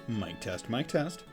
Mic test, mic test.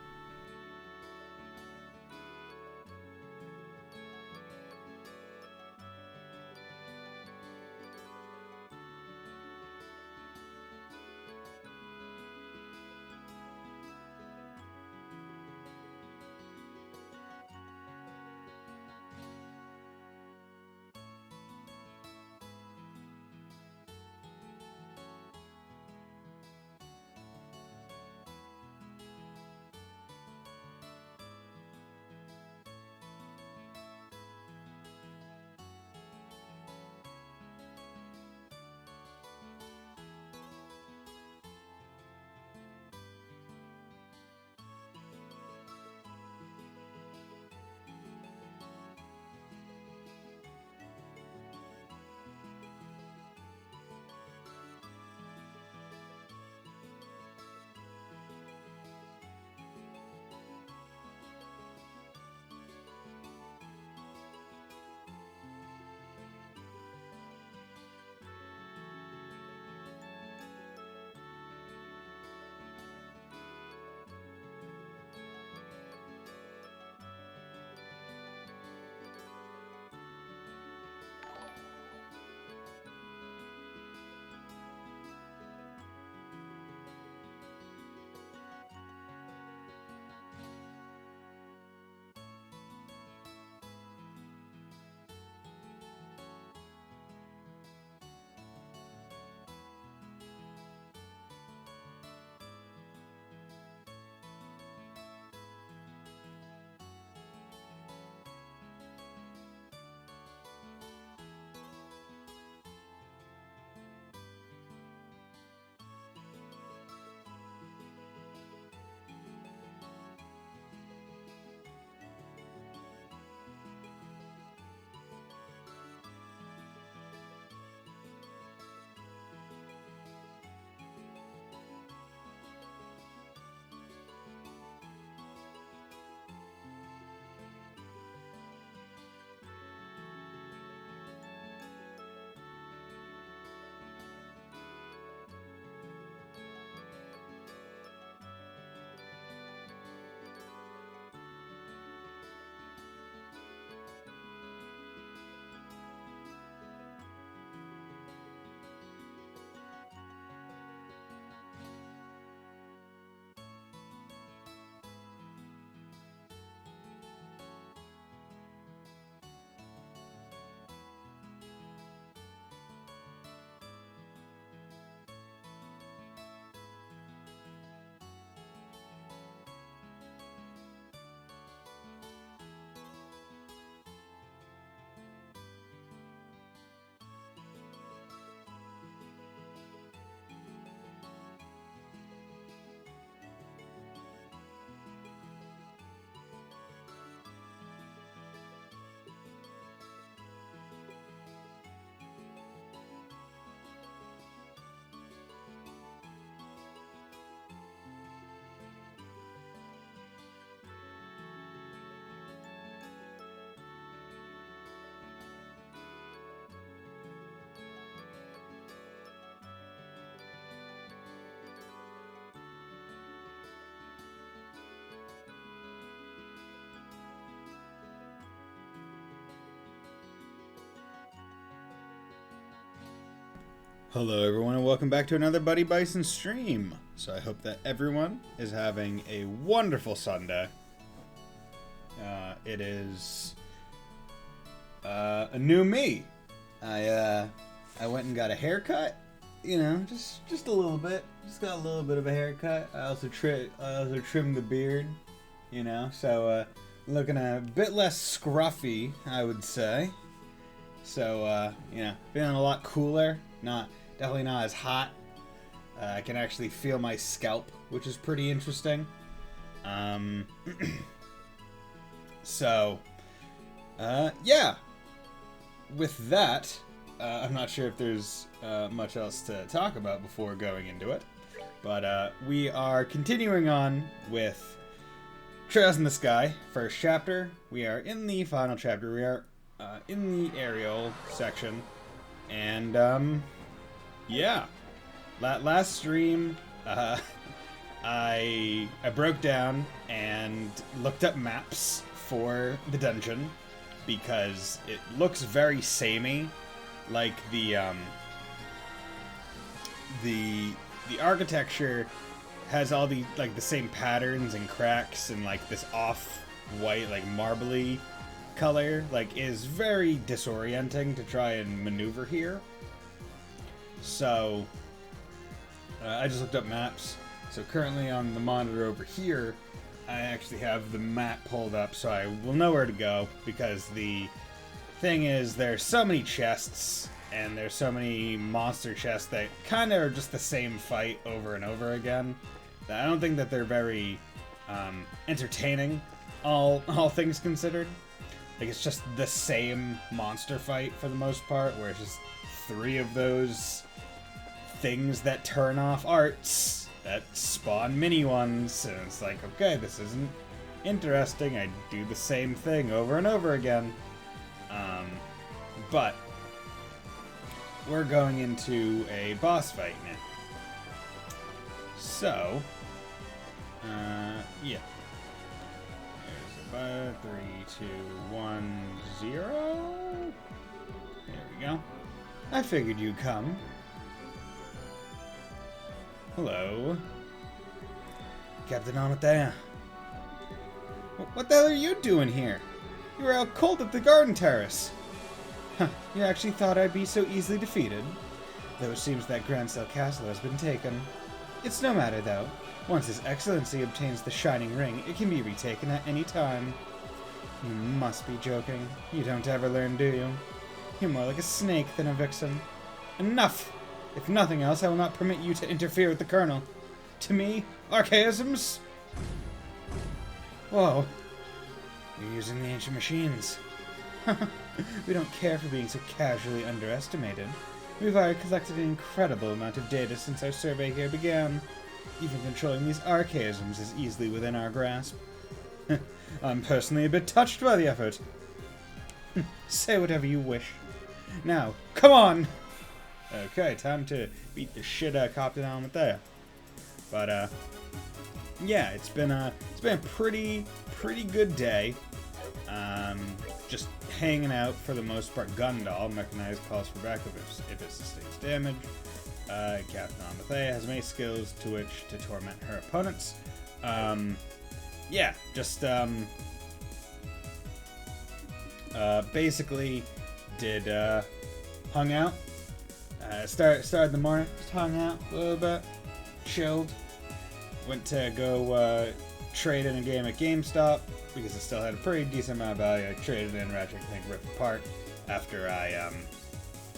Hello everyone and welcome back to another Buddy Bison stream. So I hope that everyone is having a wonderful Sunday. It is a new me. I went and got a haircut, you know, just a little bit. Just got a little bit of a haircut. I also trimmed the beard, you know, so looking a bit less scruffy, I would say. So you know, feeling a lot cooler. Definitely not as hot. I can actually feel my scalp, which is pretty interesting. So, yeah. With that, I'm not sure if there's much else to talk about before going into it. But we are continuing on with Trails in the Sky, first chapter. We are in the final chapter. We are in the aerial section. And, yeah. Last stream, I broke down and looked up maps for the dungeon because it looks very samey, like the architecture has all the like the same patterns and cracks and like this off-white like marbly color, like is very disorienting to try and maneuver here. So I just looked up maps. So currently on the monitor over here, I actually have the map pulled up so I will know where to go, because the thing is there's so many chests and there's so many monster chests that kind of are just the same fight over and over again that I don't think that they're very entertaining, all things considered. Like, it's just the same monster fight for the most part, where it's just 3 of those things that turn off arts that spawn mini ones, and it's like, okay, this isn't interesting. I do the same thing over and over again. But we're going into a boss fight now. So, yeah. There's a 3, 2, 1, 0. There we go. I figured you'd come. Hello. Captain Amatea. What the hell are you doing here? You were out cold at the garden terrace. Huh, you actually thought I'd be so easily defeated? Though it seems that Grancel Castle has been taken. It's no matter, though. Once His Excellency obtains the Shining Ring, it can be retaken at any time. You must be joking. You don't ever learn, do you? You're more like a snake than a vixen. Enough! If nothing else, I will not permit you to interfere with the Colonel. To me, archaisms? Whoa. You're using the ancient machines. We don't care for being so casually underestimated. We've already collected an incredible amount of data since our survey here began. Even controlling these archaisms is easily within our grasp. I'm personally a bit touched by the effort. Say whatever you wish. Now, come on! Okay, time to beat the shit out of Captain Amatea. But yeah, it's been a pretty good day. Just hanging out for the most part. Gundal, mechanized, calls for backup if it sustains damage. Captain Amatea has many skills to which to torment her opponents. Yeah, just basically did hung out. Started the morning, just hung out a little bit, chilled. Went to go trade in a game at GameStop because it still had a pretty decent amount of value. I traded in Ratchet & Clank Rift Apart after I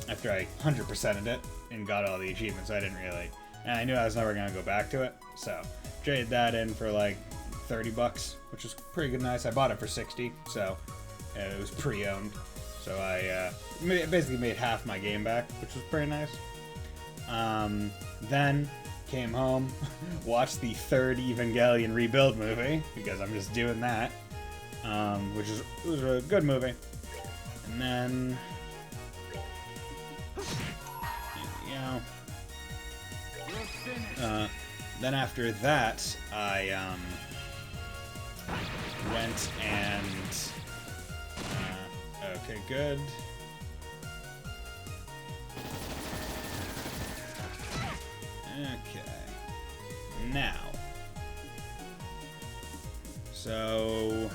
100%ed it and got all the achievements. I didn't really, and I knew I was never gonna go back to it, so traded that in for like $30, which was pretty good. Nice. I bought it for $60, so it was pre-owned. So I basically made half my game back, which was pretty nice. Then came home, watched the 3rd Evangelion Rebuild movie, because I'm just doing that, which was a good movie. And then, there we go. Then after that, I went and okay, good. Okay. Now. So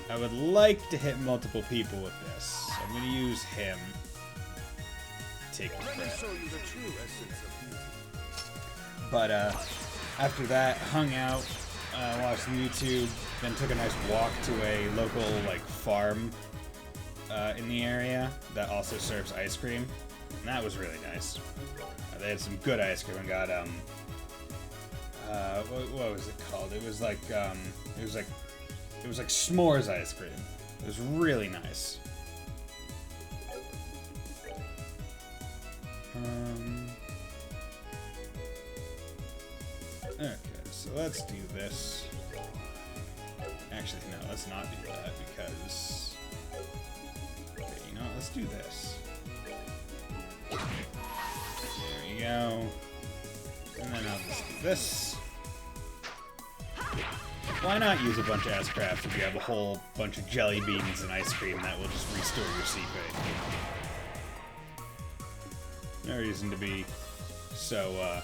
I would like to hit multiple people with this. So I'm going to use him. Take the credit. But after that, hung out, watched YouTube, then took a nice walk to a local like farm in the area that also serves ice cream, and that was really nice. They had some good ice cream. And got what was it called? It was like s'mores ice cream. It was really nice. Okay, so let's do this. Actually, no, let's not do that because... Okay, you know what? Let's do this. There we go. And then I'll just do this. Why not use a bunch of S-Crafts if you have a whole bunch of jelly beans and ice cream that will just restore your CP? No reason to be so,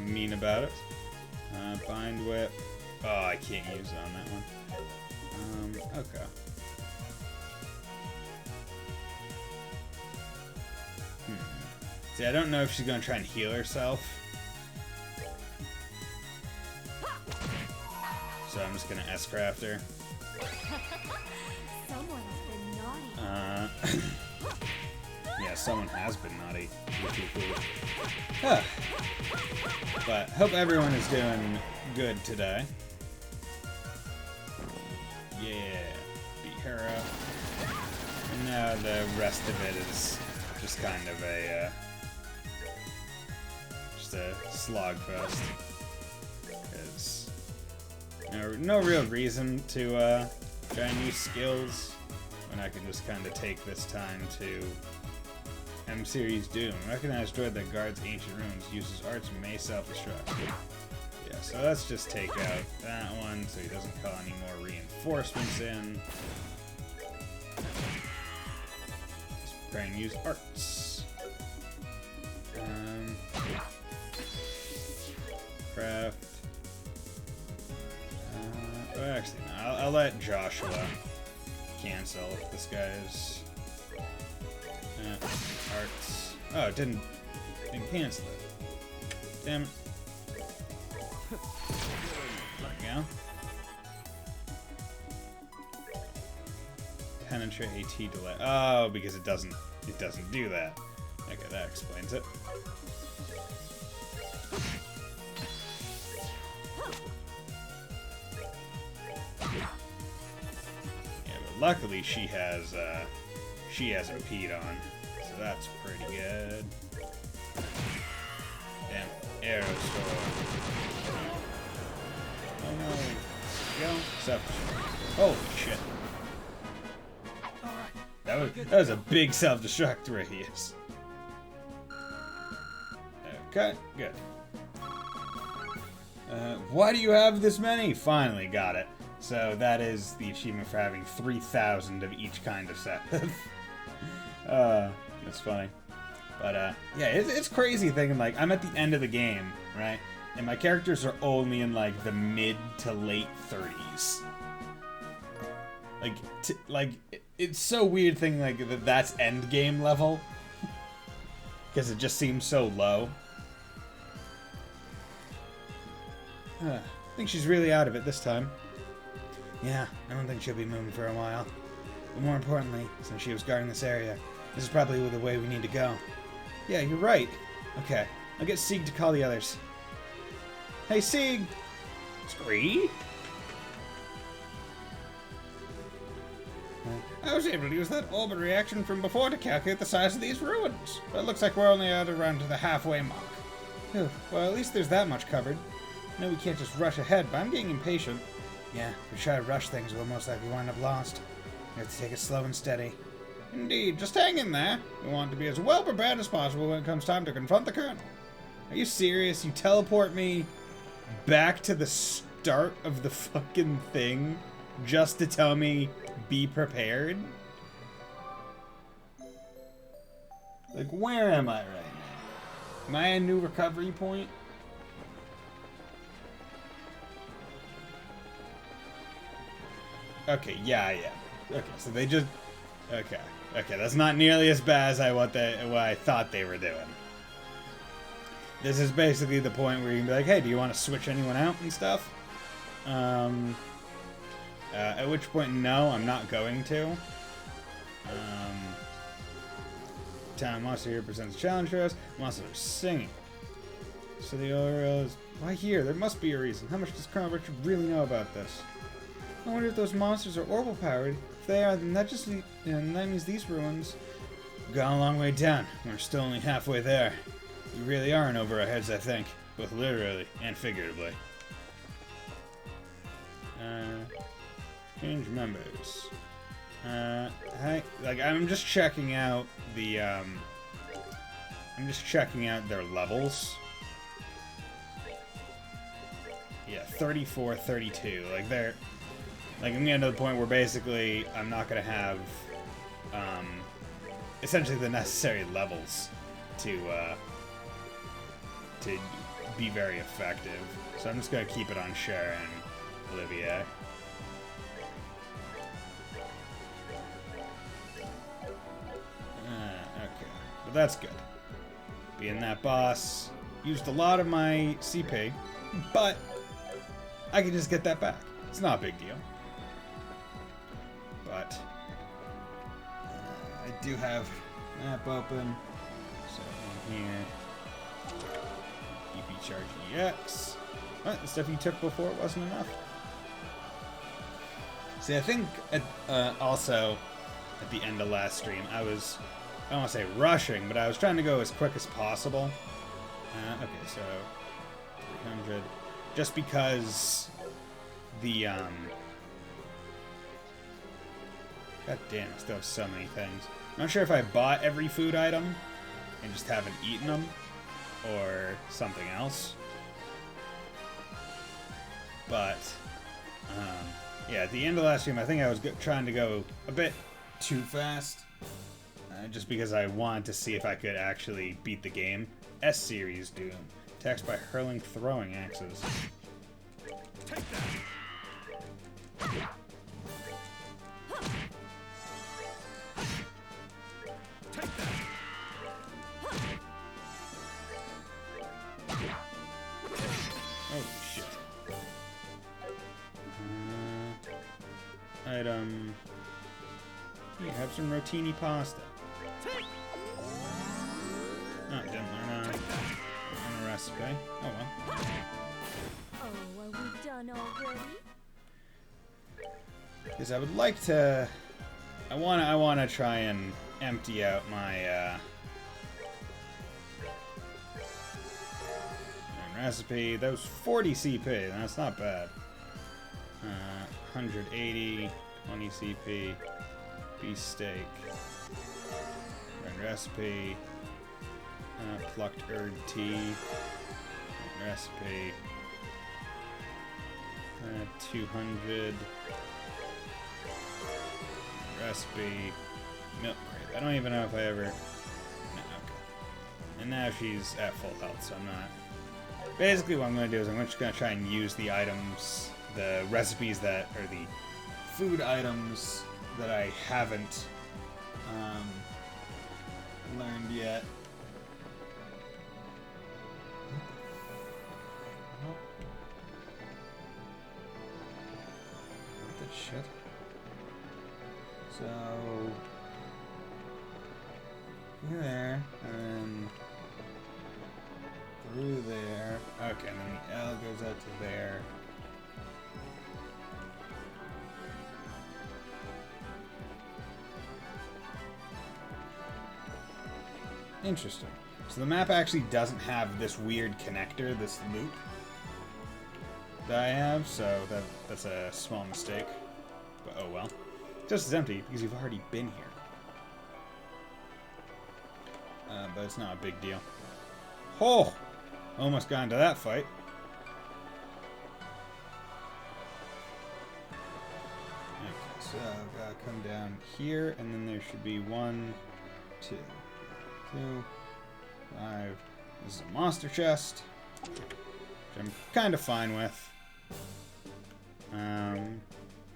mean about it. Bind whip. Oh, I can't use it on that one. Okay. See, I don't know if she's gonna try and heal herself. So I'm just gonna S-craft her. Someone has been naughty. Yeah, someone has been naughty. Huh. But hope everyone is doing good today. Yeah, beat her up. And now the rest of it is just kind of a just a slogfest. Because no real reason to try and use skills when I can just kind of take this time to M-Series Doom. Recognize droid that guards ancient ruins. Uses arts may self-destruct. Yeah, so let's just take out that one so he doesn't call any more reinforcements in. Let's try and use arts. Craft. Well, actually, no. I'll let Joshua cancel this guy's arts. Oh, it didn't cancel it. Damn it. There we go. Penetrate AT delay. Oh, because it doesn't do that. Okay, that explains it. Yeah, but luckily she has impede on, so that's pretty good. Damn, arrow sword. Oh no. There we go. Self-destruct. Holy shit. That was a big self-destruct radius. Okay, good. Why do you have this many? Finally got it. So that is the achievement for having 3,000 of each kind of set. That's funny. But yeah, it's crazy thinking like I'm at the end of the game, right? And my characters are only in like the mid to late 30s. It's so weird thinking like that's end game level because it just seems so low. I think she's really out of it this time. Yeah, I don't think she'll be moving for a while. But more importantly, since she was guarding this area, this is probably the way we need to go. Yeah, you're right. Okay, I'll get Sieg to call the others. Hey, Sieg! Scree? I was able to use that orbit reaction from before to calculate the size of these ruins. But it looks like we're only at around to the halfway mark. Phew, well, at least there's that much covered. I know we can't just rush ahead, but I'm getting impatient. Yeah, if we try to rush things, we'll most likely wind up lost. We have to take it slow and steady. Indeed, just hang in there. We want to be as well prepared as possible when it comes time to confront the Colonel. Are you serious? You teleport me back to the start of the fucking thing just to tell me be prepared? Like, where am I right now? Am I a new recovery point? Okay, yeah. Okay, so they just... Okay, that's not nearly as bad as what I thought they were doing. This is basically the point where you can be like, hey, do you want to switch anyone out and stuff? At which point, no, I'm not going to. Town monster here presents a challenge for us. Monsters are singing. So the overall is... Why here? There must be a reason. How much does Colonel Richard really know about this? I wonder if those monsters are orbital powered. If they are, then that means these ruins have gone a long way down. We're still only halfway there. We really are in over our heads, I think. Both literally and figuratively. Change members. I'm just checking out the, I'm just checking out their levels. Yeah, 34, 32. Like, they're... Like, I'm getting to the point where basically I'm not going to have, essentially the necessary levels to be very effective. So I'm just going to keep it on Cher and Olivier. Okay, but that's good. Being that boss used a lot of my CP, but I can just get that back. It's not a big deal. But I do have map open. So in here, EP charge EX. What? The stuff you took before wasn't enough. See, I think also at the end of last stream, I don't want to say rushing, but I was trying to go as quick as possible. Okay, so 300. Just because the God damn, I still have so many things. I'm not sure if I bought every food item and just haven't eaten them, or something else. But, yeah, at the end of last stream, I think I was trying to go a bit too fast. Just because I wanted to see if I could actually beat the game. S-Series Doom. Attacks by hurling throwing axes. Take that. Oh shit. Item. You have some rotini pasta. Oh, didn't learn a recipe. Oh well. Oh, are we done already? Because I would like to. I wanna try and empty out my recipe. That was 40 CP. That's not bad. 180, 20 CP. Beef steak. Red recipe. Plucked herb tea. Red recipe. 200. Recipe. Milk crate. I don't even know if I ever... No, okay. And now she's at full health, so I'm not... Basically what I'm going to do is I'm just going to try and use the items, the recipes that, or the food items that I haven't learned yet. What the shit? So there, and through there. Okay, and then the L goes out to there. Interesting. So the map actually doesn't have this weird connector, this loop that I have, so that's a small mistake. But oh well. Just as empty because you've already been here. But it's not a big deal. Oh! Almost got into that fight. Okay, so I've got to come down here, and then there should be 1, 2, 2, 5. This is a monster chest, which I'm kind of fine with.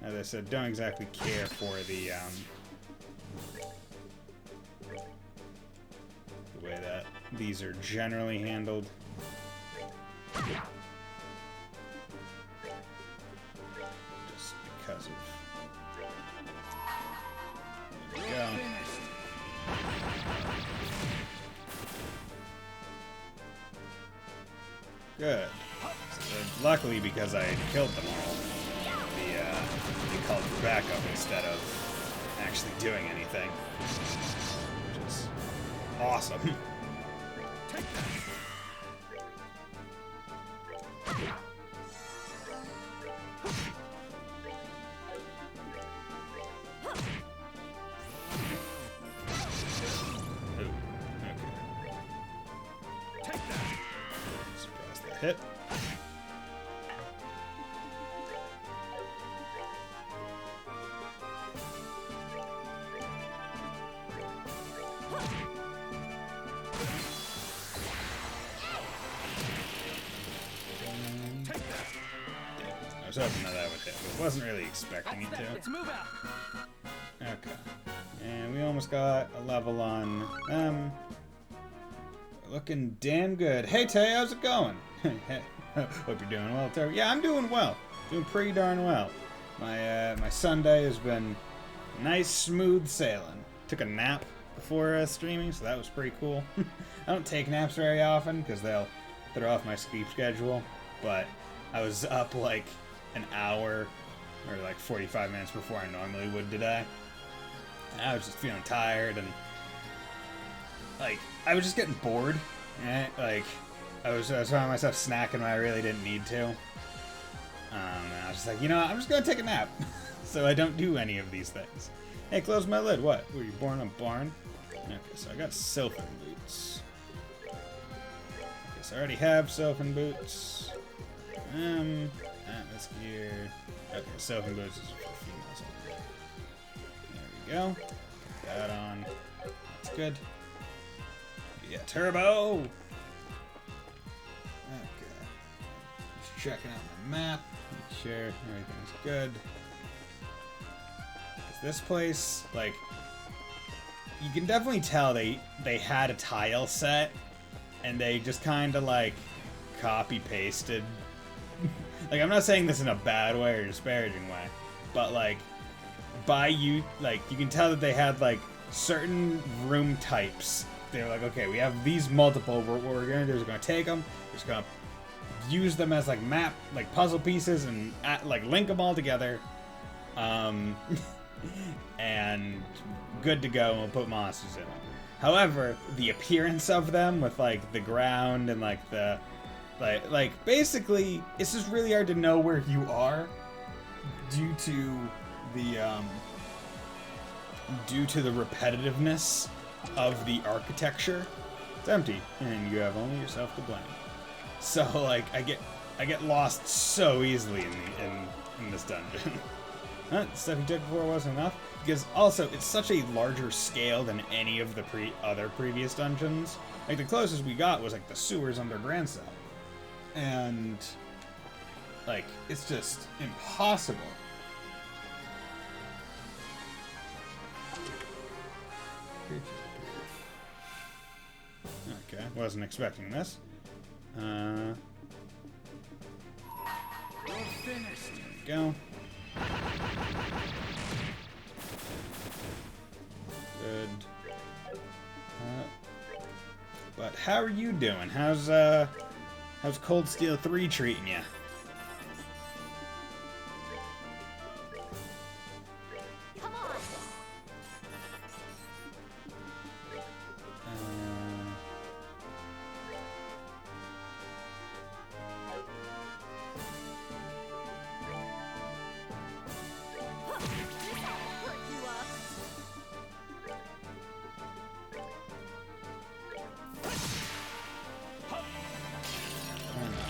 As I said, don't exactly care for the way that these are generally handled. Just because of... There we go. Good. So, luckily, because I had killed them all, they called for backup instead of actually doing anything. Which is awesome. hit. I was hoping that would hit, but wasn't really expecting it to. Let's move out. Okay. And we almost got a level on them. Looking damn good. Hey Tay, how's it going? Hope you're doing well, Terry. Yeah, I'm doing well. Doing pretty darn well. My Sunday has been nice, smooth sailing. Took a nap before streaming, so that was pretty cool. I don't take naps very often because they'll throw off my sleep schedule, but I was up like an hour or like 45 minutes before I normally would today. And I was just feeling tired and like I was just getting bored. Right? Like I was finding myself snacking when I really didn't need to. And I was just like, you know what? I'm just gonna take a nap, so I don't do any of these things. Hey, close my lid. What? Were you born on barn? Okay, so I got Sylphin boots. Okay, so I already have Sylphin boots. Atlas gear. Okay, Sylphin boots is for females only. There we go. Put that on. That's good. Yeah, turbo. Okay. Just checking out my map. Make sure everything's good. This place, like, you can definitely tell they had a tile set and they just kind of like copy pasted. Like, I'm not saying this in a bad way or disparaging way, but like you can tell that they had like certain room types. They were like, okay, we have these multiple. What we're gonna do is we're gonna take them, we're just gonna use them as like map, like puzzle pieces, and like link them all together. And good to go, and we'll put monsters in them. However, the appearance of them with like the ground and like the like basically it's just really hard to know where you are due to the repetitiveness of the architecture. It's empty and you have only yourself to blame. So like I get lost so easily in this dungeon. The stuff you took before wasn't enough, because also it's such a larger scale than any of the other previous dungeons. Like the closest we got was like the sewers under Grand Cell, and like it's just impossible. Okay, wasn't expecting this. We're finished. There we go. Good. But how are you doing? How's Cold Steel 3 treating you? Come on.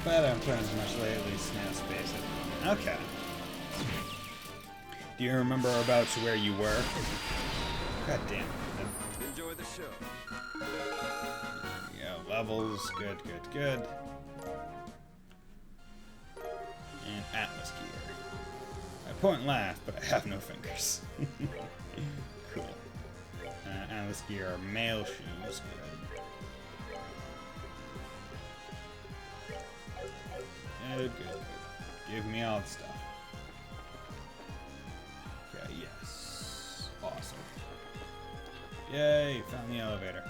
But I haven't played as much lately, Snail Space. Okay. Do you remember about where you were? God damn it. Enjoy the show. Yeah, levels. Good, good, good. And Atlas gear. I point and laugh, but I have no fingers. Cool. Atlas gear are male shoes. Good. Good, good, good. Give me all the stuff. Okay, yes. Awesome. Yay, found the elevator.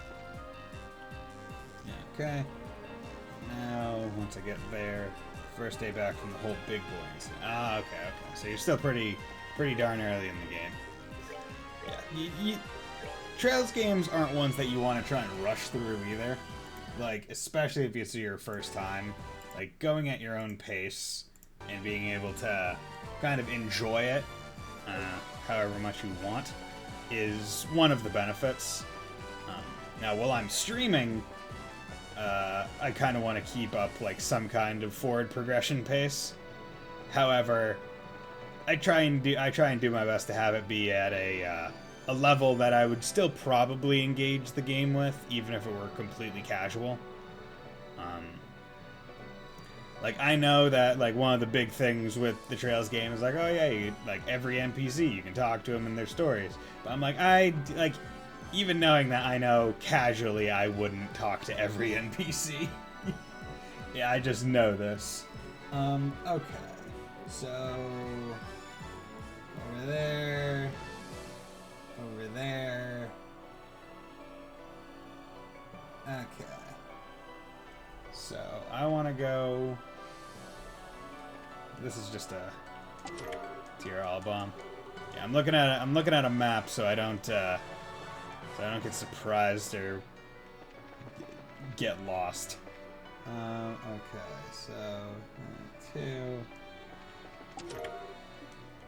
Yeah, okay. Now, once I get there, first day back from the whole big boy incident. Ah, okay, okay. So you're still pretty darn early in the game. Yeah, Trails games aren't ones that you want to try and rush through either. Like, especially if it's your first time. Like, going at your own pace and being able to kind of enjoy it however much you want is one of the benefits. Now, while I'm streaming, I kind of want to keep up like some kind of forward progression pace. However, I try and do my best to have it be at a level that I would still probably engage the game with, even if it were completely casual. Like, I know that, like, one of the big things with the Trails game is, like, oh, yeah, like, every NPC, you can talk to them and their stories. But I'm like, even knowing that, I know casually I wouldn't talk to every NPC. Yeah, I just know this. Okay. So, over there, over there. Okay. So, I want to go... This is just a tier all bomb. Yeah, I'm looking at a map so I don't get surprised or get lost. Okay, so 2.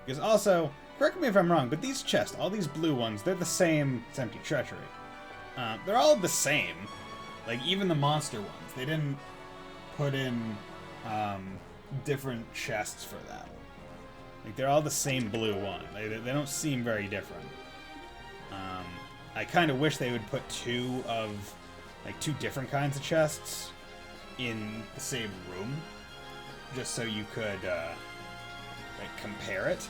Because also, correct me if I'm wrong, but these chests, all these blue ones, they're the same. It's empty treachery. They're all the same. Like even the monster ones, they didn't put in different chests for that. Like they're all the same blue one. They don't seem very different. I kind of wish they would put two different kinds of chests in the same room, just so you could like compare it.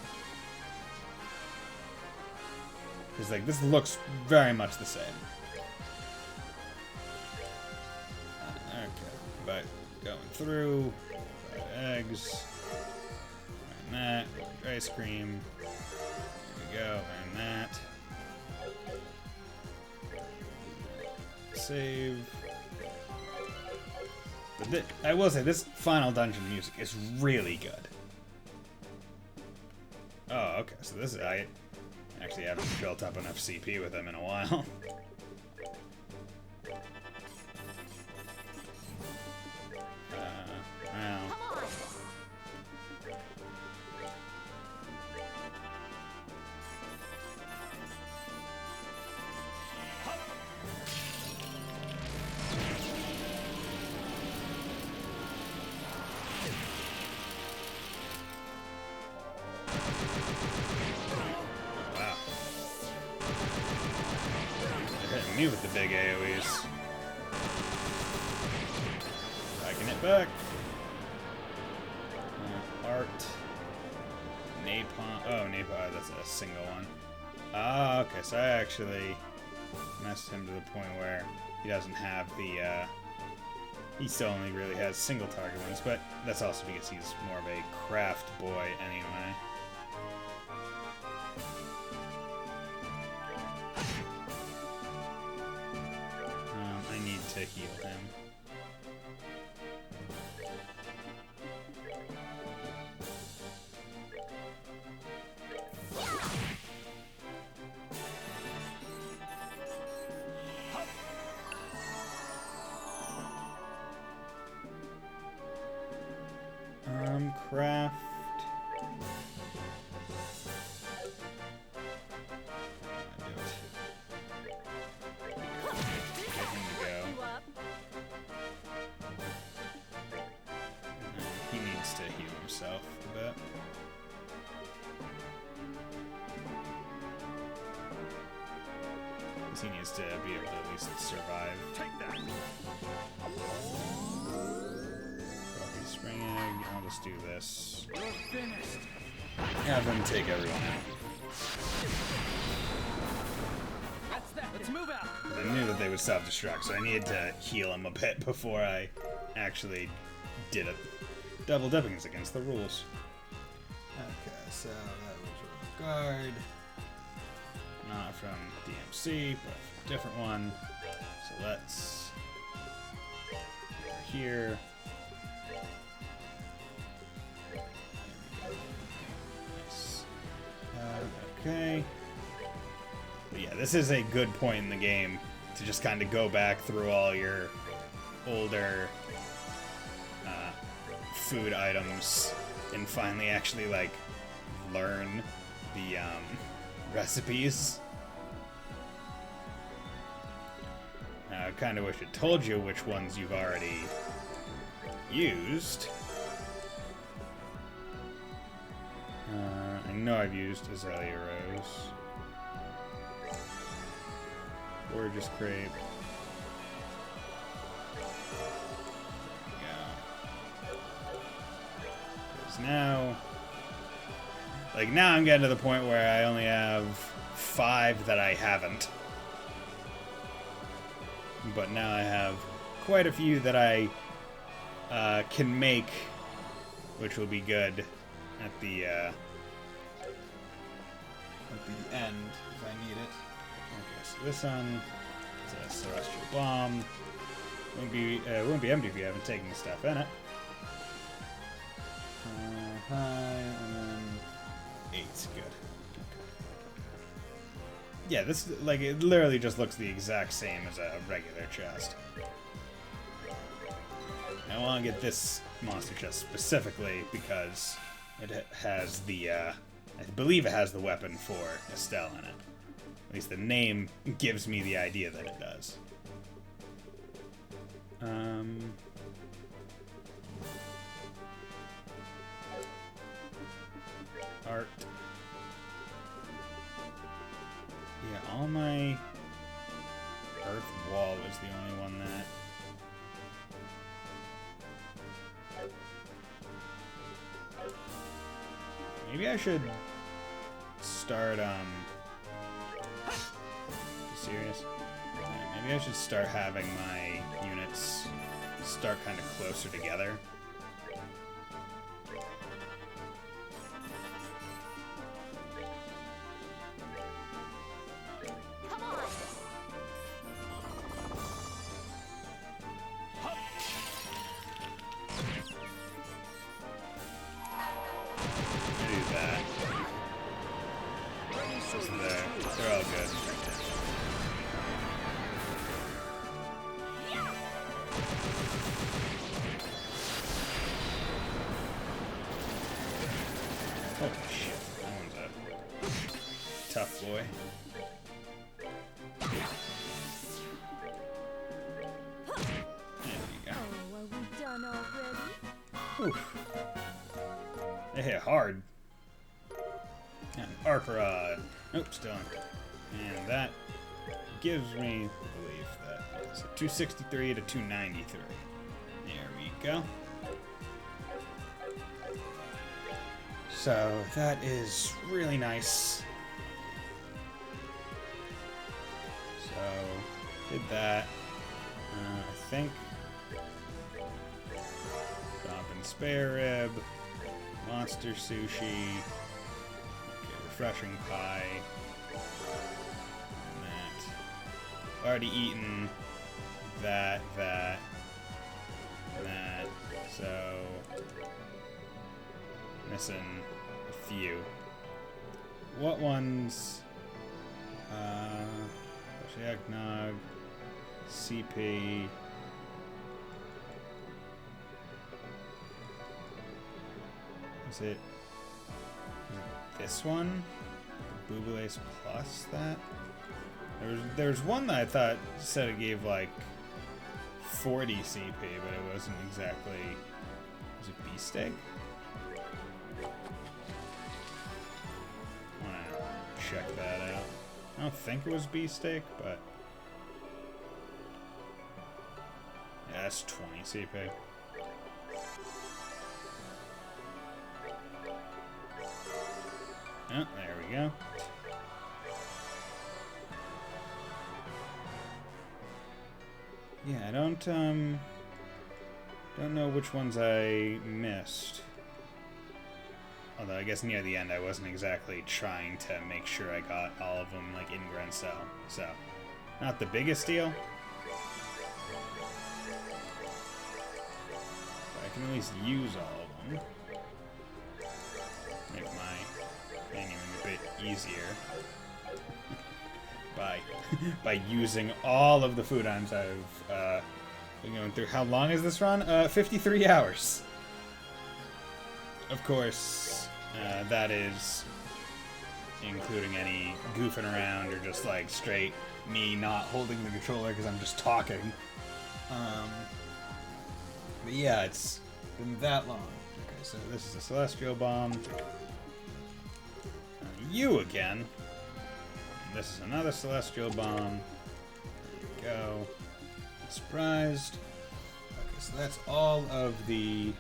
Because like this looks very much the same. Okay, but going through. Eggs, and that, ice cream, there we go, and that. Save. But I will say, this final dungeon music is really good. Oh, okay, so this is, I actually haven't built up enough CP with them in a while. Wow. They're hitting me with the big AoEs. Backing it back. Art. Napalm. Oh, Napalm. That's a single one. Ah, okay. So I actually messed him to the point where he doesn't have the. He still only really has single target ones, but that's also because he's more of a craft boy anyway. I need to heal him. Craft. Get him to go. He needs to heal himself a bit. Because he needs to be able to at least survive. Take that. Spring egg, I'll just do this. You're finished. Have them take everyone out. That's that. Let's move out. I knew that they would self-destruct, so I needed to heal them a bit before I actually did it. Double dipping is against the rules. Okay, so that was guard. Not from DMC, but a different one. So let's over here. Okay. But yeah, this is a good point in the game to just kind of go back through all your older food items and finally actually like learn the recipes. I kind of wish it told you which ones you've already used. I know I've used Azalea Rose. Gorgeous Crepe. Now, like, now I'm getting to the point where I only have 5 that I haven't. But now I have quite a few that I can make, which will be good at the end if I need it. Okay, so this one is a Celestial Bomb. Won't be empty if you haven't taken the stuff in it. High, and then 8's good. Yeah, this, like, it literally just looks the exact same as a regular chest. I want to get this monster chest specifically because it has the, I believe it has the weapon for Estelle in it. At least the name gives me the idea that it does. Art. Yeah, all my Earth Wall is the only one that... Maybe I should start, serious? Yeah, maybe I should start having my units start kind of closer together. They're all good. Holy shit, that one's a tough boy. There you go. Oh, are we done already? Oof. They hit hard. And Arc Rod. Nope, still on. And that gives me belief that it's a 263 to 293. There we go. So that is really nice. So did that. I think drop in spare rib, monster sushi. Refreshing pie. And that. Already eaten that. So missing a few. What ones? Eggnog, CP. Is it this one? Bubulace plus that? There's one that I thought said it gave like 40 CP, but it wasn't exactly. Was it beefsteak? I wanna check that out. I don't think it was beefsteak, but yeah, that's 20 CP. Oh, there we go. Yeah, I don't know which ones I missed. Although I guess near the end I wasn't exactly trying to make sure I got all of them like in Grancel. So, not the biggest deal. But I can at least use all of them. Make my menu a bit easier by using all of the food items I've been going through. How long is this run? 53 hours. Of course, that is including any goofing around or just like straight me not holding the controller because I'm just talking. But yeah, it's been that long. Okay, so this is a Celestial Bomb. You again. And this is another Celestial Bomb. There we go. Surprised. Okay, so that's all of the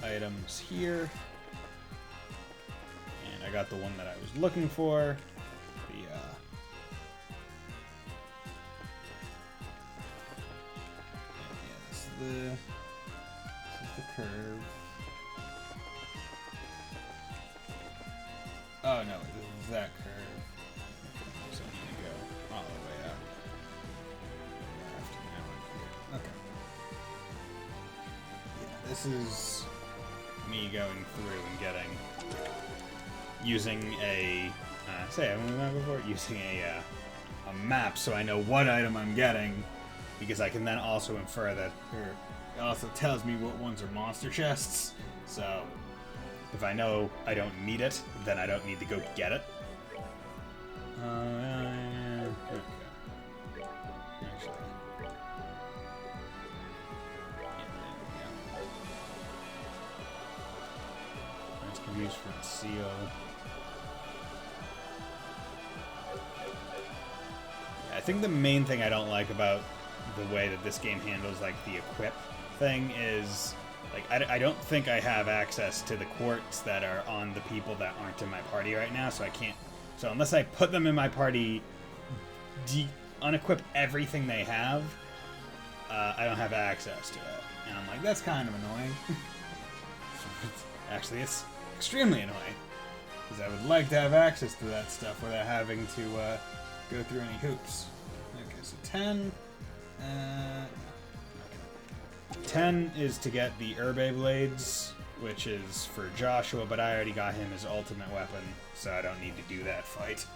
items here. And I got the one that I was looking for. The yeah, this is the curve. Oh no, this is that curve. So I need to go all the way up. Left and now up here. Okay. Yeah, this is me going through and using a using a map so I know what item I'm getting, because I can then also infer that it also tells me what ones are monster chests. So if I know I don't need it, then I don't need to go get it. Okay. Actually. That's confused for the seal. I think the main thing I don't like about the way that this game handles like the equip thing is like I don't think I have access to the quartz that are on the people that aren't in my party right now, so I can't. So unless I put them in my party, unequip everything they have, I don't have access to it, and I'm like, that's kind of annoying. Actually, it's extremely annoying because I would like to have access to that stuff without having to go through any hoops. Okay, so 10. 10 is to get the Herbe Blades, which is for Joshua, but I already got him his ultimate weapon, so I don't need to do that fight.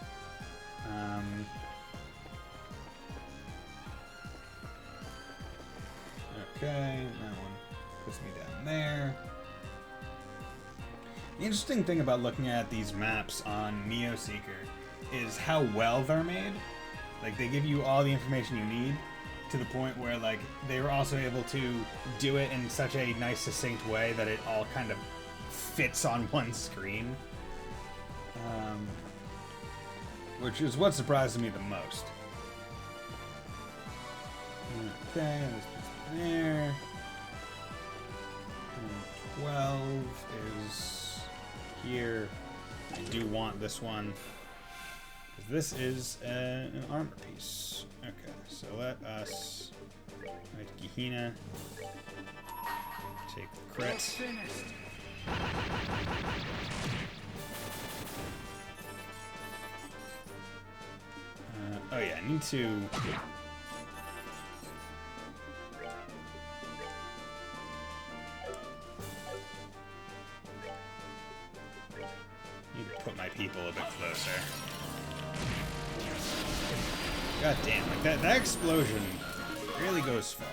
Okay, that one puts me down there. The interesting thing about looking at these maps on Neo Seeker is how well they're made. Like, they give you all the information you need, to the point where, like, they were also able to do it in such a nice, succinct way that it all kind of fits on one screen. Which is what surprised me the most. Okay, this puts me there. And 12 is here. I do want this one. This is an armor piece. Okay, so let us right, Gehenna. Take the crit. Oh yeah, I need to. Need to put my people a bit closer. God damn, like that explosion really goes far.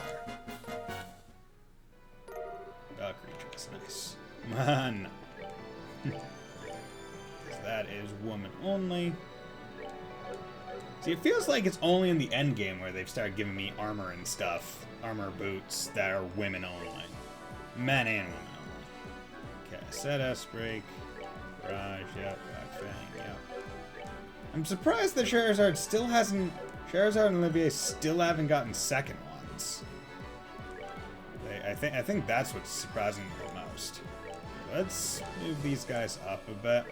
Dog creature, that's nice. Man. That is woman only. See, it feels like it's only in the end game where they've started giving me armor and stuff. Armor boots that are women only. Men and women only. Okay, set S break. Barrage, yep. Black Fang, yep. I'm surprised that Charizard still hasn't. Charizard and Olivier still haven't gotten second ones. I think that's what's surprising me the most. Let's move these guys up a bit.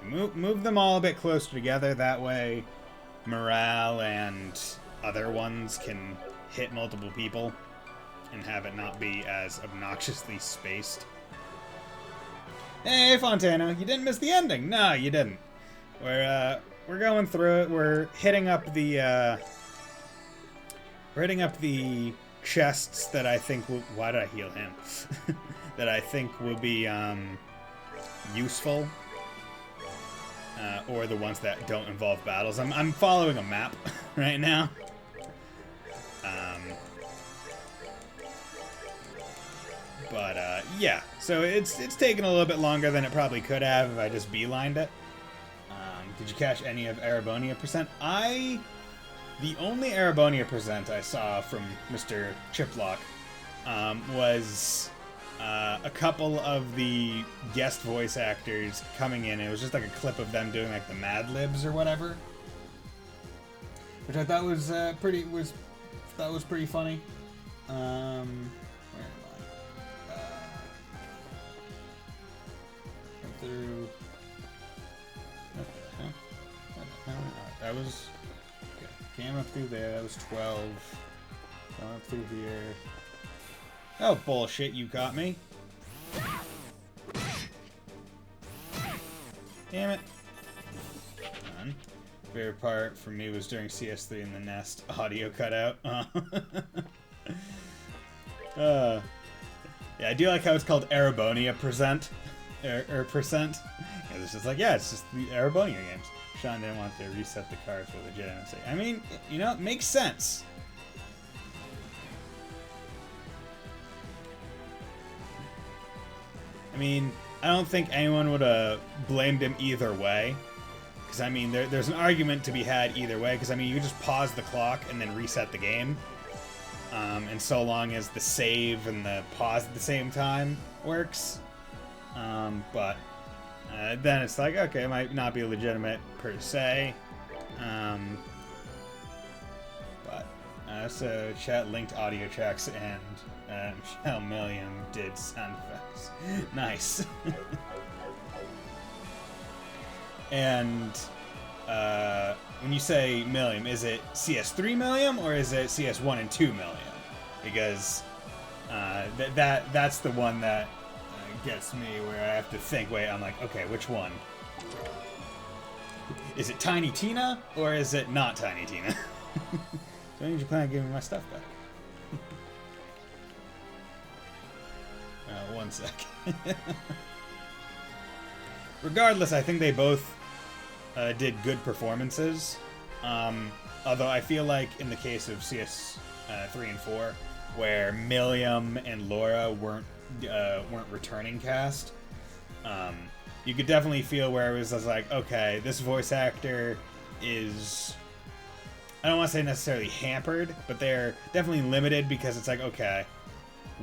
Move them all a bit closer together, that way morale and other ones can hit multiple people and have it not be as obnoxiously spaced. Hey, Fontana, you didn't miss the ending. No, you didn't. We're going through it. We're hitting up the chests that I think will. Why did I heal him? That I think will be useful. Or the ones that don't involve battles. I'm following a map right now. But yeah, so it's taken a little bit longer than it probably could have if I just beelined it. Did you catch any of Arabonia Percent? The only Arabonia Percent I saw from Mr. Chiplock was a couple of the guest voice actors coming in. It was just like a clip of them doing like the Mad Libs or whatever, which I thought was pretty funny. Where am I? Went through. What the hell? That was. Okay. Came up through there. That was 12. Going up through here. Oh, bullshit, you got me. Damn it. Done. Favorite part for me was during CS3 in the nest. Audio cutout. Yeah, I do like how it's called Arabonia Present. Or Percent. Yeah, it's just like, yeah, it's just the Arabonia games. Sean didn't want to reset the card for legitimacy. I mean, you know, it makes sense. I mean, I don't think anyone would have blamed him either way. Because, I mean, there's an argument to be had either way. Because, I mean, you just pause the clock and then reset the game. And so long as the save and the pause at the same time works. But then it's like, okay, it might not be legitimate per se. So chat linked audio tracks and Michelle Milliam did sound effects. Nice. And when you say Milliam, is it CS3 Milliam or is it CS1 and 2 Milliam? Because that's the one that gets me where I have to think, wait, I'm like, okay, which one? Is it Tiny Tina or is it not Tiny Tina? So when did you plan on giving me my stuff back? One sec. Regardless, I think they both did good performances. Although I feel like in the case of CS 3 and 4, where Milliam and Laura weren't returning cast, you could definitely feel where it was like, okay, this voice actor is, I don't want to say necessarily hampered, but they're definitely limited because it's like, okay,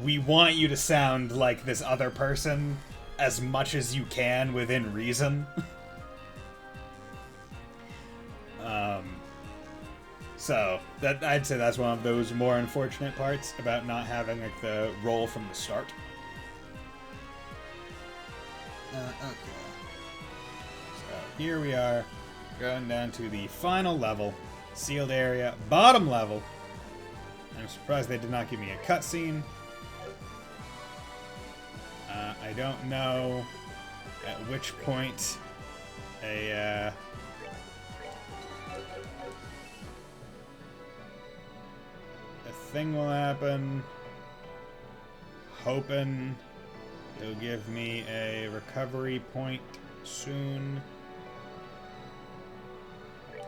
we want you to sound like this other person as much as you can within reason. So that, I'd say that's one of those more unfortunate parts about not having like the role from the start. Okay. So here we are, going down to the final level, sealed area, bottom level. I'm surprised they did not give me a cutscene. I don't know at which point a thing will happen. Hoping they'll give me a recovery point soon. I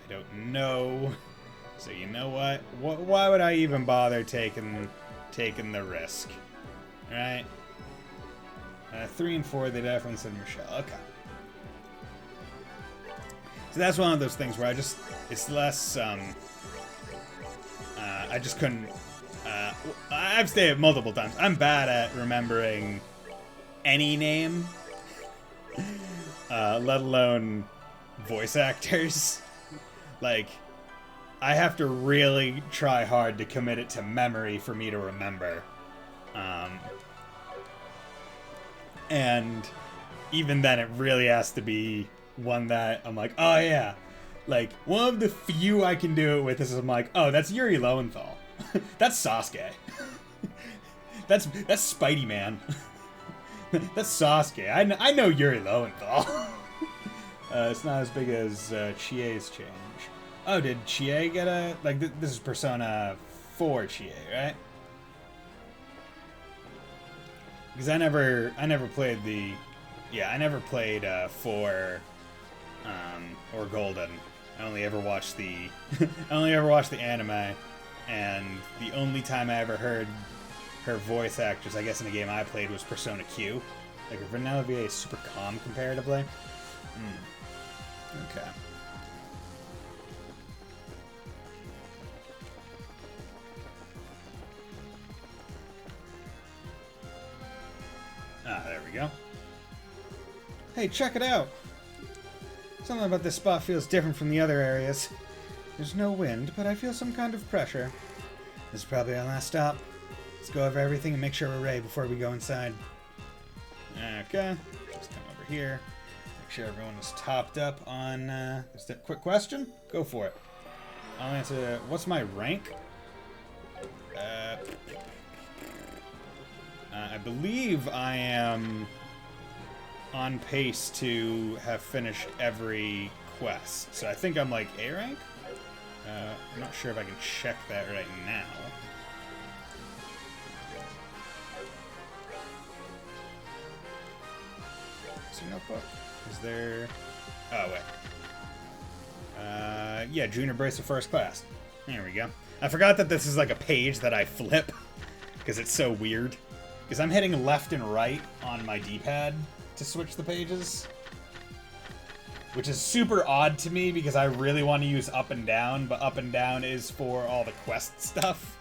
don't know. So you know what? Why would I even bother taking the risk? Right? 3 and 4, they definitely said Michelle. Okay. So that's one of those things where it's less, I just couldn't, I've stated multiple times, I'm bad at remembering any name, let alone voice actors. Like, I have to really try hard to commit it to memory for me to remember. And even then, it really has to be one that I'm like, oh yeah. Like, one of the few I can do it with is I'm like, oh, that's Yuri Lowenthal. That's Sasuke. that's Spidey Man. That's Sasuke. I know Yuri Lowenthal. It's not as big as Chie's change. Oh, did Chie get a... Like, this is Persona 4 Chie, right? Because I never played the... Yeah, I never played 4 or Golden. I only ever watched the... I only ever watched the anime, and the only time I ever heard her voice actress, I guess in a game I played, was Persona Q. Like, Vanilla VA is super calm comparatively. Okay. Ah, there we go. Hey, check it out! Something about this spot feels different from the other areas. There's no wind, but I feel some kind of pressure. This is probably our last stop. Let's go over everything and make sure we're ready before we go inside. Okay, just come over here. Make sure everyone is topped up on, is that a quick question? Go for it. I'll answer, what's my rank? I believe I am on pace to have finished every quest. So I think I'm like A rank? I'm not sure if I can check that right now. Is there a notebook? Is there... Oh, wait. Yeah, Junior Bracer First Class. There we go. I forgot that this is like a page that I flip, because it's so weird. Because I'm hitting left and right on my D-pad to switch the pages. Which is super odd to me, because I really want to use up and down, but up and down is for all the quest stuff.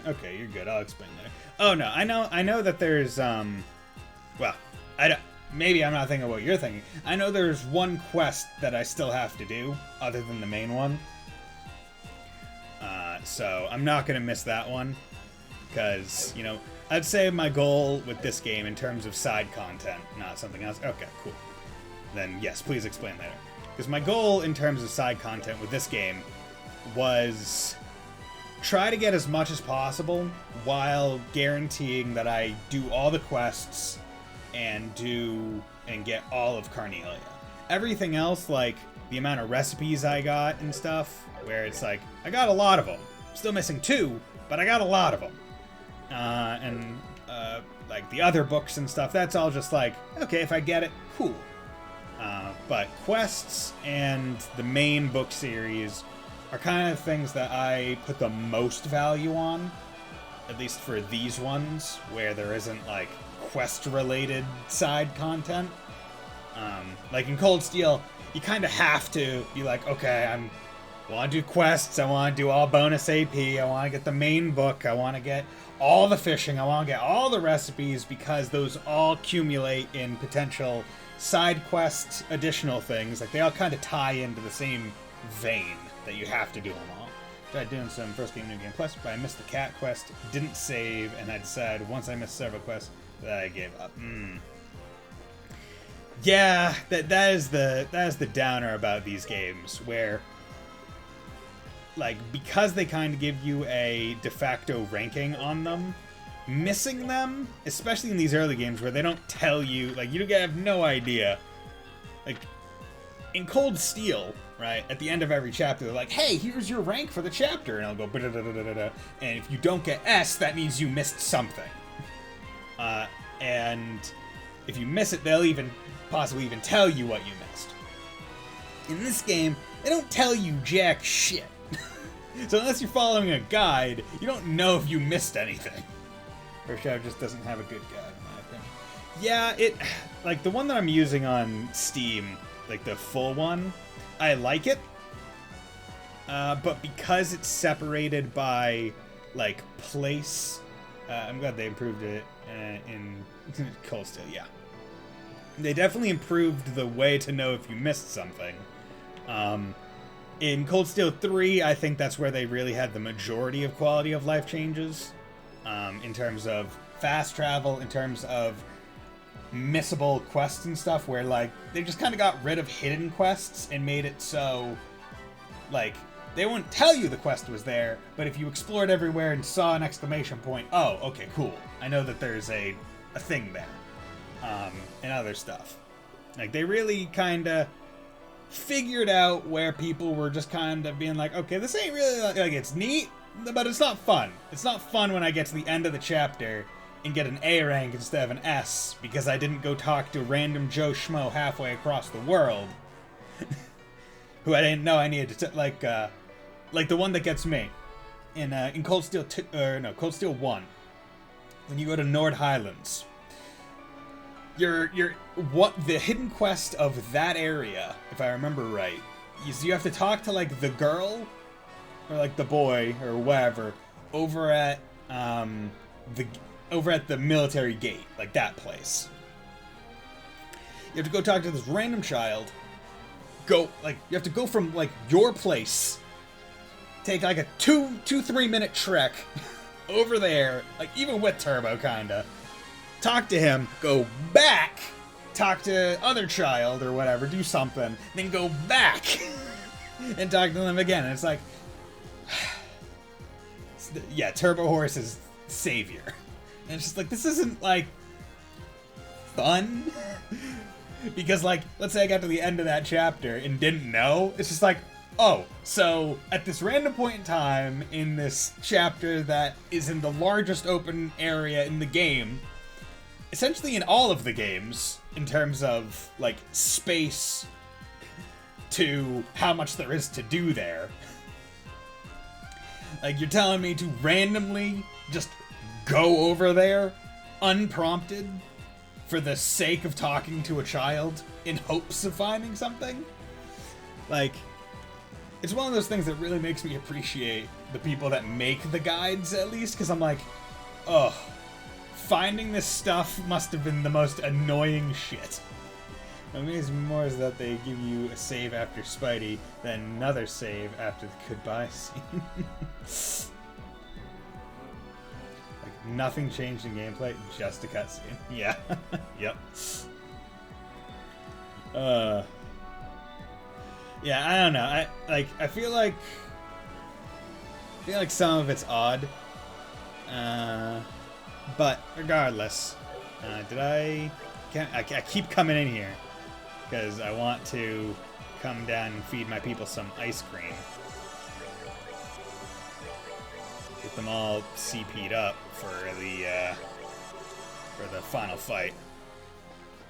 Okay, you're good. I'll explain later. Oh, no, I know that there's, well, maybe I'm not thinking what you're thinking. I know there's one quest that I still have to do, other than the main one. So I'm not going to miss that one, because, you know, I'd say my goal with this game in terms of side content, not something else. Okay, cool. Then, yes, please explain later. Because my goal in terms of side content with this game was try to get as much as possible while guaranteeing that I do all the quests and get all of Carnelia. Everything else, like the amount of recipes I got and stuff, where it's like, I got a lot of them. Still missing 2, but I got a lot of them. Like the other books and stuff, that's all just like, okay, if I get it, cool. But quests and the main book series are kind of things that I put the most value on, at least for these ones, where there isn't like quest-related side content. Like in Cold Steel, you kind of have to be like, okay, I want to do quests, I want to do all bonus AP, I want to get the main book, I want to get all the fishing, I want to get all the recipes, because those all accumulate in potential side quest additional things. Like, they all kind of tie into the same vein that you have to do them all. Tried doing some first game, new game quests, but I missed the cat quest, didn't save, and I decided once I missed several quests that I gave up. Yeah, that is the downer about these games, where, like, because they kind of give you a de facto ranking on them, missing them, especially in these early games where they don't tell you, like, you have no idea. Like, in Cold Steel, right, at the end of every chapter, they're like, hey, here's your rank for the chapter, and I'll go, da-da-da-da-da-da, and if you don't get S, that means you missed something. And if you miss it, they'll possibly even tell you what you missed. In this game, they don't tell you jack shit. So unless you're following a guide, you don't know if you missed anything. First Shadow just doesn't have a good guide, in my opinion. Yeah, like the one that I'm using on Steam, like the full one, I like it. But because it's separated by, like, place, I'm glad they improved it in Cold Steel, yeah. They definitely improved the way to know if you missed something. In Cold Steel 3, I think that's where they really had the majority of quality of life changes. In terms of fast travel, in terms of missable quests and stuff, where, like, they just kind of got rid of hidden quests and made it so, like, they wouldn't tell you the quest was there, but if you explored everywhere and saw an exclamation point, oh, okay, cool. I know that there's a thing there. And other stuff. Like, they really kind of figured out where people were just kind of being like, okay, this ain't really, like, it's neat, but it's not fun. It's not fun when I get to the end of the chapter and get an A rank instead of an S, because I didn't go talk to random Joe Schmo halfway across the world, who I didn't know I needed to, like the one that gets me. in Cold Steel 2, or no, Cold Steel 1, when you go to Nord Highlands, what the hidden quest of that area, if I remember right, is you have to talk to like the girl or like the boy or whatever over at the military gate, like that place. You have to go talk to this random child. You have to go from like your place, take like a 3 minute trek over there, like even with Turbo kinda. Talk to him, go back, talk to other child or whatever, do something, then go back and talk to them again. And it's like, yeah, Turbo Horse is savior. And it's just like, this isn't like fun. Because like, let's say I got to the end of that chapter and didn't know, it's just like, oh, so at this random point in time in this chapter that is in the largest open area in the game, essentially in all of the games, in terms of, like, space to how much there is to do there. Like, you're telling me to randomly just go over there, unprompted, for the sake of talking to a child, in hopes of finding something? Like, it's one of those things that really makes me appreciate the people that make the guides, at least, because I'm like, oh, finding this stuff must have been the most annoying shit. What amazes me more is that they give you a save after Spidey, then another save after the goodbye scene. Like, nothing changed in gameplay, just a cutscene. Yeah. Yep. Yeah, I don't know. I feel like some of it's odd. But regardless, I keep coming in here because I want to come down and feed my people some ice cream. Get them all CP'd up for the final fight.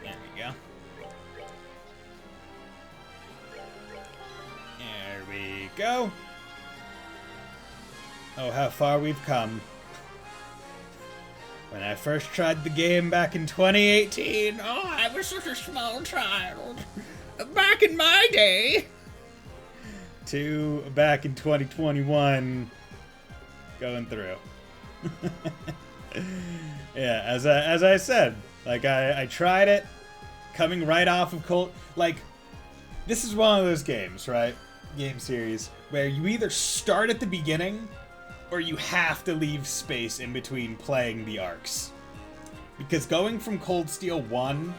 There we go. There we go. Oh, how far we've come. When I first tried the game back in 2018, oh, I was such a small child. Back in my day. To back in 2021, going through. Yeah, as I said, like I tried it, coming right off of Cold. Like, this is one of those games, right? Game series where you either start at the beginning, or you have to leave space in between playing the arcs. Because going from Cold Steel 1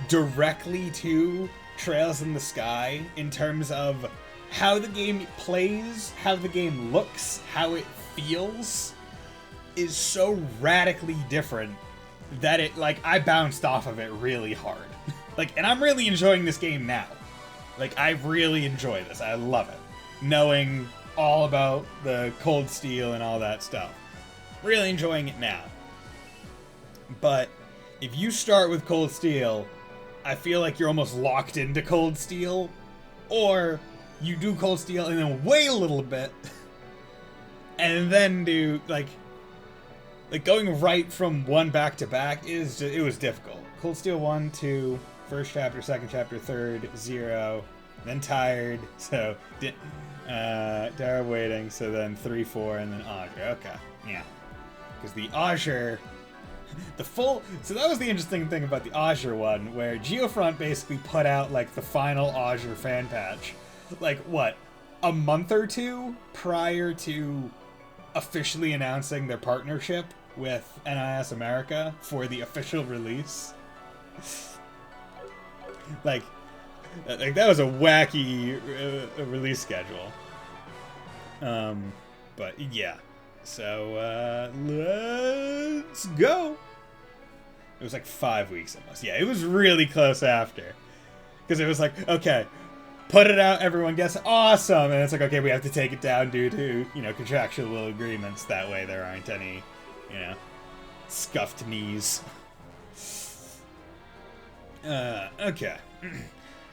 directly to Trails in the Sky, in terms of how the game plays, how the game looks, how it feels, is so radically different that it, like, I bounced off of it really hard. Like, and I'm really enjoying this game now. Like, I really enjoy this. I love it. Knowing all about the Cold Steel and all that stuff. Really enjoying it now. But if you start with Cold Steel, I feel like you're almost locked into Cold Steel, or you do Cold Steel and then wait a little bit, and then do like going right from one back to back it was difficult. Cold Steel 1, 2, first chapter, second chapter, third, 0, then tired, so tired waiting, so then 3, 4, and then Azure. Okay, yeah, because the Azure. So that was the interesting thing about the Azure one, where Geofront basically put out, like, the final Azure fan patch, like, what, a month or two prior to officially announcing their partnership with NIS America for the official release. Like that was a wacky release schedule. But yeah. So, let's go. It was like 5 weeks almost. Yeah, it was really close after. Because it was like, okay, put it out, everyone gets awesome. And it's like, okay, we have to take it down due to, contractual agreements. That way there aren't any, scuffed knees. Okay.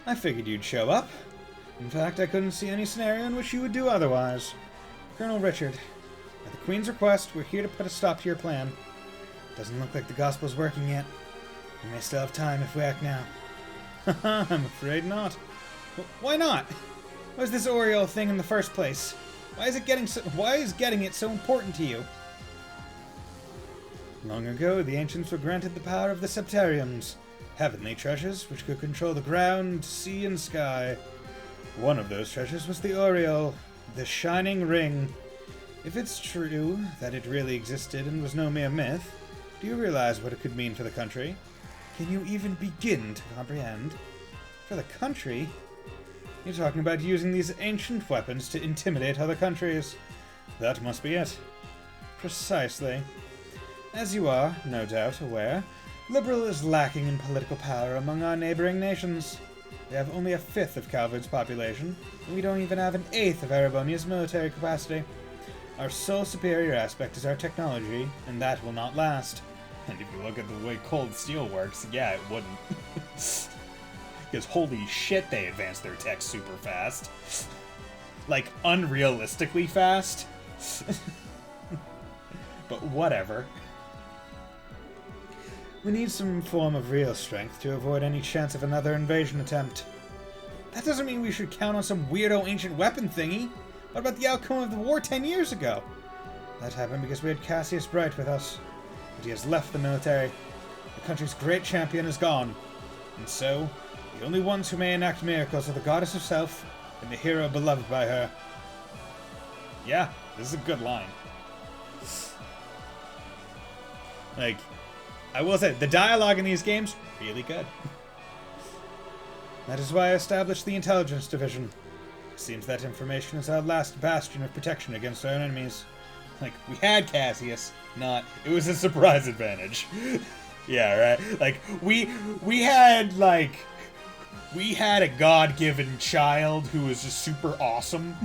I figured you'd show up. In fact, I couldn't see any scenario in which you would do otherwise. Colonel Richard, at the Queen's request, we're here to put a stop to your plan. Doesn't look like the Gospel's working yet. We may still have time if we act now. Haha, I'm afraid not. Why not? What is this Oriole thing in the first place? Why is getting it so important to you? Long ago, the ancients were granted the power of the Septariums, heavenly treasures which could control the ground, sea, and sky. One of those treasures was the Oriole, the shining ring. If it's true that it really existed and was no mere myth, do you realize what it could mean for the country? Can you even begin to comprehend? For the country? You're talking about using these ancient weapons to intimidate other countries. That must be it. Precisely. As you are, no doubt, aware, Liberal is lacking in political power among our neighboring nations. We have only a fifth of Calvard's population, and we don't even have an eighth of Erebonia's military capacity. Our sole superior aspect is our technology, and that will not last. And if you look at the way cold steel works, yeah, it wouldn't. Because holy shit, they advance their tech super fast. Like, unrealistically fast. But whatever. We need some form of real strength to avoid any chance of another invasion attempt. That doesn't mean we should count on some weirdo ancient weapon thingy. What about the outcome of the war 10 years ago? That happened because we had Cassius Bright with us. But he has left the military. The country's great champion is gone. And so, the only ones who may enact miracles are the goddess herself and the hero beloved by her. Yeah, this is a good line. Like, I will say, the dialogue in these games, really good. That is why I established the Intelligence Division. It seems that information is our last bastion of protection against our enemies. Like, we had Cassius, it was a surprise advantage. Yeah, right? Like, we had a God-given child who was just super awesome.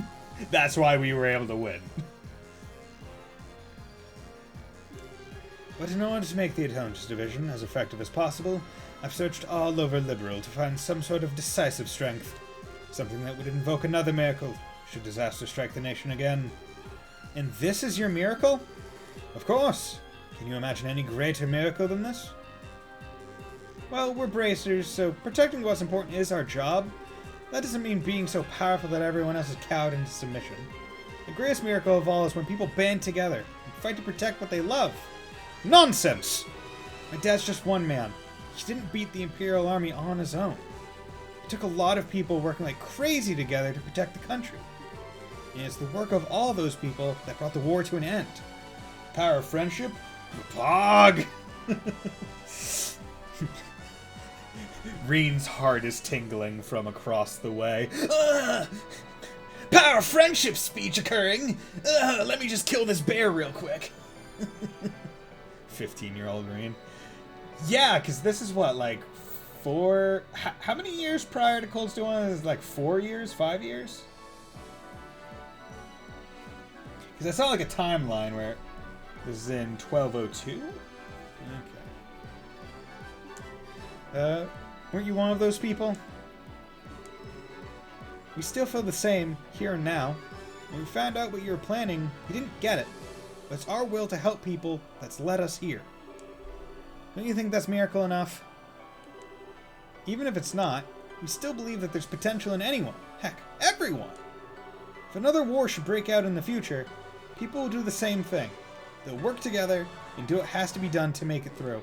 That's why we were able to win. But in order to make the Intelligence Division as effective as possible, I've searched all over Liberal to find some sort of decisive strength. Something that would invoke another miracle, should disaster strike the nation again. And this is your miracle? Of course! Can you imagine any greater miracle than this? Well, we're bracers, so protecting what's important is our job. That doesn't mean being so powerful that everyone else is cowed into submission. The greatest miracle of all is when people band together and fight to protect what they love. Nonsense! My dad's just one man. He didn't beat the Imperial Army on his own. It took a lot of people working like crazy together to protect the country. And it's the work of all those people that brought the war to an end. Power of friendship? Pog! Reen's heart is tingling from across the way. Power of friendship speech occurring! Let me just kill this bear real quick. 15-year-old Reen. Yeah, because this is what, like, how many years prior to Cold Steel 1? Is it like 4 years? 5 years? Because I saw like a timeline where this is in 1202? Okay. Weren't you one of those people? We still feel the same, here and now. When we found out what you were planning, we didn't get it. But it's our will to help people that's led us here. Don't you think that's miracle enough? Even if it's not, we still believe that there's potential in anyone. Heck, everyone! If another war should break out in the future, people will do the same thing. They'll work together and do what has to be done to make it through.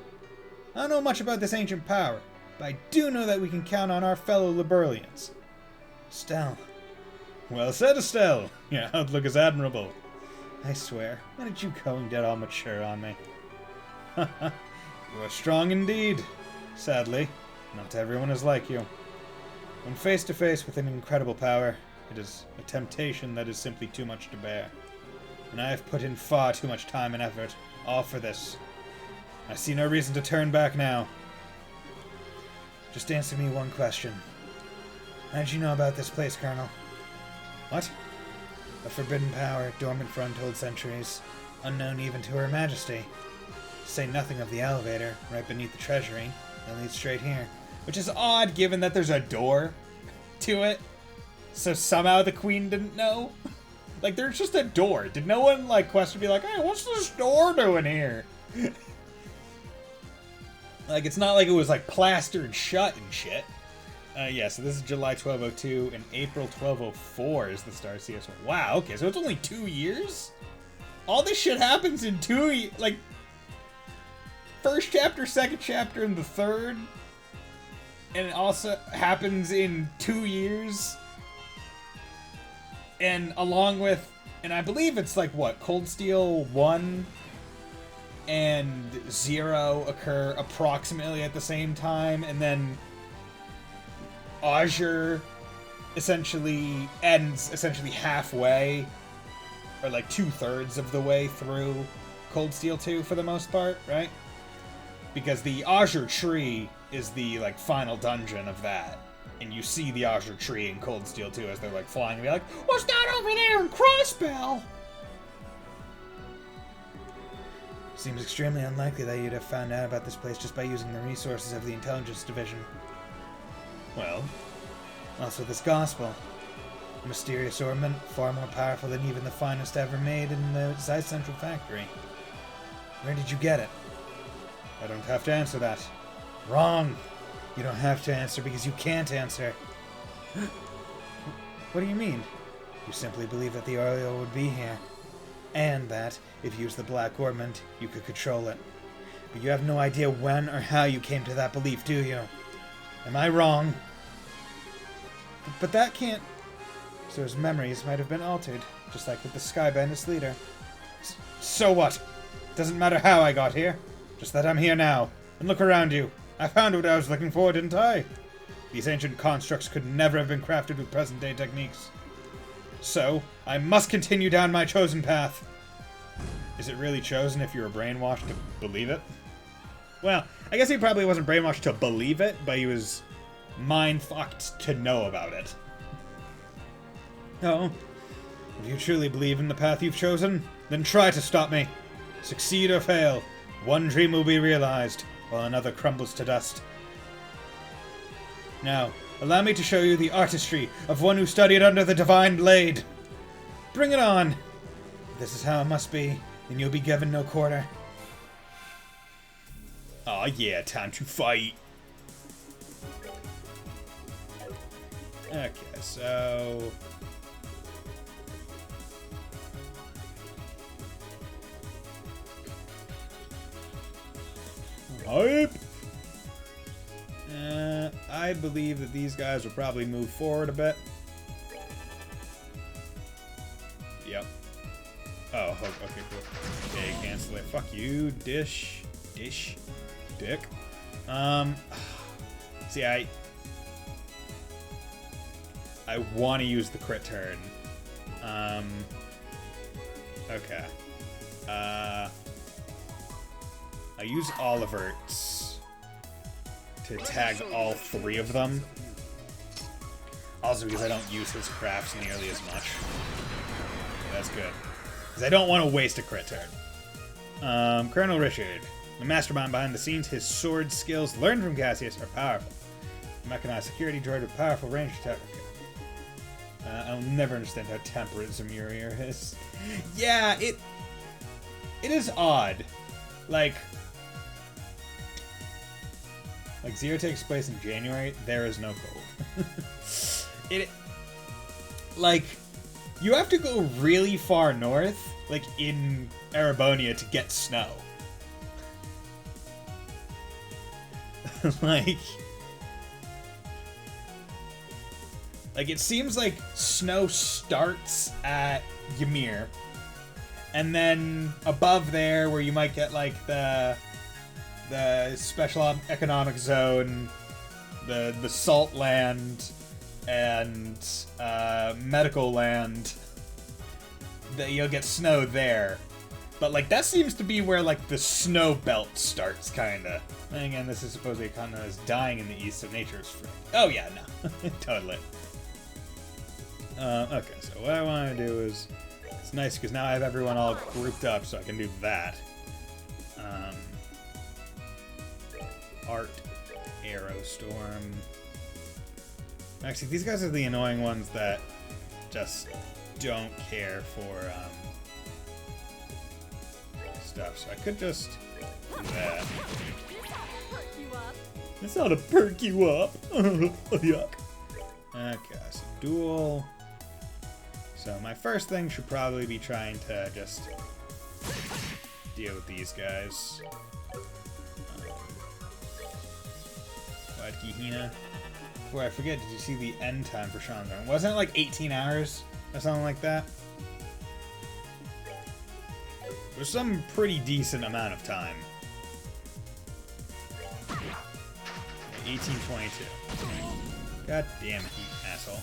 I don't know much about this ancient power, but I do know that we can count on our fellow Liberalians. Estelle. Well said, Estelle. Your outlook is admirable. I swear, when did you go and get all mature on me? You are strong indeed. Sadly, not everyone is like you. When face to face with an incredible power, it is a temptation that is simply too much to bear. And I have put in far too much time and effort, all for this. I see no reason to turn back now. Just answer me one question. How did you know about this place, Colonel? What? A forbidden power, dormant for untold centuries, unknown even to Her Majesty. To say nothing of the elevator, right beneath the treasury, that leads straight here. Which is odd, given that there's a door to it. So somehow the Queen didn't know? Like, there's just a door. Did no one, like, question be like, hey, what's this door doing here? Like, it's not like it was, like, plastered shut and shit. Yeah, so this is July 1202, and April 1204 is the Star CS one. Wow, okay, so it's only 2 years? All this shit happens in 2 years, like, first chapter, second chapter, and the third, and it also happens in 2 years, and along with, and I believe it's like, what, Cold Steel 1 and 0 occur approximately at the same time, and then Azure essentially ends essentially halfway, or like 2/3 of the way through Cold Steel 2 for the most part, right? Because the Azure Tree is the like final dungeon of that, and you see the Azure Tree in Cold Steel 2 as they're like flying and be like, "What's that over there in Crossbell?" Seems extremely unlikely that you'd have found out about this place just by using the resources of the Intelligence Division. Well, also this gospel. A mysterious ornament, far more powerful than even the finest ever made in the Zeiss Central Factory. Where did you get it? I don't have to answer that. Wrong! You don't have to answer because you can't answer. What do you mean? You simply believe that the oil would be here. And that, if you used the black ornament, you could control it. But you have no idea when or how you came to that belief, do you? Am I wrong? But that can't... So his memories might have been altered, just like with the Skybandit's leader. So what? Doesn't matter how I got here. Just that I'm here now. And look around you. I found what I was looking for, didn't I? These ancient constructs could never have been crafted with present-day techniques. So, I must continue down my chosen path. Is it really chosen if you were brainwashed to believe it? Well, I guess he probably wasn't brainwashed to believe it, but he was mind-fucked to know about it. Oh, if you truly believe in the path you've chosen, then try to stop me. Succeed or fail, one dream will be realized, while another crumbles to dust. Now, allow me to show you the artistry of one who studied under the divine blade. Bring it on. If this is how it must be, then you'll be given no quarter. Aw, yeah, time to fight. Okay, so... Hype! I believe that these guys will probably move forward a bit. Yep. Oh, okay, cool. Okay, cancel it. Fuck you, dish. Dick. See, I want to use the crit turn. Okay. I use Olivert's to tag all three of them. Also because I don't use his crafts nearly as much. That's good. Because I don't want to waste a crit turn. Colonel Richard. The mastermind behind the scenes, his sword skills learned from Cassius are powerful. A mechanized security droid with powerful range attack. I'll never understand how temperate Zemurier is. Yeah, it is odd. Like Zero takes place in January, there is no cold. You have to go really far north, like in Erebonia, to get snow. Like it seems like snow starts at Ymir, and then above there, where you might get like the special economic zone, the salt land, and medical land, that you'll get snow there. But like that seems to be where like the snow belt starts, kinda. And again, this is supposedly a continent that's dying in the east, so nature is free. Oh yeah, no, totally. Okay, so what I want to do is, it's nice because now I have everyone all grouped up, so I can do that. Art, Aerostorm. Actually, these guys are the annoying ones that just don't care for stuff, so I could just do that. This ought to perk you up. Yuck. Okay, so duel. So my first thing should probably be trying to just deal with these guys. Hina. Boy, I forget, did you see the end time for Sean's run? Wasn't it like 18 hours or something like that? It was some pretty decent amount of time. 1822. God damn it, you asshole.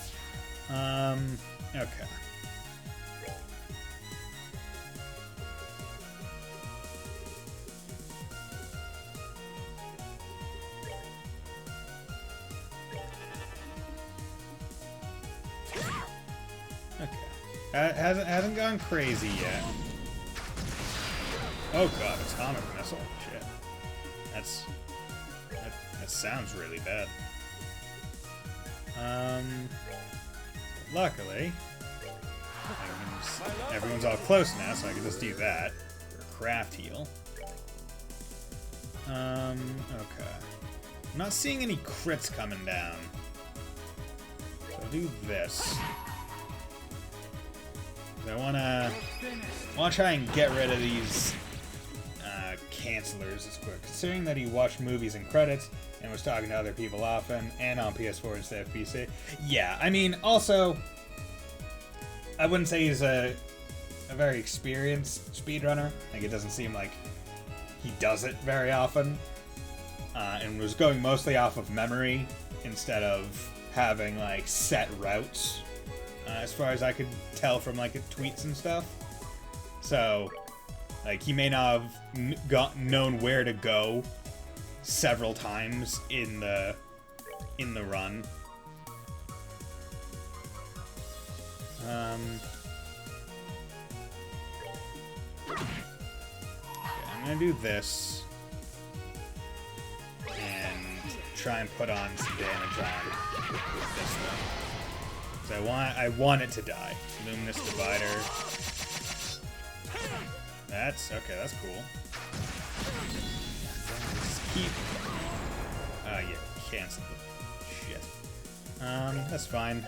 Okay. Hasn't gone crazy yet. Oh god, atomic missile. Shit. That sounds really bad. Luckily, everyone's all close now, so I can just do that for a craft heal. Okay. I'm not seeing any crits coming down. So I'll do this. I wanna try and get rid of these cancelers as quick. Considering that he watched movies and credits and was talking to other people often, and on PS4 instead of PC. Yeah, I mean, also, I wouldn't say he's a very experienced speedrunner. Like, it doesn't seem like he does it very often, and was going mostly off of memory instead of having like set routes. As far as I could tell from like tweets and stuff. So, like, he may not have known where to go several times in the run. Okay, I'm gonna do this and try and put on some damage on this one. I want it to die. Luminous Divider. That's okay, that's cool. Just keep yeah, cancel the shit. That's fine.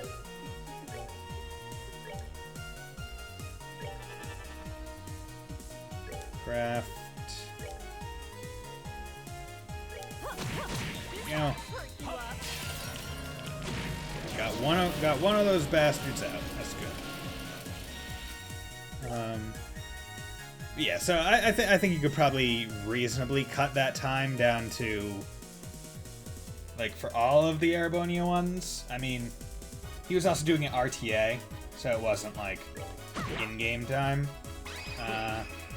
Craft. You know. Got one of those bastards out. That's good. Yeah, so I think you could probably reasonably cut that time down to, like, for all of the Arabonia ones. I mean, he was also doing it RTA, so it wasn't like in-game time.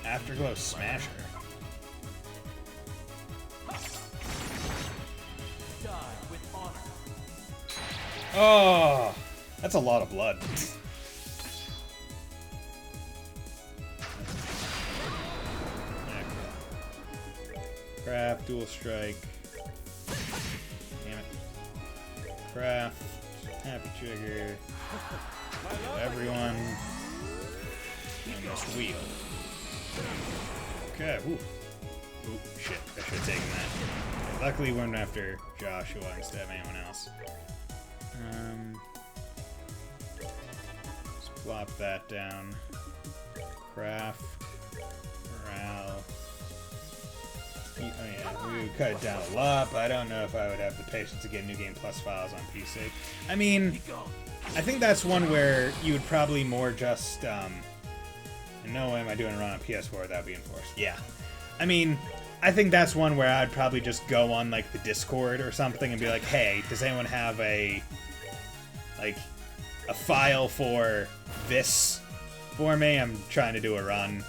Afterglow Smasher. Oh, that's a lot of blood. Craft, dual strike. Damn it. Craft, happy trigger. Kill everyone. And this wheel. Okay, ooh. Ooh, shit, I should have taken that. Luckily, we went after Joshua instead of anyone else. Let's plop that down. Craft. Morale. Oh yeah, we would cut it down a lot, but I don't know if I would have the patience to get New Game Plus files on PC. I mean, I think that's one where you would probably more just, in no way am I doing a run on PS4 without being forced. Yeah. I mean, I think that's one where I'd probably just go on, like, the Discord or something and be like, hey, does anyone have a file for this for me? I'm trying to do a run.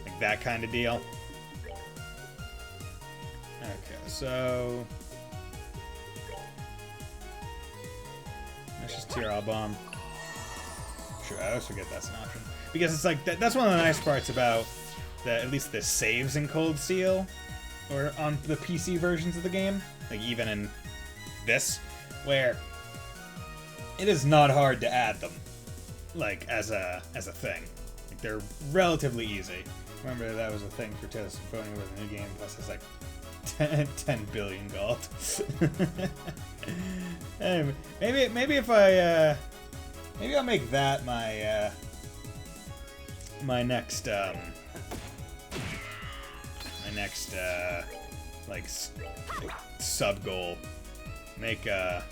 Like, that kind of deal. Okay, so let's just tier all bomb. Sure, I always forget that's an option. Because it's like, that's one of the nice parts about at least the saves in Cold Steel, or on the PC versions of the game, like even in this, where it is not hard to add them. like as a thing. Like, they're relatively easy. Remember that was a thing for Tales of Symphonia with a new game. Plus, it's like 10 billion gold. Anyway, maybe if I maybe I'll make that my my next like sub goal. Make here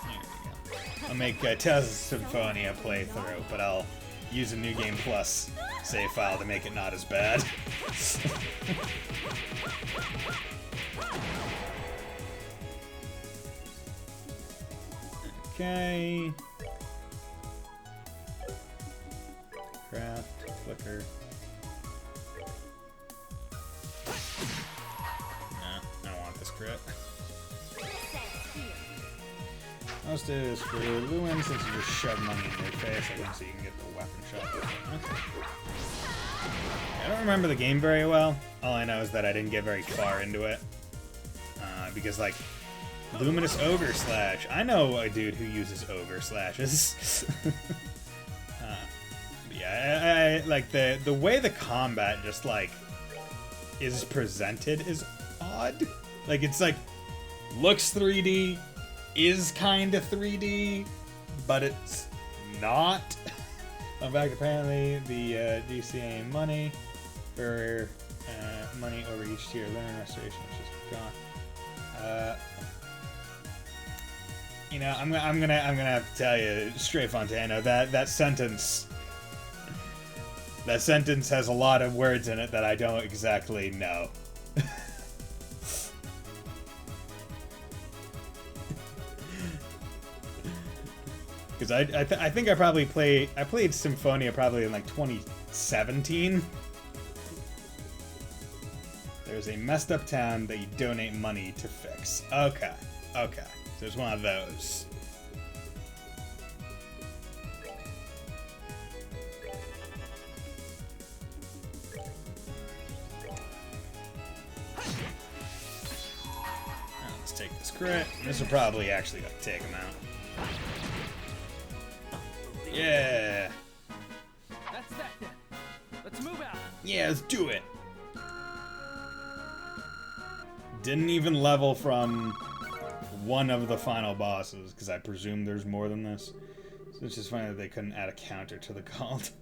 we go. I'll make Tales of Symphonia playthrough, but I'll use a New Game Plus save file to make it not as bad. Okay. Craft, flicker. No, I don't want this crit. Let's do this for Lewin, since you just shove money in your face, I think, so you can get the weapon shot. Okay. I don't remember the game very well. All I know is that I didn't get very far into it. Because, like, Luminous Ogre Slash. I know a dude who uses Ogre Slashes. Yeah, I like the way the combat just, like, is presented is odd. Like, it's like, looks 3D, is kind of 3D, but it's not. In fact, apparently the DCA money for money over each tier learning restoration is just gone. You know, I'm gonna have to tell you, Stray Fontano, that sentence has a lot of words in it that I don't exactly know. Because I think I played Symphonia probably in like 2017. There's a messed up town that you donate money to fix. Okay. So it's one of those. Let's take this crit. This will probably actually take him out. Yeah. That's that then. Let's move out. Yeah, let's do it. Didn't even level from one of the final bosses, because I presume there's more than this. So it's just funny that they couldn't add a counter to the cult.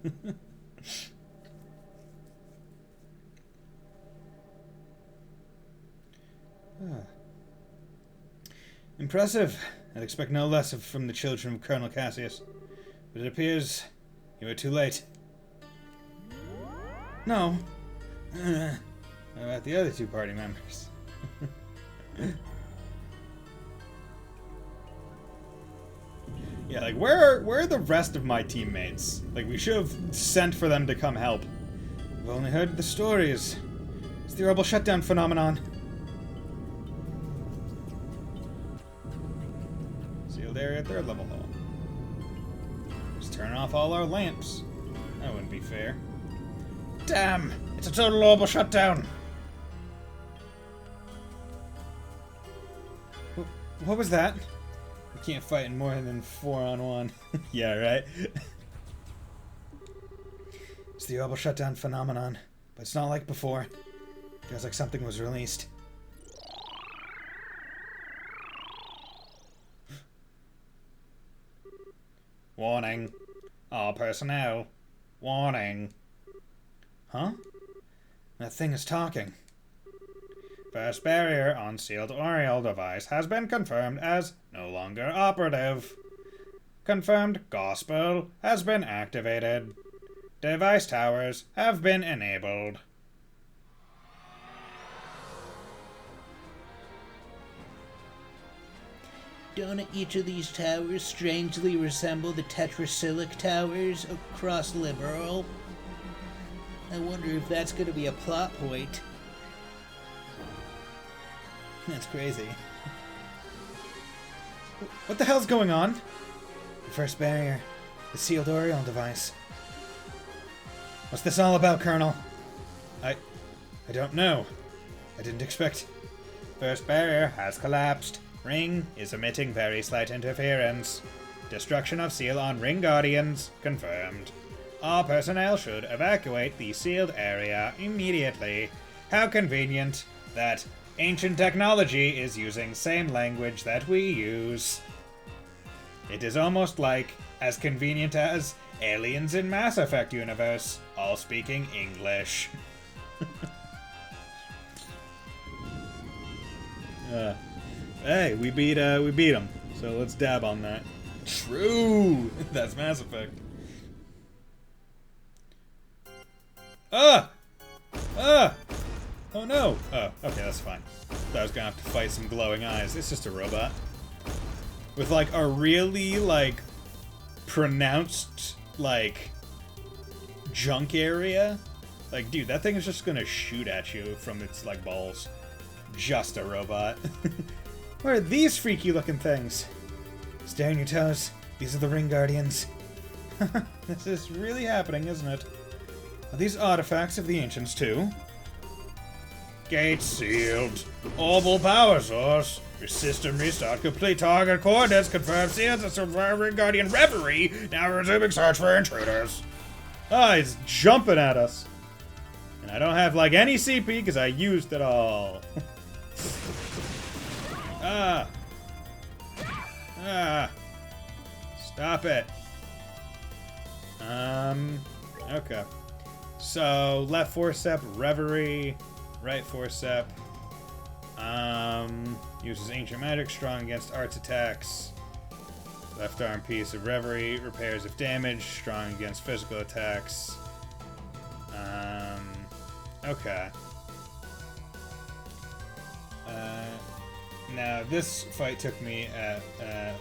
Impressive. I'd expect no less from the children of Colonel Cassius. But it appears you were too late. No. What about the other two party members? Yeah, like, where are the rest of my teammates? Like, we should have sent for them to come help. We've only heard the stories. It's the horrible shutdown phenomenon. Sealed area, third level hole. Just turn off all our lamps. That wouldn't be fair. Damn! It's a total horrible shutdown! What was that? We can't fight in more than 4-on-1. Yeah, right? It's the horrible shutdown phenomenon, but it's not like before. Feels like something was released. Warning. All personnel. Warning. Huh? That thing is talking. First barrier on sealed Oriole device has been confirmed as no longer operative. Confirmed gospel has been activated. Device towers have been enabled. Don't each of these towers strangely resemble the tetracyclic towers across Liberal? I wonder if that's going to be a plot point. That's crazy. What the hell's going on? The first barrier. The sealed Oriole device. What's this all about, Colonel? I don't know. I didn't expect. First barrier has collapsed. Ring is emitting very slight interference. Destruction of seal on Ring Guardians confirmed. All personnel should evacuate the sealed area immediately. How convenient that ancient technology is using same language that we use. It is almost like as convenient as aliens in Mass Effect universe, all speaking English. Hey, we beat him. So let's dab on that. True! That's Mass Effect. Ah! Ah! Oh no! Oh, okay, that's fine. Thought I was gonna have to fight some glowing eyes. It's just a robot. With, like, a really, like, pronounced, like, junk area. Like, dude, that thing is just gonna shoot at you from its, like, balls. Just a robot. Where are these freaky looking things? Stay on your toes. These are the Ring Guardians. This is really happening, isn't it? Are these artifacts of the ancients, too? Gate sealed. Orbital power source. Your system restart. Complete target coordinates. Confirmed seals and survivor Guardian Reverie. Now resuming search for intruders. Ah, he's jumping at us. And I don't have, like, any CP because I used it all. Ah. Ah. Stop it. Okay. So, left forcep, Reverie. Right forcep. Uses ancient magic, strong against arts attacks. Left arm piece of Reverie, repairs if damaged, strong against physical attacks. Okay. Now this fight took me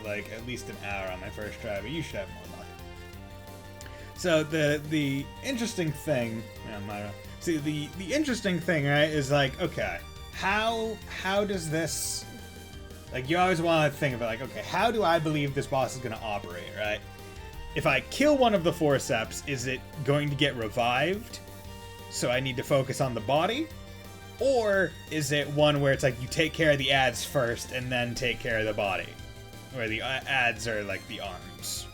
like at least an hour on my first try, but you should have more luck. So the interesting thing, the interesting thing, right, is like, okay, how does this, like, you always want to think about, like, okay, how do I believe this boss is going to operate, right? If I kill one of the forceps, is it going to get revived? So I need to focus on the body? Or is it one where it's like you take care of the ads first and then take care of the body? Where the ads are like the arms.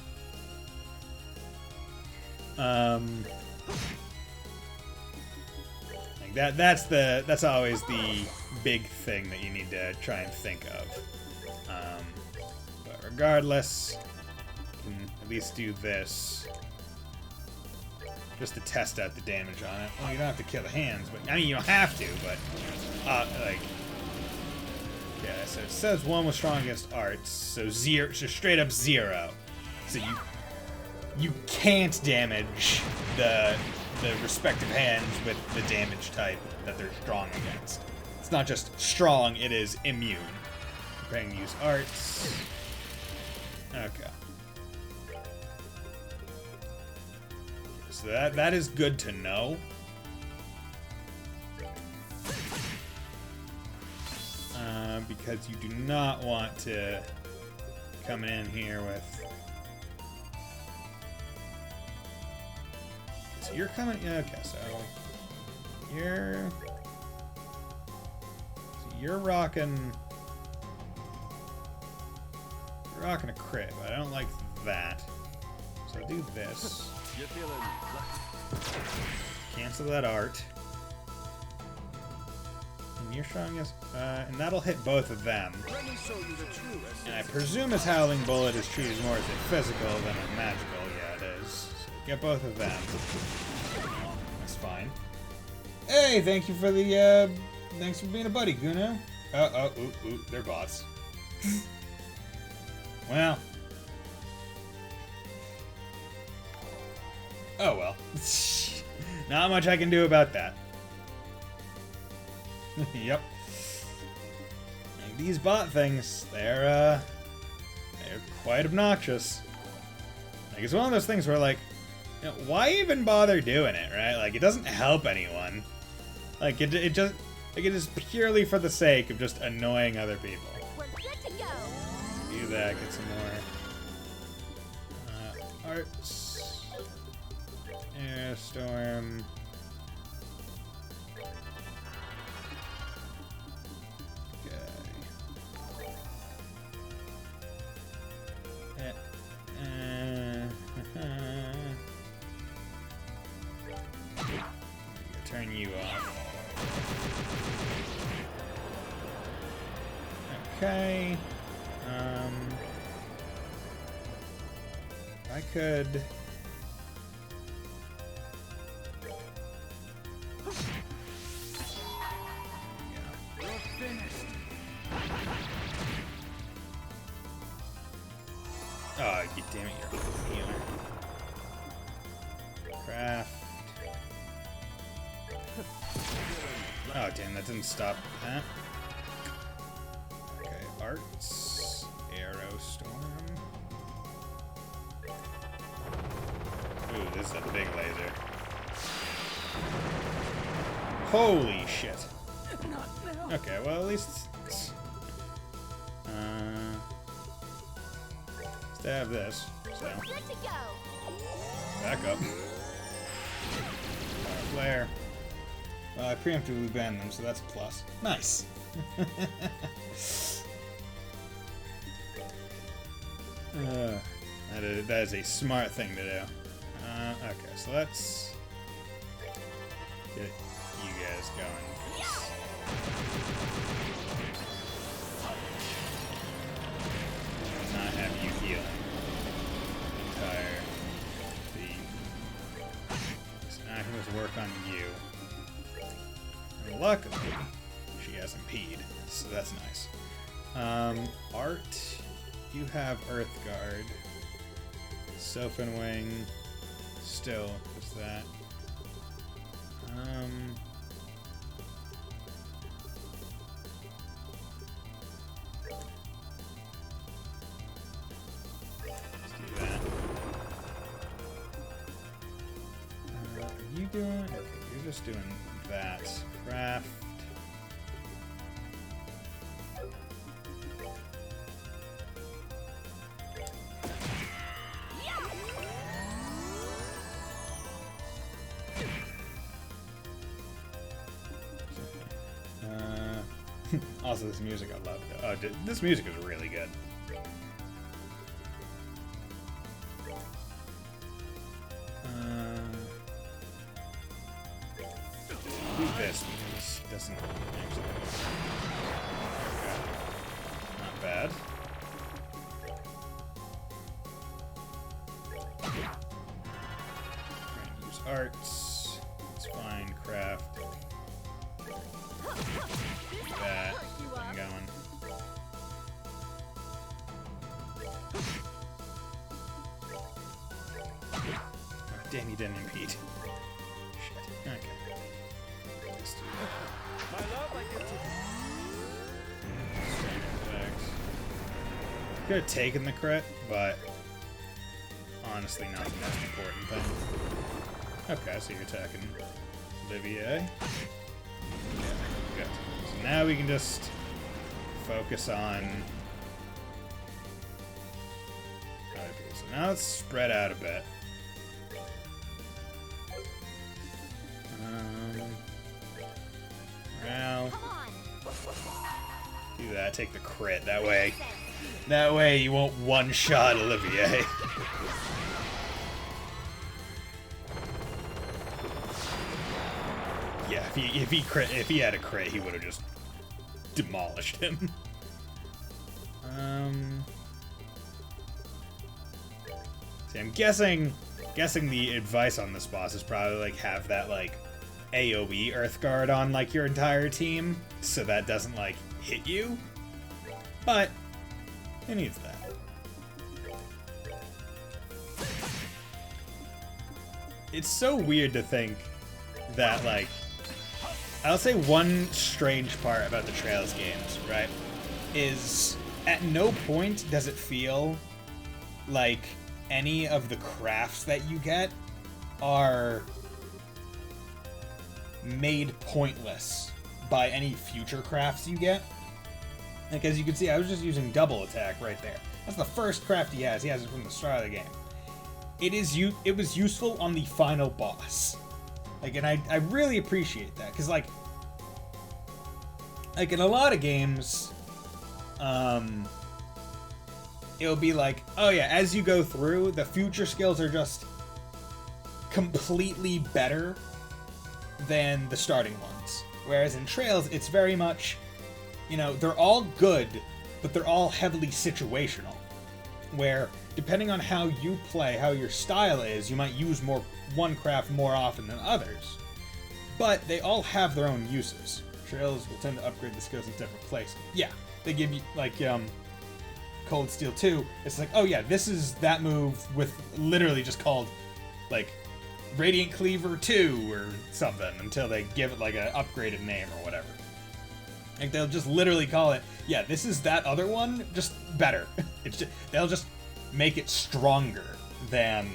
Like that's always the big thing that you need to try and think of. But regardless, you can at least do this. Just to test out the damage on it. Well, you don't have to kill the hands, but I mean, you don't have to, but like, yeah. So it says one was strong against arts, so zero, so straight up 0. So you can't damage the respective hands with the damage type that they're strong against. It's not just strong; it is immune. Preparing to use arts. Okay. So that is good to know. Because you do not want to come in here with... So you're coming... Okay, so... You're rocking... You're rocking a crit, but I don't like that. So I'll do this. Cancel that art. And you're strong as... and that'll hit both of them. And I presume his Howling Bullet is treated more as a physical than a magical. Yeah, it is. So get both of them. That's fine. Hey, thank you for the, thanks for being a buddy, Guno. Ooh, they're bots. Well... Oh well. Not much I can do about that. Yep. Like, these bot things, they're quite obnoxious. Like, it's one of those things where, like, you know, why even bother doing it, right? Like, it doesn't help anyone. Like, it just, like, it is purely for the sake of just annoying other people. We're good to go. Do that, get some more arts. Airstorm. Okay. turn you off. Okay. I could. You're finished. Oh, you damn it, you're a healer. Craft. Oh, damn, that didn't stop that. Okay, arts. Arrow storm. Ooh, this is a big laser. Holy shit. Okay, well, at least I have this, so Good to go. back up. Flare. Well, I preemptively banned them, so that's a plus. Nice. That is a smart thing to do. Okay, so let's get you guys going. Not have you healing entire the. So now I can just work on you. And luckily, she has impede, so that's nice. Art, you have Earth Guard. Sophin Wing, still, just that. Let's do that. Are you doing? Okay, you're just doing that. Craft. Also, this music I love. Oh, this music is really good. Do this because it doesn't actually. Okay. Not bad. We're gonna use arts. It's fine. Craft. That. I'm going. Oh, damn, he didn't impede. Shit. Okay. Let's do that. My love, I get to. Strength effects. Could have taken the crit, but honestly not the most important thing. Okay, so you're attacking Olivier. Yeah, good. So now we can just focus on other people. So now let's spread out a bit. Well, do that. Take the crit. That way you won't one-shot Olivier. Yeah, if he had a crit, he would have just demolished him. See, I'm guessing the advice on this boss is probably like have that like AoE Earth Guard on like your entire team, so that doesn't like hit you. But it needs that. It's so weird to think that like I'll say one strange part about the Trails games, right, is at no point does it feel like any of the crafts that you get are made pointless by any future crafts you get. Like, as you can see, I was just using double attack right there. That's the first craft he has. He has it from the start of the game. It was useful on the final boss. Like, and I really appreciate that, because like in a lot of games, it'll be like, oh yeah, as you go through, the future skills are just completely better than the starting ones. Whereas in Trails, it's very much, you know, they're all good, but they're all heavily situational. Where, depending on how you play, how your style is, you might use one craft more often than others. But they all have their own uses. Trails will tend to upgrade the skills in different places. Yeah, they give you, like, Cold Steel 2, it's like, oh yeah, this is that move with literally just called, like, Radiant Cleaver 2 or something, until they give it, like, an upgraded name or whatever. Like, they'll just literally call it, yeah, this is that other one, just better. They'll just make it stronger than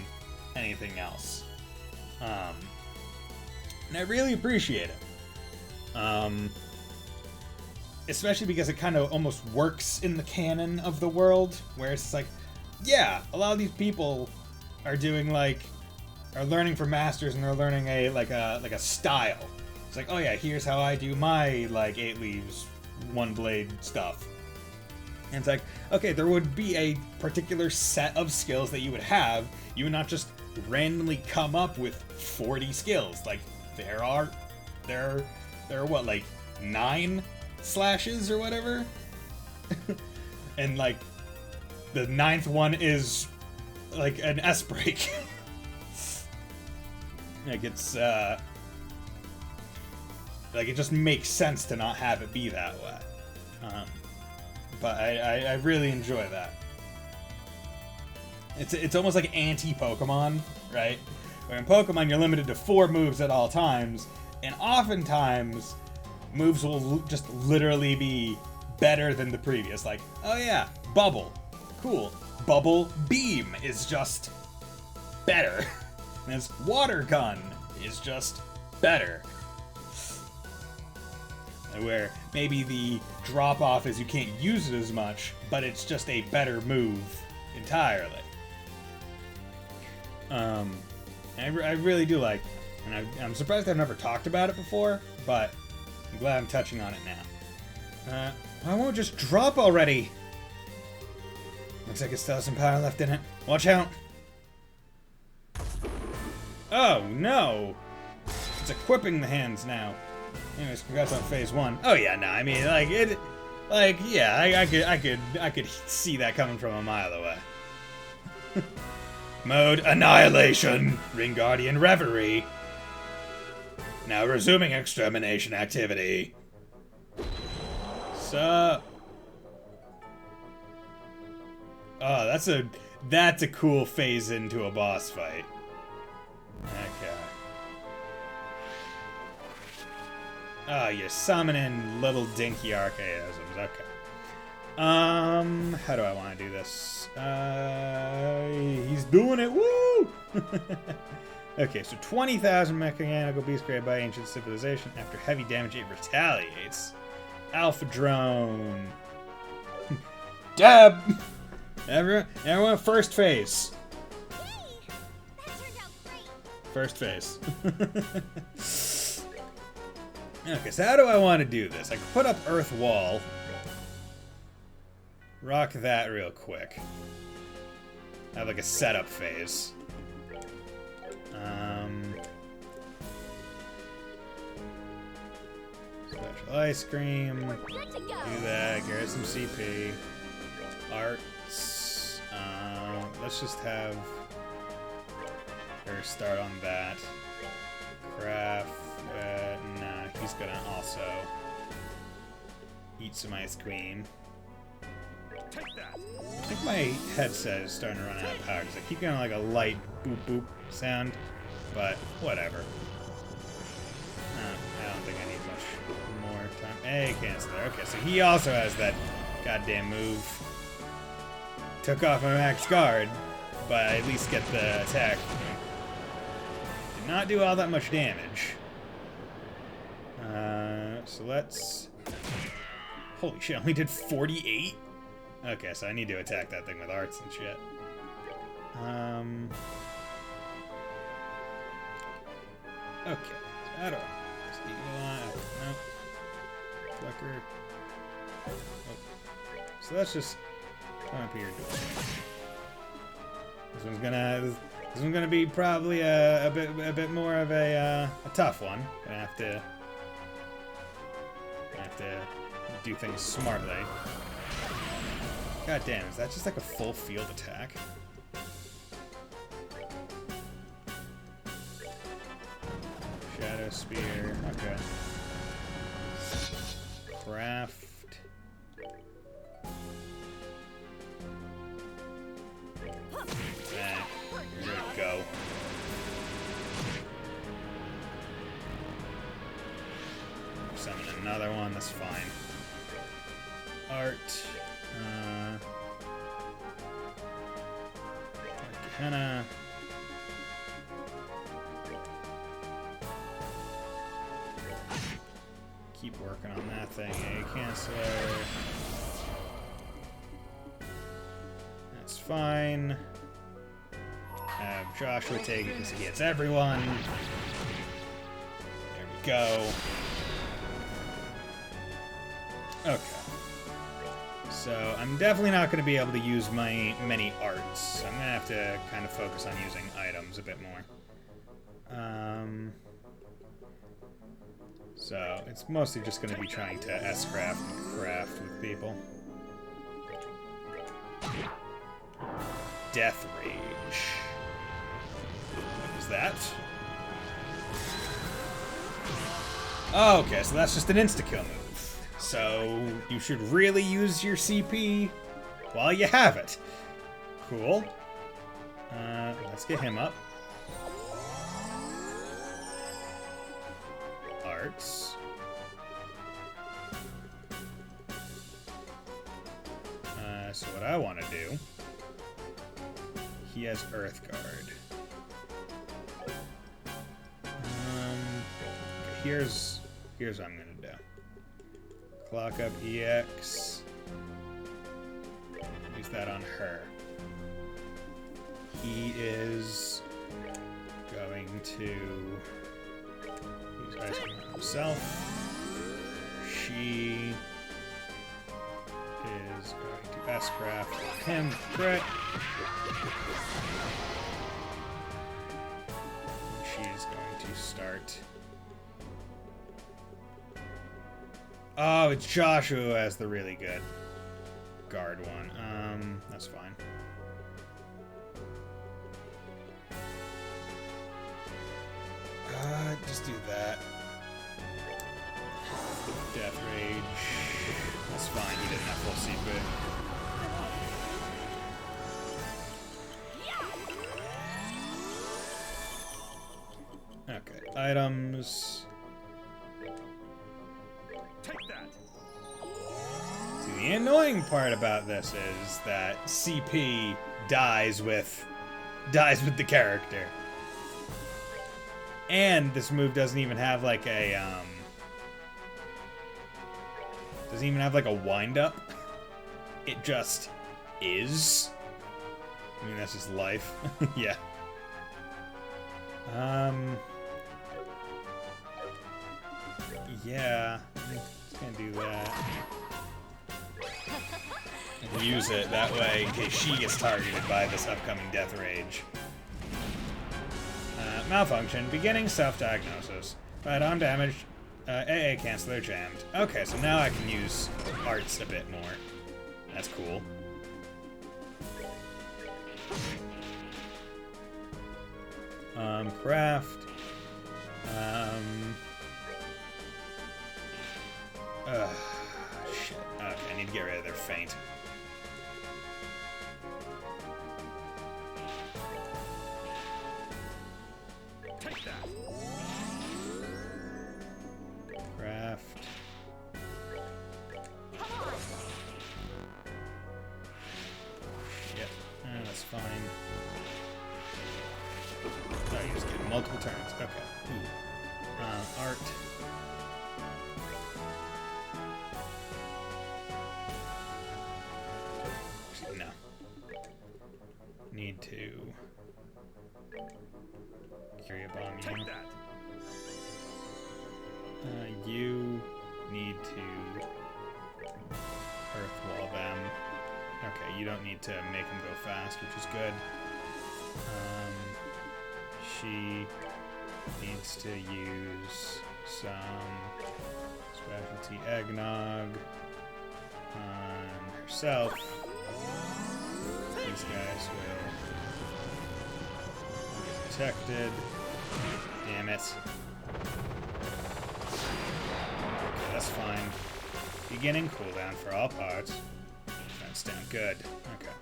anything else. And I really appreciate it. Especially because it kind of almost works in the canon of the world, where it's like, yeah, a lot of these people are doing, like, are learning from masters, and they're learning a style. It's like, oh yeah, here's how I do my, like, 8 leaves, 1 blade stuff. And it's like, okay, there would be a particular set of skills that you would have. You would not just randomly come up with 40 skills. Like, there are what, like, 9 slashes or whatever? And, like, the 9th one is, like, an S-break. Like, it's, like, it just makes sense to not have it be that way. But I really enjoy that. It's almost like anti-Pokemon, right? Where in Pokemon, you're limited to 4 moves at all times, and oftentimes, moves will just literally be better than the previous. Like, oh yeah, Bubble. Cool. Bubble Beam is just better. And this Water Gun is just better. Where maybe the drop-off is you can't use it as much, but it's just a better move entirely. I really do like, and I'm surprised I've never talked about it before, but I'm glad I'm touching on it now. I won't just drop already. Looks like it still has some power left in it. Watch out. Oh, no. It's equipping the hands now. Anyways, congrats on phase 1. Oh yeah, no, I mean, like, it, like, yeah, I could see that coming from a mile away. Mode Annihilation, Ring Guardian Reverie. Now resuming extermination activity. So, oh, that's a cool phase into a boss fight. Okay. Oh, you're summoning little dinky archaisms. Okay. How do I want to do this? He's doing it. Woo! Okay, so 20,000 mechanical beasts created by ancient civilization. After heavy damage, it retaliates. Alpha drone. Dab. Everyone, first phase. First phase. Okay, so how do I want to do this? I can put up Earth Wall. Rock that real quick. Have like a setup phase. Special ice cream. Do that. Get her some CP. Arts. Let's just have her start on that. Craft. Nah, he's gonna also eat some ice cream. Take that. I think my headset is starting to run out of power because I keep getting like a light boop boop sound, but whatever. I don't think I need much more time. Hey, cancel there. Okay, so he also has that goddamn move. Took off my max guard, but I at least get the attack. Did not do all that much damage. So let's... Holy shit, I only did 48? Okay, so I need to attack that thing with arts and shit. Okay, so how do I... Nope. Flicker. Oh. So let's just come up here. This one's gonna... This one's gonna be probably a bit more of a tough one. Gonna have to do things smartly. God damn, is that just like a full field attack? Shadow Spear, okay. Craft. You're good to go. Summon another one, that's fine. Art. Arcana. Keep working on that thing. A canceller. That's fine. Have Joshua take it because he hits everyone. There we go. Okay. So I'm definitely not going to be able to use my many arts. I'm going to have to kind of focus on using items a bit more. So it's mostly just going to be trying to S-craft and craft with people. Death Rage. What is that? Oh, okay, so that's just an insta-kill move. So you should really use your CP while you have it. Cool. Let's get him up. Arts. So what I want to do, he has Earth Guard. Here's what I'm gonna do. Clock up EX. Use that on her. He is going to use Ice Cream on himself. She is going to S-craft him. Crit. She is going to start. Oh, it's Joshua who has the really good guard one. That's fine. Just do that. Death Rage. That's fine, he didn't have full CP. Okay, items. Take that. See, the annoying part about this is that CP dies with the character. And this move doesn't even have like a doesn't even have like a wind up. It just is. I mean, that's just life. Yeah. Yeah, I'm just gonna do that. And use it that way in case she gets targeted by this upcoming Death Rage. Malfunction. Beginning self-diagnosis. Right arm damaged. AA canceller jammed. Okay, so now I can use arts a bit more. That's cool. Craft. Shit. Okay, I need to get rid of their feint. Take that. Craft. Yep, that's fine. Oh, you just get multiple turns. Okay. Ooh. Art. Actually, no. Need to carry a bomb. Take that. You need to earth wall them. Okay, you don't need to make them go fast, which is good. she needs to use some specialty eggnog on herself. These guys will be protected. Damn it. Okay, that's fine. Beginning cooldown for all parts. Defense down. Good. Okay.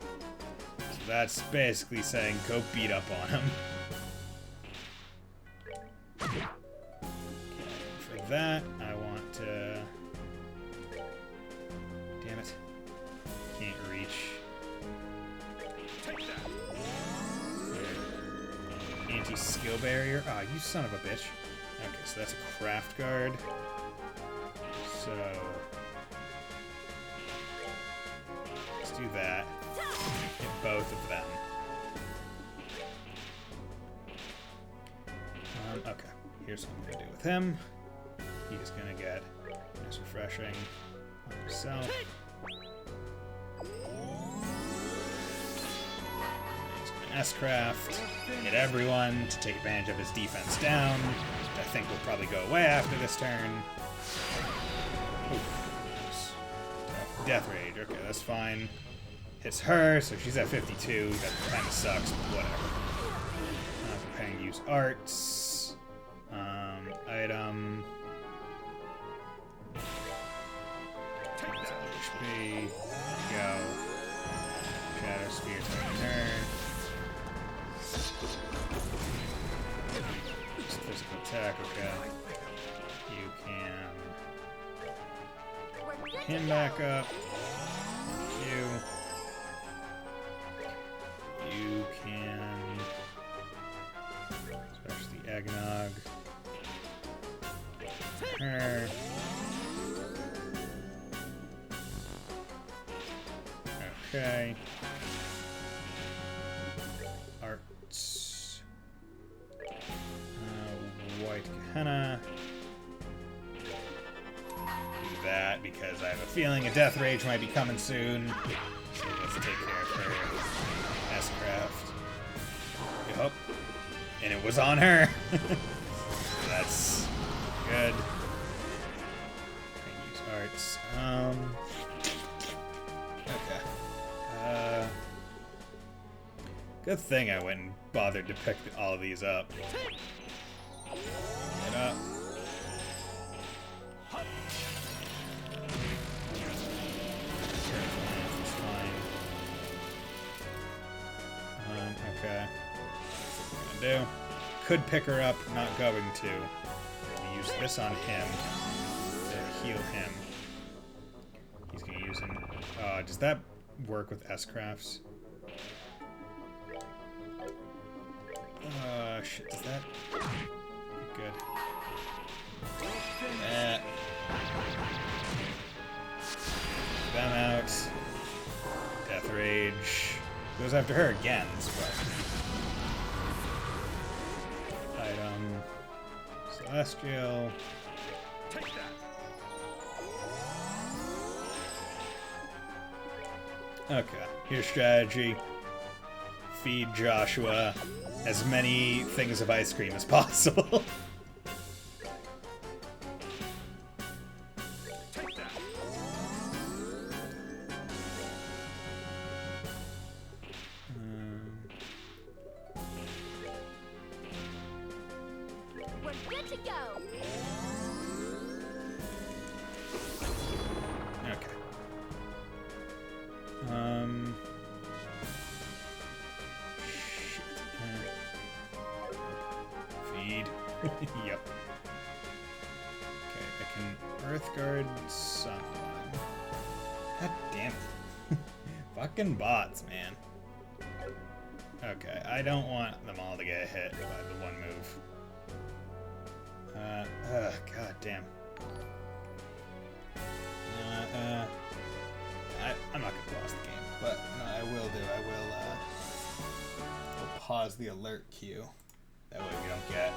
So that's basically saying go beat up on him. Okay, for that, I want to... Damn it. Can't reach. Anti-skill barrier. Ah, you son of a bitch. Okay, so that's a craft guard. So... let's do that. Get both of them. Okay, here's what I'm going to do with him. He's going to get nice refreshing on himself. He's going to S-craft, hit everyone to take advantage of his defense down, which I think will probably go away after this turn. Oof. Death Rage, okay, that's fine. Hits her, so she's at 52. That kind of sucks, but whatever. Preparing to use arts. Item. HP. Go. Shadow Sphere taking her. Just physical attack, okay. You can him back up. You can especially eggnog. Her. Okay. Arts. White Gehenna. Do that because I have a feeling a Death Rage might be coming soon. So let's take care of her. S-craft. Yup. And it was on her. That's good. I use arts. Okay. Good thing I went and bothered to pick all of these up. Get up. It's fine. Okay. That's what we're gonna do. Could pick her up, not going to. Use this on him to heal him. He's gonna use him. Does that work with S-crafts? Shit, does that? Good. Them out. Death Rage. Goes after her again, but... Item. Celestial. Take that. Okay, here's strategy. Feed Joshua as many things of ice cream as possible. Take that. We're good to go. Okay. Feed. Yep. Okay, I can Earth Guard someone. God damn it. Fucking bots, man. Okay, I don't want them all to get hit by the one move. God damn. I'm not gonna pause the game, but no, I will do. I'll pause the alert queue. That way we don't get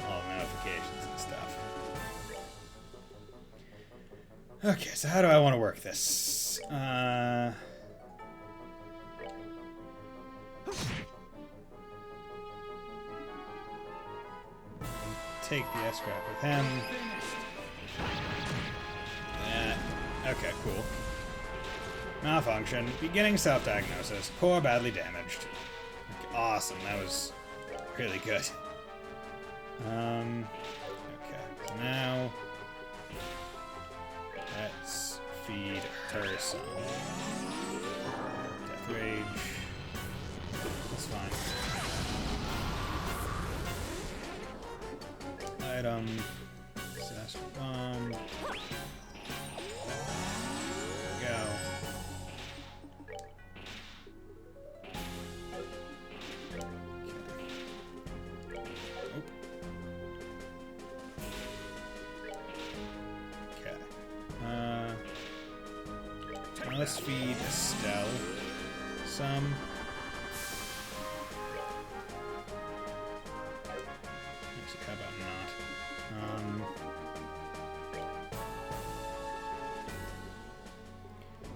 all the notifications and stuff. Okay, so how do I want to work this? take the S-Scrap with him. Okay, cool. Malfunction. Beginning self-diagnosis. Core badly damaged. Okay, awesome. That was really good. Okay. So now let's feed her some. Death Rage. That's fine. Item. Disaster Bomb. There we go. Let's feed Estelle some. Actually, how about not?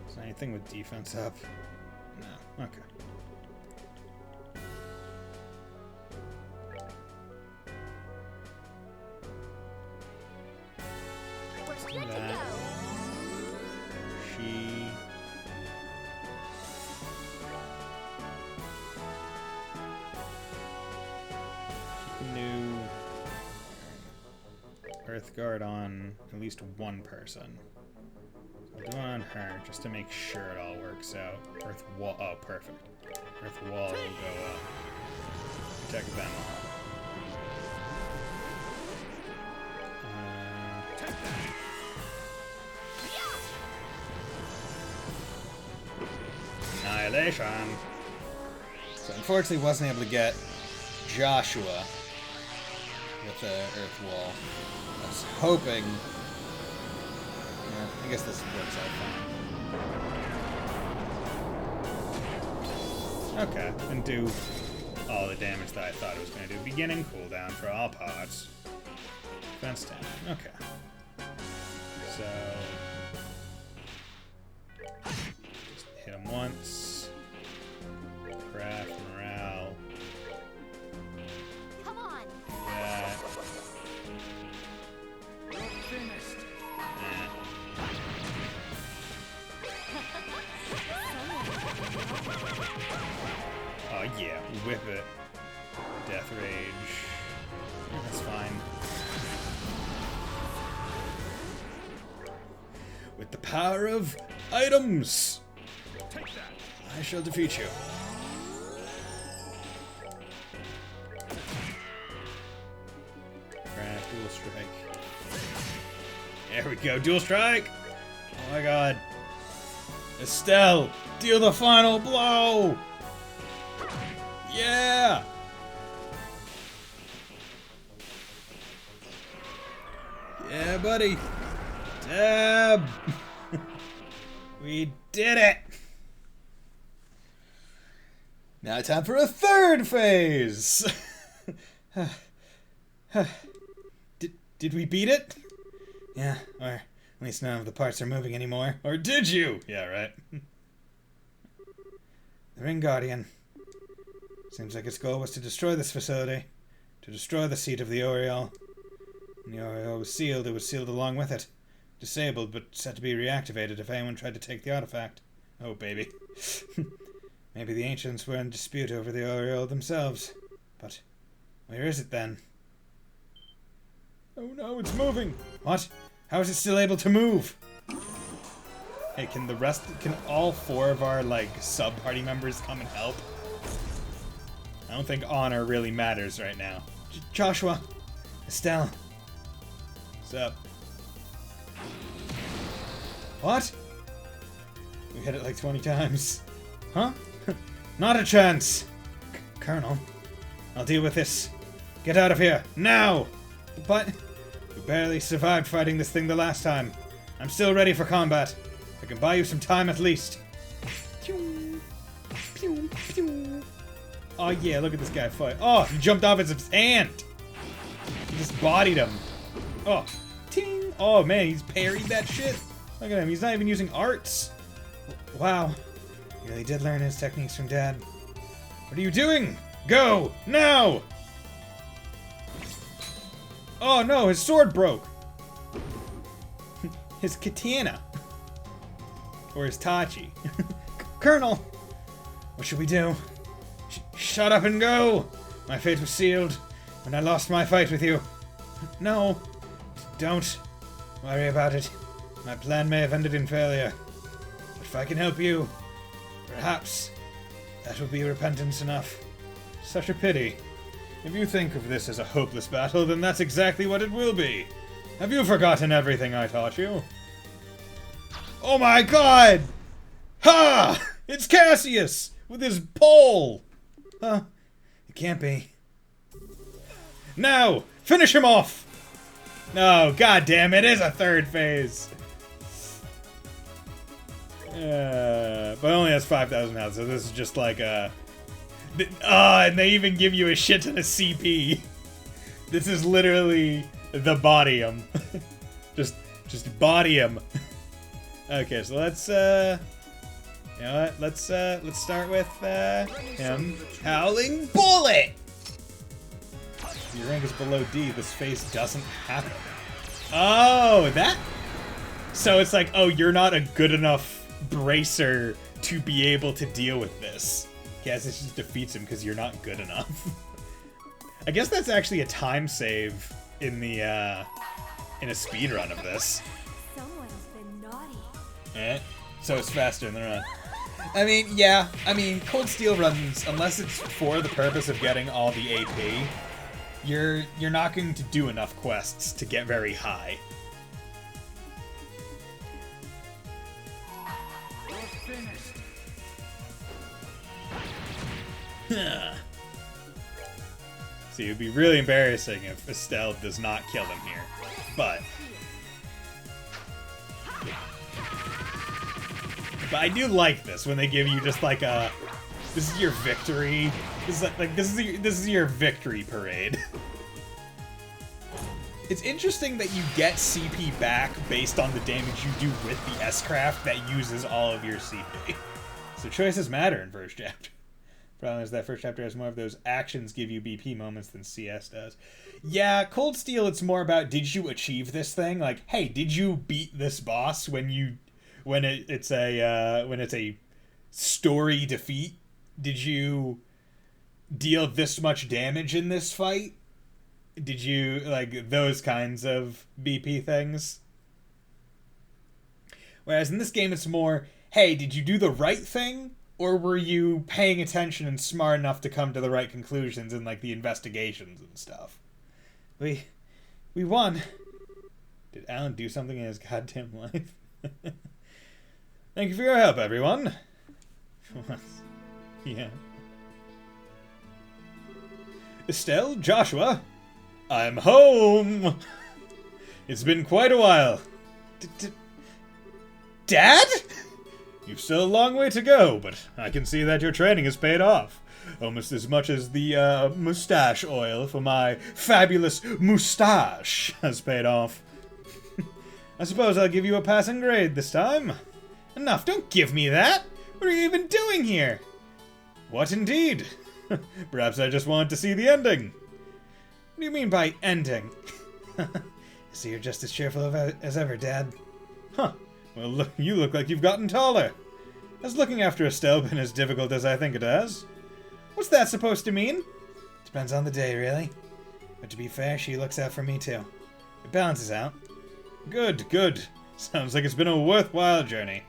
Is there anything with defense up? No. Okay. We're good to That. go. She. New Earth Guard on at least one person. I'll do it on her just to make sure it all works out. Earth Wall. Oh, perfect. Earth Wall will go up. Protect them all. Annihilation. So unfortunately wasn't able to get Joshua with the Earth Wall. I was hoping... Yeah, I guess this works out fine. Okay, and do all the damage that I thought it was going to do. Beginning cooldown for all pods. Defense 10. Okay. So... just hit him once. Craft morale. Come on. That. Finished. Eh. Oh yeah, whip it. Death Rage. Yeah, that's fine. With the power of items, Take that. I shall defeat you. Craft, dual strike. There we go, dual strike! Oh my god. Estelle, deal the final blow! Yeah! Yeah, buddy. Dab! We did it! Now time for a third phase! Did we beat it? Yeah, or at least none of the parts are moving anymore. Or did you? Yeah, right. The Ring Guardian. Seems like its goal was to destroy this facility. To destroy the seat of the Oriole. When the Oriole was sealed, it was sealed along with it. Disabled, but set to be reactivated if anyone tried to take the artifact. Oh, baby. Maybe the ancients were in dispute over the Oriole themselves. But where is it then? Oh no, it's moving! What? How is it still able to move? Hey, can all four of our, sub-party members come and help? I don't think honor really matters right now. Joshua! Estelle! What's up? What? We hit it like 20 times. Huh? Not a chance! Colonel, I'll deal with this. Get out of here, now! But you barely survived fighting this thing the last time. I'm still ready for combat. I can buy you some time at least. Pew, pew, pew. Oh yeah, look at this guy fight. Oh, he jumped off his hand. He just bodied him. Oh, ting. Oh man, he's parried that shit. Look at him, he's not even using arts. Wow, he really did learn his techniques from Dad. What are you doing? Go, now! Oh no, his sword broke! His katana. Or his tachi. Colonel! What should we do? Shut up and go! My fate was sealed when I lost my fight with you. No, don't worry about it. My plan may have ended in failure. But if I can help you, perhaps that will be repentance enough. Such a pity. If you think of this as a hopeless battle, then that's exactly what it will be. Have you forgotten everything I taught you? Oh my god! Ha! It's Cassius! With his pole! Huh? It can't be. Now! Finish him off! No, god damn it, is a third phase! But only has 5,000 health, so this is just like a... and they even give you a shit ton of CP. This is literally the body him. just body him. Okay, so let's you know what? Let's start with him. Howling Bullet! If your rank is below D, this phase doesn't happen. Oh, that? So it's like, oh, you're not a good enough bracer to be able to deal with this. Yes, it just defeats him because you're not good enough. I guess that's actually a time save in the in a speedrun of this. Someone's been naughty. So it's faster in the run. I mean, yeah. I mean, Cold Steel runs, unless it's for the purpose of getting all the AP, you're not going to do enough quests to get very high. We're finished. See, it would be really embarrassing if Estelle does not kill him here. But I do like this when they give you just like a, this is your victory. This is like this is your victory parade. It's interesting that you get CP back based on the damage you do with the S-Craft that uses all of your CP. So choices matter in first chapter. Problem is that first chapter has more of those actions give you BP moments than CS does. Yeah, Cold Steel, it's more about, did you achieve this thing? Like, hey, did you beat this boss when it's a story defeat? Did you deal this much damage in this fight? Did you, like, those kinds of BP things? Whereas in this game, it's more, hey, did you do the right thing? Or were you paying attention and smart enough to come to the right conclusions in, like, the investigations and stuff? We won. Did Alan do something in his goddamn life? Thank you for your help, everyone. Yeah. Estelle, Joshua, I'm home! It's been quite a while. Dad? You've still a long way to go, but I can see that your training has paid off. Almost as much as the mustache oil for my fabulous mustache has paid off. I suppose I'll give you a passing grade this time. Enough, don't give me that! What are you even doing here? What indeed? Perhaps I just wanted to see the ending. What do you mean by ending? So you're just as cheerful as ever, Dad. Huh. Well, look, you look like you've gotten taller. Has looking after Estelle been as difficult as I think it has? What's that supposed to mean? Depends on the day, really. But to be fair, she looks out for me too. It balances out. Good, good. Sounds like it's been a worthwhile journey.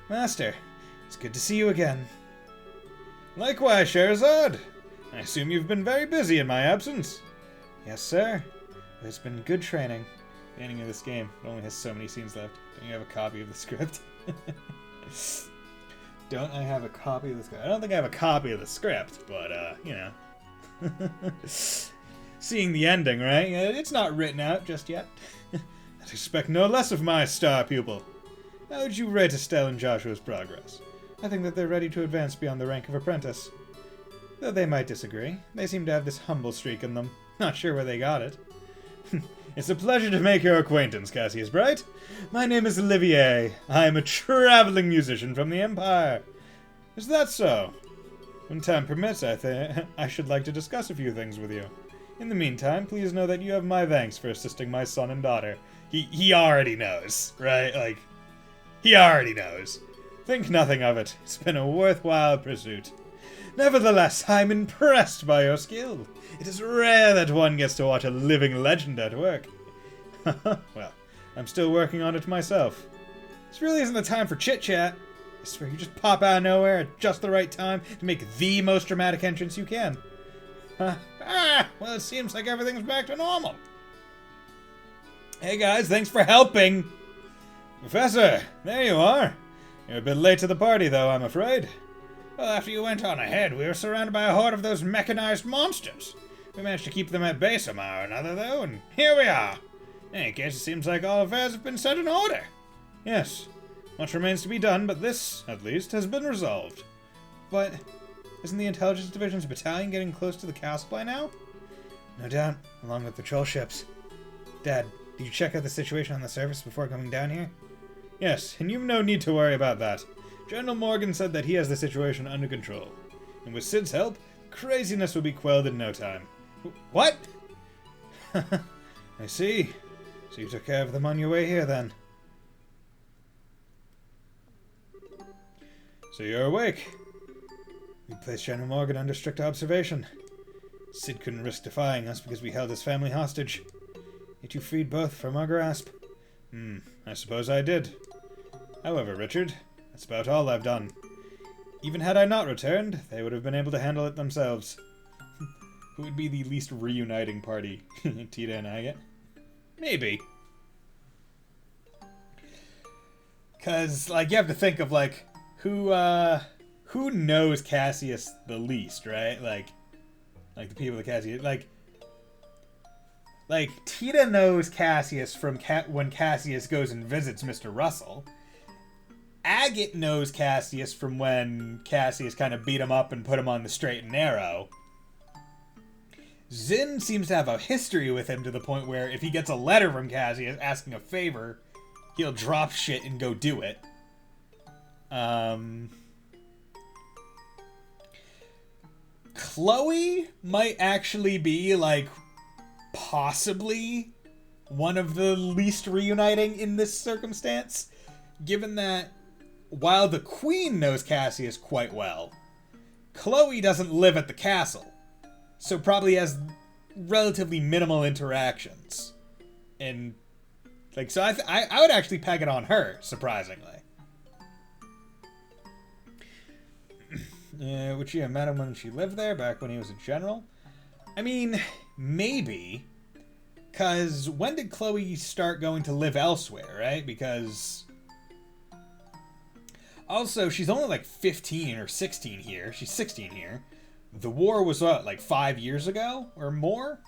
Master, it's good to see you again. Likewise, Scheherazade. I assume you've been very busy in my absence. Yes, sir. There's been good training. The ending of this game, it only has so many scenes left. Don't you have a copy of the script? Don't I have a copy of the script? I don't think I have a copy of the script, but, you know. Seeing the ending, right? It's not written out just yet. I'd expect no less of my star pupil. How would you rate Estelle and Joshua's progress? I think that they're ready to advance beyond the rank of apprentice. Though they might disagree, they seem to have this humble streak in them. Not sure where they got it. It's a pleasure to make your acquaintance, Cassius Bright. My name is Olivier. I am a traveling musician from the Empire. Is that so? When time permits, I should like to discuss a few things with you. In the meantime, please know that you have my thanks for assisting my son and daughter. He already knows, right? Like, he already knows. Think nothing of it. It's been a worthwhile pursuit. Nevertheless, I'm impressed by your skill. It is rare that one gets to watch a living legend at work. Well, I'm still working on it myself. This really isn't the time for chit-chat. I swear you just pop out of nowhere at just the right time to make the most dramatic entrance you can. Well, it seems like everything's back to normal. Hey guys, thanks for helping! Professor, there you are. You're a bit late to the party though, I'm afraid. Well, after you went on ahead, we were surrounded by a horde of those mechanized monsters. We managed to keep them at bay somehow or another though, and here we are. In any case, it seems like all affairs have been set in order. Yes, much remains to be done, but this, at least, has been resolved. But isn't the Intelligence Division's battalion getting close to the castle by now? No doubt, along with patrol ships. Dad, did you check out the situation on the surface before coming down here? Yes, and you've no need to worry about that. General Morgan said that he has the situation under control. And with Sid's help, craziness will be quelled in no time. What? I see. So you took care of them on your way here, then. So you're awake. We placed General Morgan under strict observation. Sid couldn't risk defying us because we held his family hostage. Yet you freed both from our grasp. I suppose I did. However, Richard, that's about all I've done. Even had I not returned, they would have been able to handle it themselves. Who would be the least reuniting party? Tita and Agate? Maybe. Cause, like, you have to think of, like, who knows Cassius the least, right? Like the people that Cassius, like Tita knows Cassius from when Cassius goes and visits Mr. Russell. Agate knows Cassius from when Cassius kind of beat him up and put him on the straight and narrow. Zin seems to have a history with him to the point where if he gets a letter from Cassius asking a favor, he'll drop shit and go do it. Chloe might actually be, like, possibly one of the least reuniting in this circumstance, given that while the Queen knows Cassius quite well, Chloe doesn't live at the castle, so probably has relatively minimal interactions. And, like, so I would actually peg it on her, surprisingly. Would she have met him when she lived there, back when he was a general? I mean, maybe. Because when did Chloe start going to live elsewhere, right? Because... Also, she's only like 15 or 16 here. She's 16 here. The war was, what, like 5 years ago or more?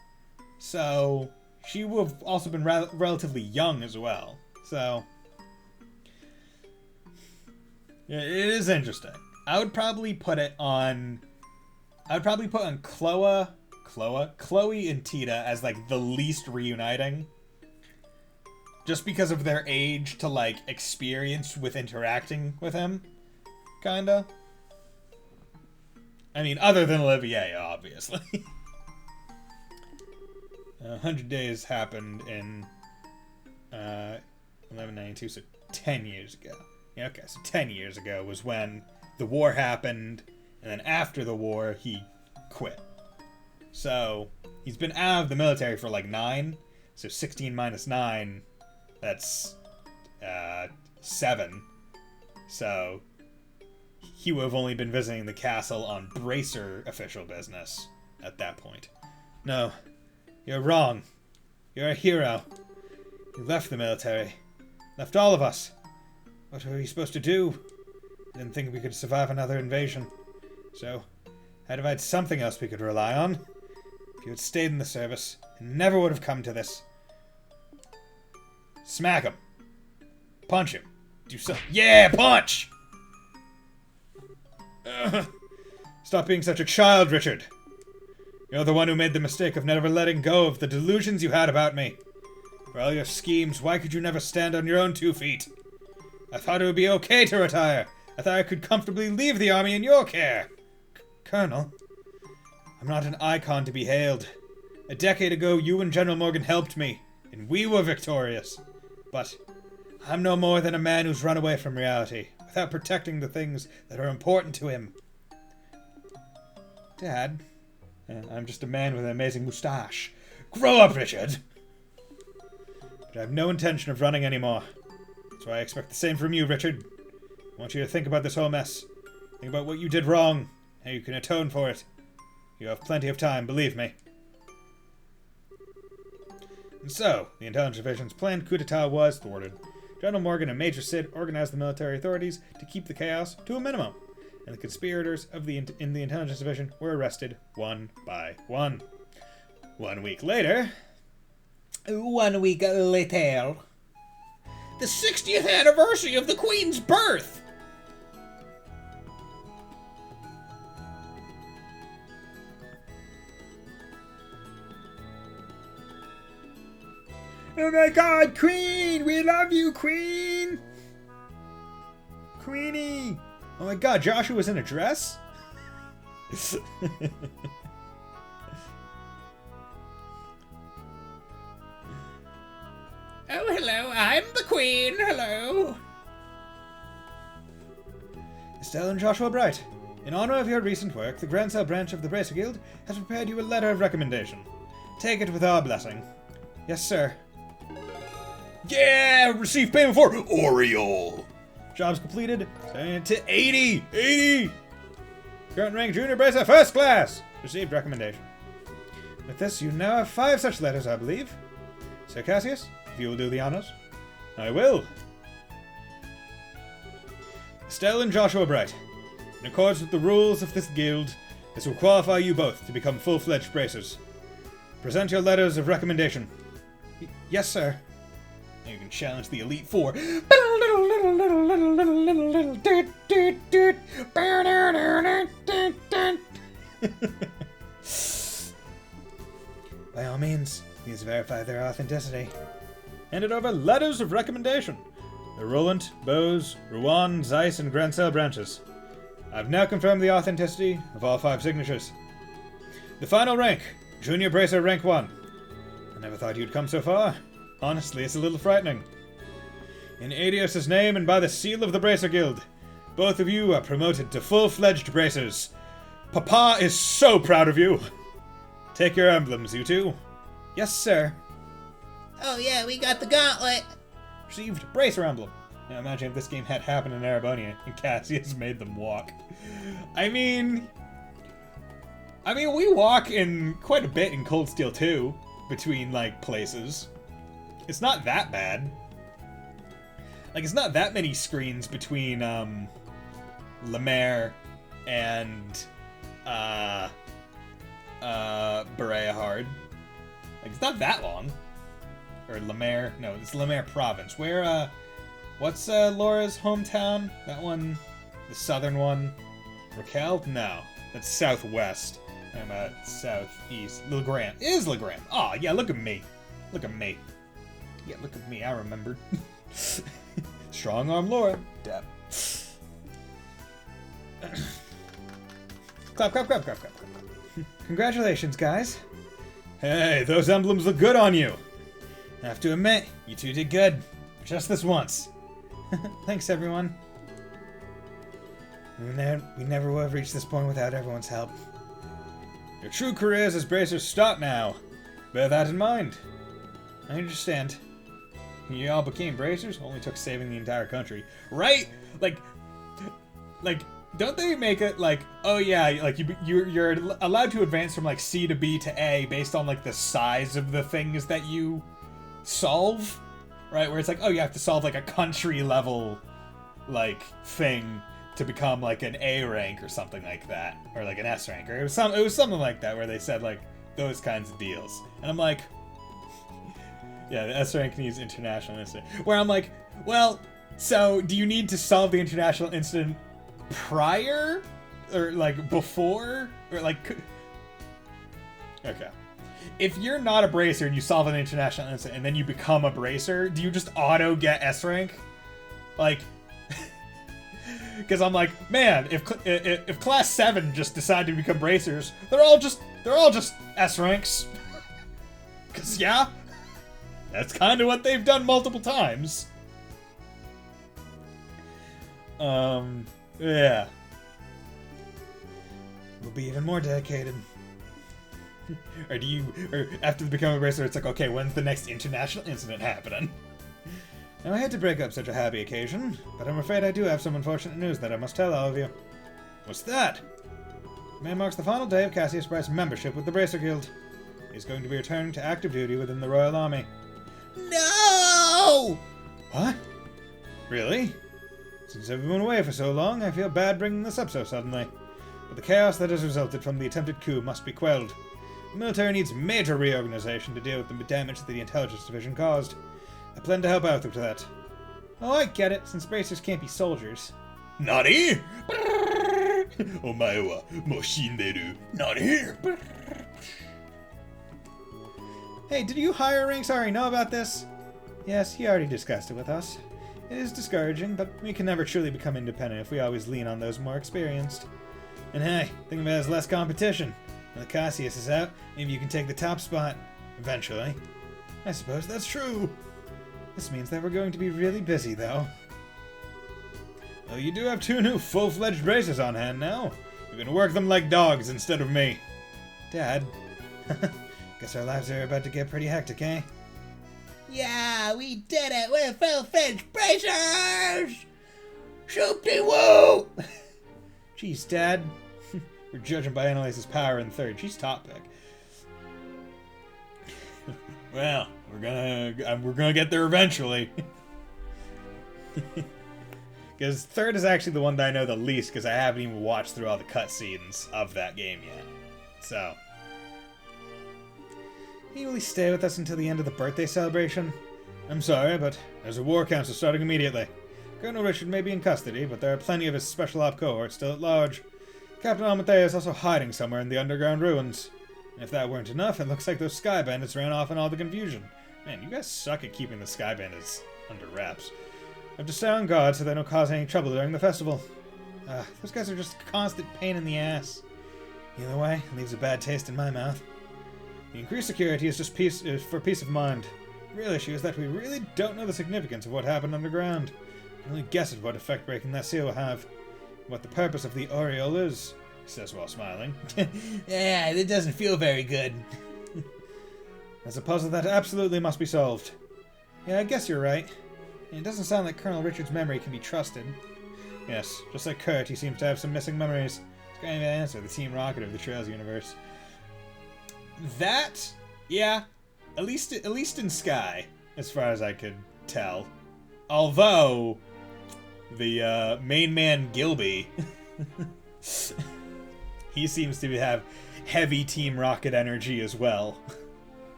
So, she would have also been relatively young as well. So, yeah, it is interesting. I would probably put it on... I would probably put on Chloe and Tita as, like, the least reuniting. Just because of their age to, like, experience with interacting with him. Kinda. I mean, other than Olivier, obviously. 100 Days happened in 1192, so 10 years ago. Yeah, okay, so 10 years ago was when the war happened, and then after the war, he quit. So, he's been out of the military for like 9, so 16 minus 9, that's 7. So, he would have only been visiting the castle on Bracer official business at that point. No, you're wrong. You're a hero. You left the military. Left all of us. What were you supposed to do? I didn't think we could survive another invasion. So, had to find something else we could rely on. If you had stayed in the service, it never would have come to this. Smack him. Punch him. Do something. Yeah, punch! Stop being such a child, Richard. You're the one who made the mistake of never letting go of the delusions you had about me. For all your schemes, why could you never stand on your own 2 feet? I thought it would be okay to retire. I thought I could comfortably leave the army in your care. Colonel, I'm not an icon to be hailed. A decade ago, you and General Morgan helped me, and we were victorious. But I'm no more than a man who's run away from reality, without protecting the things that are important to him. Dad, I'm just a man with an amazing moustache. Grow up, Richard! But I have no intention of running anymore. That's why I expect the same from you, Richard. I want you to think about this whole mess. Think about what you did wrong, how you can atone for it. You have plenty of time, believe me. And so, the Intelligence Division's planned coup d'etat was thwarted. General Morgan and Major Sid organized the military authorities to keep the chaos to a minimum, and the conspirators in the Intelligence Division were arrested one by one. 1 week later... The 60th anniversary of the Queen's birth! Oh my god, Queen! We love you, Queen! Queenie! Oh my god, Joshua was in a dress? Oh, hello, I'm the Queen, hello! Estelle and Joshua Bright, in honor of your recent work, the Grand Cell branch of the Bracer Guild has prepared you a letter of recommendation. Take it with our blessing. Yes, sir. Yeah! Receive payment for Oriole! Jobs completed. Turning it to 80! 80! Current rank Junior Bracer First Class! Received recommendation. With this, you now have 5 such letters, I believe. Sir Cassius, if you will do the honors. I will. Estelle and Joshua Bright, in accordance with the rules of this guild, this will qualify you both to become full-fledged bracers. Present your letters of recommendation. Yes, sir. Now you can challenge the Elite Four. By all means, please verify their authenticity. Handed over letters of recommendation. The Roland, Bose, Rouen, Zeiss, and Grand Cell branches. I've now confirmed the authenticity of all 5 signatures. The final rank, Junior Bracer Rank 1. I never thought you'd come so far. Honestly, it's a little frightening. In Adios' name and by the seal of the Bracer Guild, both of you are promoted to full-fledged bracers. Papa is so proud of you. Take your emblems, you two. Yes, sir. Oh yeah, we got the gauntlet! Received bracer emblem. Now imagine if this game had happened in Erebonian and Cassius made them walk. I mean, we walk in quite a bit in Cold Steel 2 between, like, places. It's not that bad. Like, it's not that many screens between, Lemaire and, Berea Hard. Like, it's not that long. Or Lemaire. No, it's Lemaire Province. Where, what's, Laura's hometown? That one? The southern one? Raquel? No. That's southwest. I'm about southeast. Legrand. It is Legrand. Aw, yeah, look at me. Look at me. Yeah, look at me. I remembered. Strong arm Laura. Dab. Clap, clap, clap, clap, clap, clap. Congratulations, guys. Hey, those emblems look good on you. I have to admit, you two did good. Just this once. Thanks, everyone. We never would have reached this point without everyone's help. Your true careers as bracers start now. Bear that in mind. I understand. You all became bracers? Only took saving the entire country. Right? Like, don't they make it like, oh yeah, like you're allowed to advance from like C to B to A based on like the size of the things that you solve? Right? Where it's like, oh, you have to solve like a country level like thing to become like an A rank or something like that, or like an S rank, or it was something like that where they said like those kinds of deals, and I'm like, yeah, the S rank needs international incident. Where I'm like, well, so do you need to solve the international incident prior, or like before, or like, okay. If you're not a bracer and you solve an international incident and then you become a bracer, do you just auto get S rank? Like, because I'm like, man, if class 7 just decided to become bracers, they're all just S ranks. Because, yeah, that's kind of what they've done multiple times. Yeah. We'll be even more dedicated. Or after the Become a Bracer, it's like, okay, when's the next international incident happening? Now, I hate to break up such a happy occasion, but I'm afraid I do have some unfortunate news that I must tell all of you. What's that? May marks the final day of Cassius Bright's membership with the Bracer Guild. He's going to be returning to active duty within the Royal Army. No! What? Really? Since I've been away for so long, I feel bad bringing this up so suddenly. But the chaos that has resulted from the attempted coup must be quelled. The military needs major reorganization to deal with the damage that the intelligence division caused. I plan to help out with that. Oh, I get it, since bracers can't be soldiers. Nani? Omae wa mo shinderu. Nani? Hey, did you hire Ranks already know about this? Yes, he already discussed it with us. It is discouraging, but we can never truly become independent if we always lean on those more experienced. And hey, think of it as less competition. When the Cassius is out, maybe you can take the top spot. Eventually. I suppose that's true. This means that we're going to be really busy, though. Well, you do have 2 new full-fledged bracers on hand now. You can work them like dogs instead of me. Dad. Guess our lives are about to get pretty hectic, eh? Yeah, we did it! We're full-fledged bracers! Shoop-de-woo! Jeez, Dad. We're judging by Annalise's power in third. She's top pick. Well, we're gonna get there eventually. Because third is actually the one that I know the least, because I haven't even watched through all the cutscenes of that game yet. So, can you really stay with us until the end of the birthday celebration? I'm sorry, but there's a war council starting immediately. Colonel Richard may be in custody, but there are plenty of his special op cohort still at large. Captain Amadeo is also hiding somewhere in the underground ruins. And if that weren't enough, it looks like those Sky Bandits ran off in all the confusion. Man, you guys suck at keeping the Sky Bandits under wraps. I have to stay on guard so they don't cause any trouble during the festival. Those guys are just a constant pain in the ass. Either way, it leaves a bad taste in my mouth. The increased security is just for peace of mind. The real issue is that we really don't know the significance of what happened underground. We can only guess at what effect breaking that seal will have. What the purpose of the aureole is, he says while smiling. Yeah, it doesn't feel very good. There's a puzzle that absolutely must be solved. Yeah, I guess you're right. And it doesn't sound like Colonel Richard's memory can be trusted. Yes, just like Kurt, he seems to have some missing memories. It's kind of an answer, the Team Rocket of the Trails universe. That, yeah, at least in Sky, as far as I could tell. Although, the main man Gilby, he seems to have heavy Team Rocket energy as well,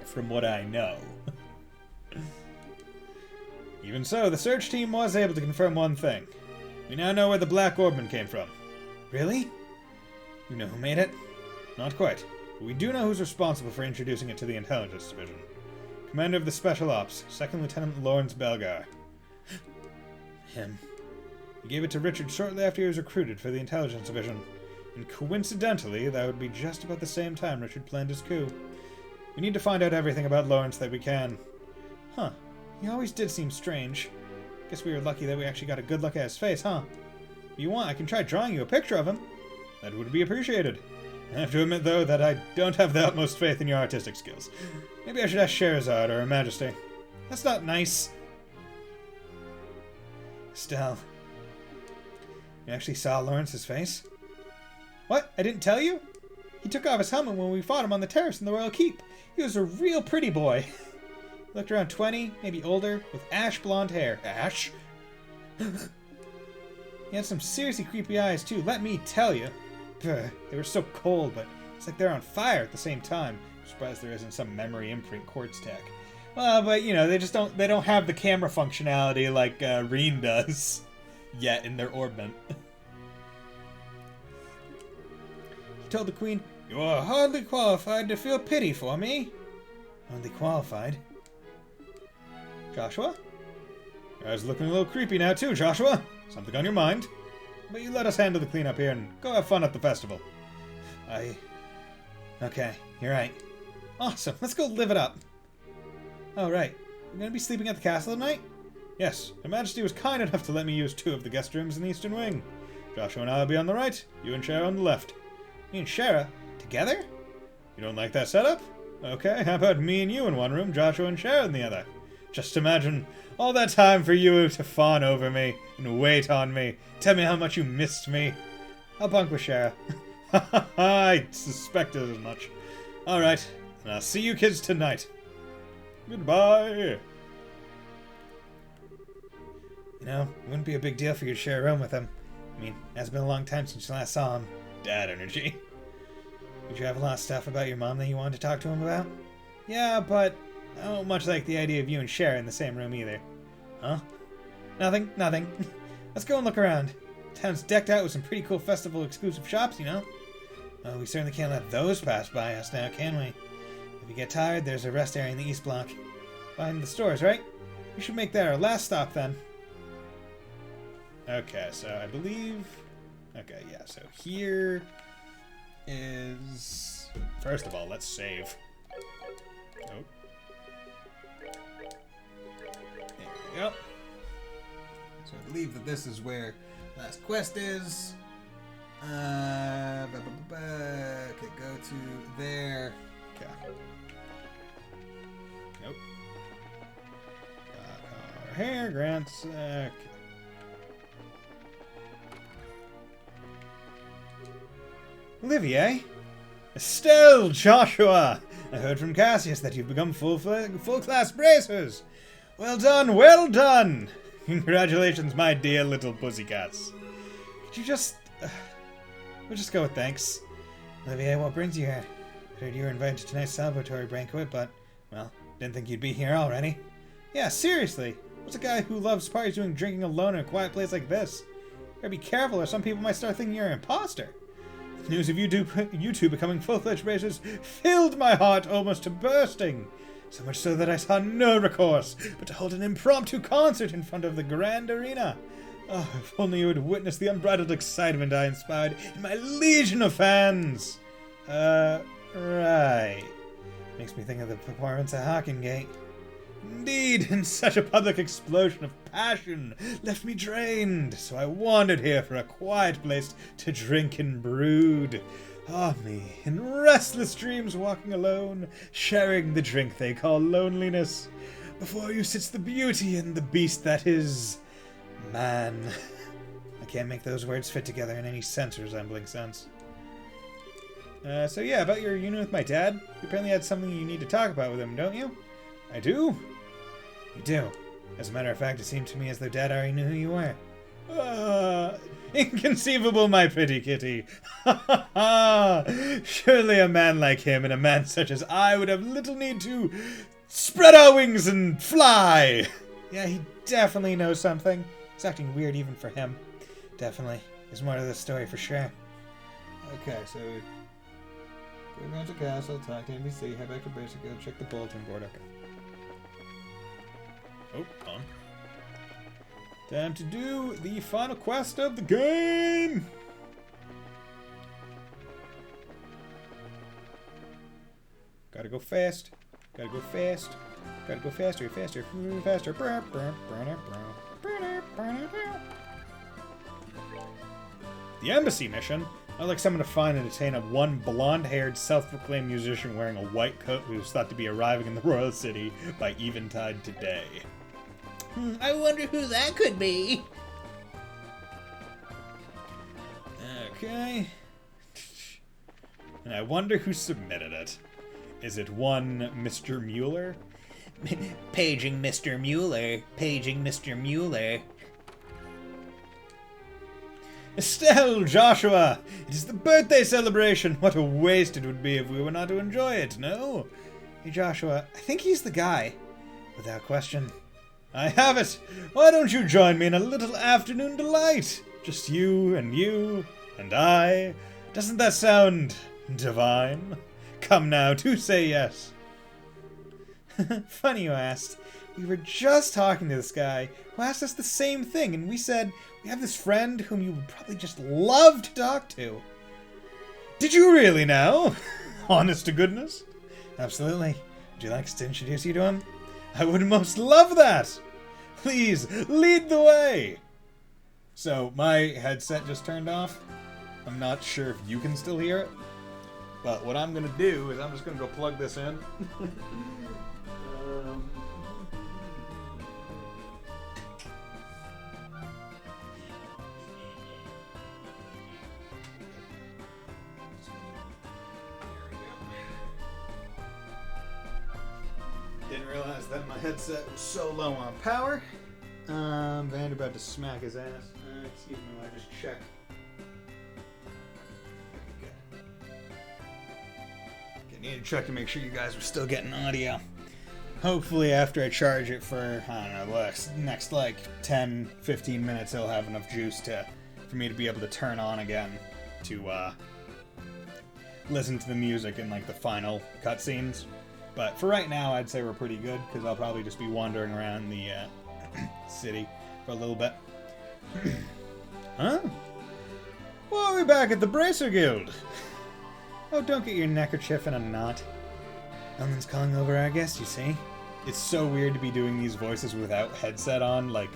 from what I know. Even so, the search team was able to confirm one thing. We now know where the Black Orbman came from. Really? You know who made it? Not quite. But we do know who's responsible for introducing it to the Intelligence Division. Commander of the Special Ops, 2nd Lieutenant Lawrence Belgar. Him. He gave it to Richard shortly after he was recruited for the Intelligence Division. And coincidentally, that would be just about the same time Richard planned his coup. We need to find out everything about Lawrence that we can. Huh. He always did seem strange. Guess we were lucky that we actually got a good look at his face, huh? If you want, I can try drawing you a picture of him. That would be appreciated. I have to admit, though, that I don't have the utmost faith in your artistic skills. Maybe I should ask Scheherazade or Her Majesty. That's not nice. Still. You actually saw Lawrence's face? What? I didn't tell you? He took off his helmet when we fought him on the terrace in the Royal Keep. He was a real pretty boy. He looked around 20, maybe older, with ash blonde hair. Ash? He had some seriously creepy eyes, too, let me tell you. They were so cold, but it's like they're on fire at the same time. I'm surprised there isn't some memory imprint quartz tech. Well, but, you know, they don't have the camera functionality like Reen does yet in their orbment. He told the Queen, "You are hardly qualified to feel pity for me." Hardly qualified? Joshua? Your eyes looking a little creepy now too, Joshua. Something on your mind? But you let us handle the cleanup here and go have fun at the festival. Okay, you're right. Awesome. Let's go live it up. Oh, right. You're going to be sleeping at the castle tonight? Yes. Her Majesty was kind enough to let me use 2 of the guest rooms in the eastern wing. Joshua and I will be on the right, you and Shara on the left. Me and Shara? Together? You don't like that setup? Okay, how about me and you in one room, Joshua and Shara in the other? Just imagine all that time for you to fawn over me and wait on me. Tell me how much you missed me. I'll bunk with Shara. I suspected as much. Alright, and I'll see you kids tonight. Goodbye. You know, it wouldn't be a big deal for you to share a room with him. I mean, it's been a long time since you last saw him. Dad energy. Did you have a lot of stuff about your mom that you wanted to talk to him about? Yeah, but I don't much like the idea of you and Cher in the same room either. Huh? Nothing. Let's go and look around. Town's decked out with some pretty cool festival exclusive shops, you know? Well, we certainly can't let those pass by us now, can we? If you get tired, there's a rest area in the east block. Behind the stores, right? We should make that our last stop then. Okay, so I believe... Okay, yeah, so here is... First of all, let's save. Oh. There we go. So I believe that this is where last quest is. Okay, go to there. Okay. Nope. Our hair grants. Okay. Olivier? Estelle! Joshua! I heard from Cassius that you've become full-class bracers! Well done, well done! Congratulations, my dear little pussycats. Could you just... we'll just go with thanks. Olivier, what brings you here? I heard you were invited to tonight's celebratory banquet, but, well, didn't think you'd be here already. Yeah, seriously! What's a guy who loves parties doing drinking alone in a quiet place like this? You gotta be careful or some people might start thinking you're an imposter. News of you two becoming full-fledged racers filled my heart almost to bursting. So much so that I saw no recourse but to hold an impromptu concert in front of the grand arena. Oh, if only you had witnessed the unbridled excitement I inspired in my legion of fans. Right. Makes me think of the performance at Hawkingate. Indeed, and such a public explosion of passion left me drained, so I wandered here for a quiet place to drink and brood. Ah, me, in restless dreams walking alone, sharing the drink they call loneliness. Before you sits the beauty and the beast that is... man. I can't make those words fit together in any sense or resembling sense. So yeah, about your union with my dad, you apparently had something you need to talk about with him, don't you? I do? You do. As a matter of fact, it seemed to me as though Dad already knew who you were. Inconceivable, my pretty kitty. Surely a man like him and a man such as I would have little need to spread our wings and fly. Yeah, he definitely knows something. It's acting weird even for him. Definitely. There's more to this story for sure. Okay, so... go around to castle, talk to NBC, head back to basic, go check the bulletin board. Okay. Oh, on. Time to do the final quest of the game! Gotta go fast. Gotta go fast. Gotta go faster, faster, faster. The embassy mission? I'd like someone to find and detain one blonde-haired, self-proclaimed musician wearing a white coat who is thought to be arriving in the royal city by eventide today. I wonder who that could be. Okay. And I wonder who submitted it. Is it one Mr. Mueller? Paging Mr. Mueller. Paging Mr. Mueller. Estelle, Joshua! It is the birthday celebration! What a waste it would be if we were not to enjoy it, no? Hey, Joshua, I think he's the guy. Without question. I have it! Why don't you join me in a little afternoon delight? Just you and I. Doesn't that sound divine? Come now, do say yes. Funny you asked. We were just talking to this guy who asked us the same thing, and we said, we have this friend whom you would probably just love to talk to. Did you really now? Honest to goodness? Absolutely. Would you like us to introduce you to him? I would most love that! Please, lead the way! So, my headset just turned off. I'm not sure if you can still hear it. But what I'm gonna do is I'm just gonna go plug this in. Didn't realize that my headset was so low on power. Vander about to smack his ass. Excuse me while I just check. Okay. Need to check to make sure you guys are still getting audio. Hopefully after I charge it for, I don't know, next like 10, 15 minutes, it'll have enough juice for me to be able to turn on again to listen to the music and like the final cutscenes. But for right now, I'd say we're pretty good, because I'll probably just be wandering around the city for a little bit. Huh? Well, we're back at the Bracer Guild. Oh, don't get your neckerchief in a knot. Elman's calling over our guest, you see? It's so weird to be doing these voices without headset on, like,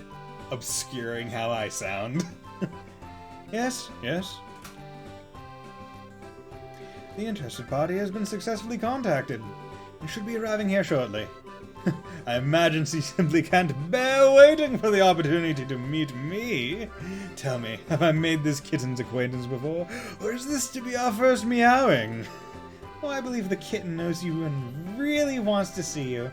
obscuring how I sound. Yes, yes. The interested party has been successfully contacted. You should be arriving here shortly. I imagine she simply can't bear waiting for the opportunity to meet me. Tell me, have I made this kitten's acquaintance before, or is this to be our first meowing? Oh, I believe the kitten knows you and really wants to see you.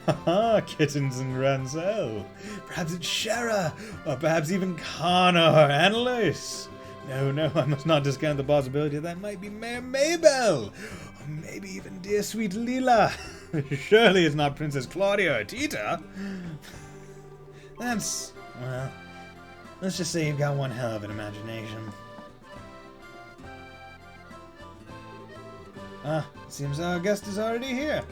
Haha, kittens and Rancel. Perhaps it's Shara, or perhaps even Connor or Annalise. No, I must not discount the possibility that might be Mayor Maybell, or maybe even dear sweet Leela. Surely it's not Princess Claudia or Tita. Well, let's just say you've got one hell of an imagination. Seems our guest is already here.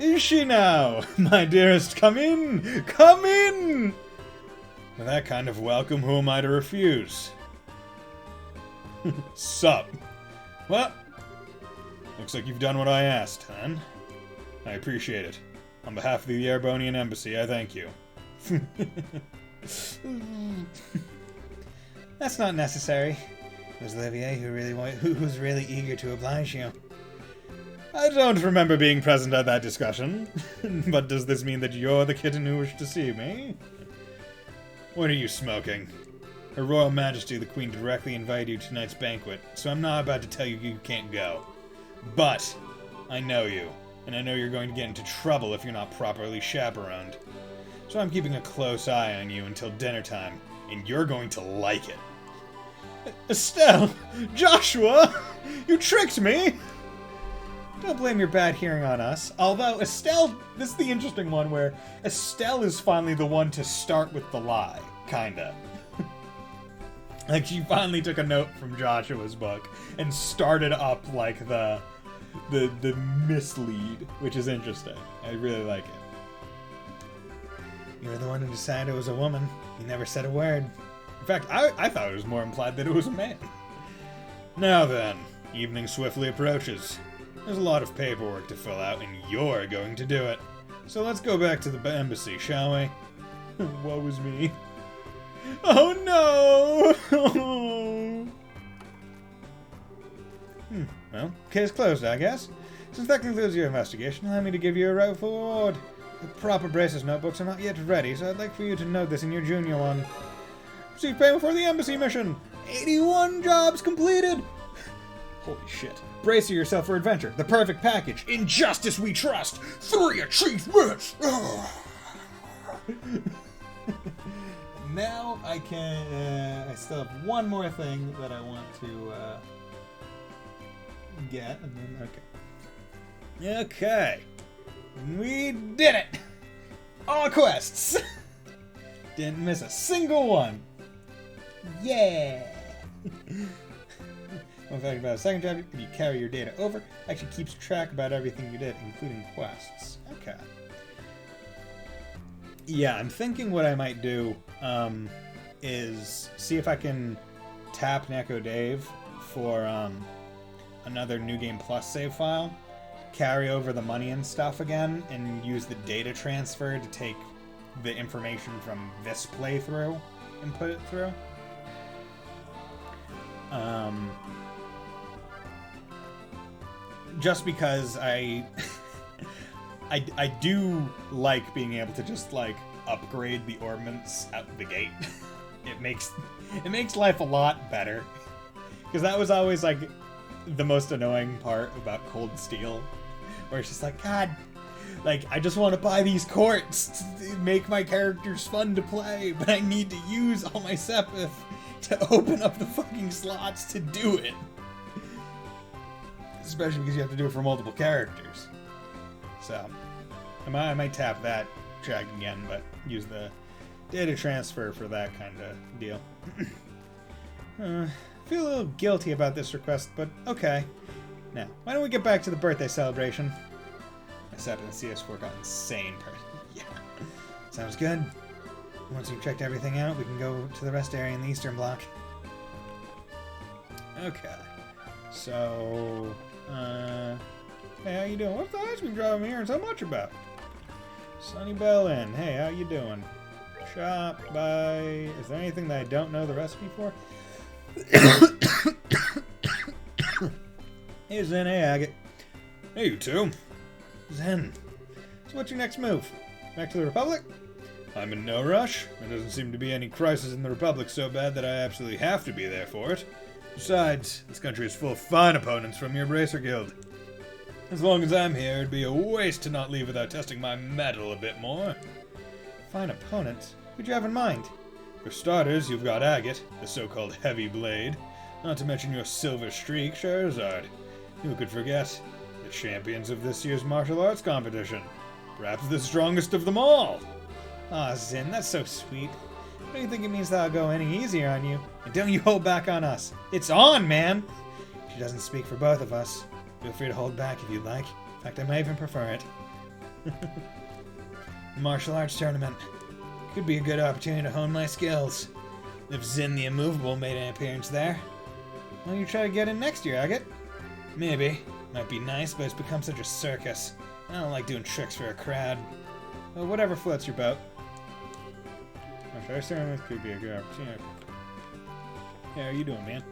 Is she now? My dearest, come in! Come in! With that kind of welcome, who am I to refuse? Sup? Well, looks like you've done what I asked, Hun. I appreciate it. On behalf of the Yerbonian Embassy, I thank you. That's not necessary. It was Olivier who was really eager to oblige you. I don't remember being present at that discussion. But does this mean that you're the kitten who wished to see me? What are you smoking? Her Royal Majesty the Queen directly invited you to tonight's banquet, so I'm not about to tell you you can't go. But I know you, and I know you're going to get into trouble if you're not properly chaperoned. So I'm keeping a close eye on you until dinner time, and you're going to like it. Estelle! Joshua! You tricked me! Don't blame your bad hearing on us. Although Estelle, this is the interesting one where Estelle is finally the one to start with the lie, kinda. Like, she finally took a note from Joshua's book and started up, like, the mislead, which is interesting. I really like it. You were the one who decided it was a woman. You never said a word. In fact, I thought it was more implied that it was a man. Now then, evening swiftly approaches. There's a lot of paperwork to fill out, and you're going to do it. So let's go back to the embassy, shall we? Woe is me. Oh no! Well, case closed, I guess. Since that concludes your investigation, allow me to give you a rightful reward. The proper braces notebooks are not yet ready, so I'd like for you to note this in your junior one. Receive payment for the embassy mission! 81 jobs completed! Holy shit. Brace yourself for adventure. The perfect package. In justice we trust. 3 achievements! Now I can... I still have one more thing that I want to get. And then, okay. Okay. We did it! All quests! Didn't miss a single one. Yeah! One fact about a second chapter, if you carry your data over, it actually keeps track about everything you did, including quests. Okay. Yeah, I'm thinking what I might do is see if I can tap Neko Dave for another New Game Plus save file, carry over the money and stuff again and use the data transfer to take the information from this playthrough and put it through. Just because I do like being able to just like upgrade the ornaments out the gate. It makes life a lot better. Because that was always like the most annoying part about Cold Steel, where it's just like, God, like I just want to buy these quartz to make my characters fun to play, but I need to use all my Sepith to open up the fucking slots to do it. Especially because you have to do it for multiple characters. So, I might tap that track again, but use the data transfer for that kind of deal. Feel a little guilty about this request, but okay. Now, why don't we get back to the birthday celebration? My Sepith and CS4 got insane Yeah. Sounds good. Once we've checked everything out, we can go to the rest area in the eastern block. Okay. So, hey, how you doing? What's the ice cream drive I'm hearing so much about? Sunny Bell Inn. Hey, how you doing? Shop, buy... Is there anything that I don't know the recipe for? Hey, Zen. Hey, Agate. Hey, you two. Zen. So what's your next move? Back to the Republic? I'm in no rush. There doesn't seem to be any crisis in the Republic so bad that I absolutely have to be there for it. Besides, this country is full of fine opponents from your Bracer Guild. As long as I'm here, it'd be a waste to not leave without testing my mettle a bit more. Fine opponents? Who'd you have in mind? For starters, you've got Agate, the so-called Heavy Blade. Not to mention your Silver Streak, Charizard. Who could forget? The champions of this year's martial arts competition. Perhaps the strongest of them all. Aw, Zin, that's so sweet. Don't you think it means that I'll go any easier on you? And don't you hold back on us. It's on, man! She doesn't speak for both of us. Feel free to hold back if you'd like. In fact, I might even prefer it. Martial arts tournament. Could be a good opportunity to hone my skills. If Zin the Immovable made an appearance there. Why don't you try to get in next year, Agate? Maybe. Might be nice, but it's become such a circus. I don't like doing tricks for a crowd. Well, whatever floats your boat. I certainly could be a good opportunity. Yeah, how you doing, man?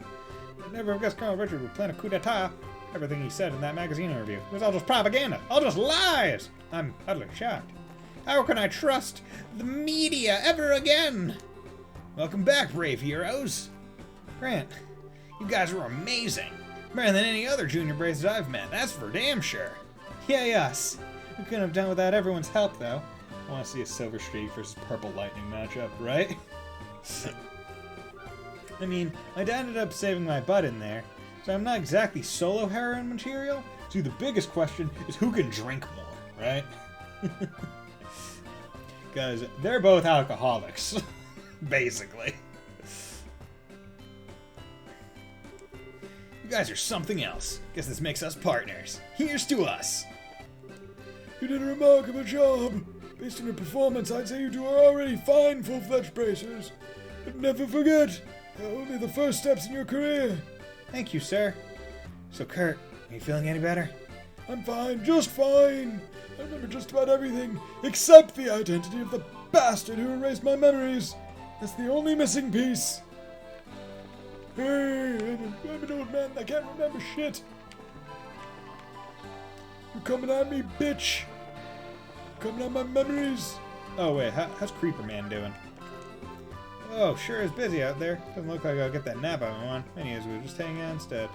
I'd never have guessed Colonel Richard would plan a coup d'etat. Everything he said in that magazine interview was all just propaganda, all just lies! I'm utterly shocked. How can I trust the media ever again? Welcome back, brave heroes. Grant, you guys were amazing. Better than any other junior braces I've met, that's for damn sure. Yay us. We couldn't have done without everyone's help, though. I want to see a Silver Streak versus Purple Lightning matchup, right? I mean, my dad ended up saving my butt in there, so I'm not exactly solo heroin material. So the biggest question is who can drink more, right? Because they're both alcoholics, basically. You guys are something else. Guess this makes us partners. Here's to us. You did a remarkable job. Based on your performance, I'd say you two are already fine full-fledged bracers. But never forget, they're only the first steps in your career. Thank you, sir. So, Kurt, are you feeling any better? I'm fine, just fine. I remember just about everything, except the identity of the bastard who erased my memories. That's the only missing piece. Hey, I'm an old man that can't remember shit. You coming at me, bitch? Coming at my memories. Oh, wait, how's Creeper Man doing? Oh, sure is busy out there. Doesn't look like I'll get that nap I want. Anyways, we'll just hang out instead.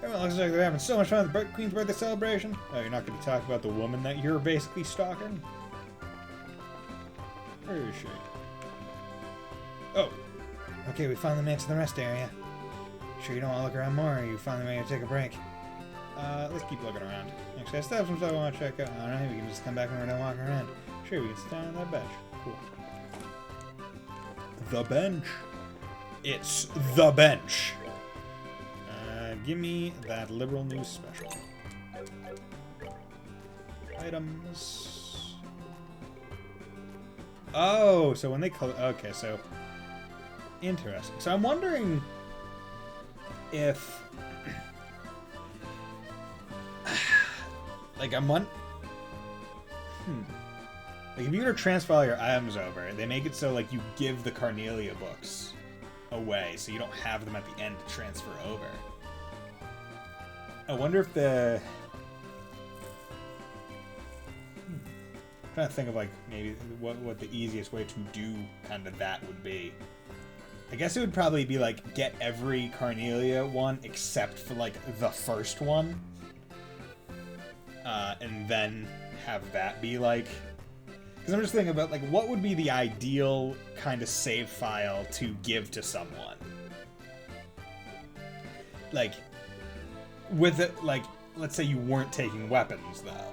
Everyone looks like they're having so much fun at the Queen's birthday celebration. Oh, you're not going to talk about the woman that you're basically stalking? Where is she? Oh. Okay, we finally made it to the rest area. Sure you don't want to look around more, or are you finally ready to take a break? Let's keep looking around. Actually, I still have some stuff I want to check out. Alright, we can just come back when we're done walking around. Sure, we can sit down on that bench. Cool. The bench. It's the bench. Give me that liberal news special. Items. Oh, so when they call okay, so interesting. So I'm wondering if Like, I'm on... Like, if you were to transfer all your items over, they make it so, like, you give the Carnelia books away, so you don't have them at the end to transfer over. I wonder if the... I'm trying to think of, like, maybe what the easiest way to do kind of that would be. I guess it would probably be, like, get every Carnelia one except for, like, the first one. And then have that be, like... Because I'm just thinking about, like, what would be the ideal kind of save file to give to someone? Like, with it, like, let's say you weren't taking weapons, though.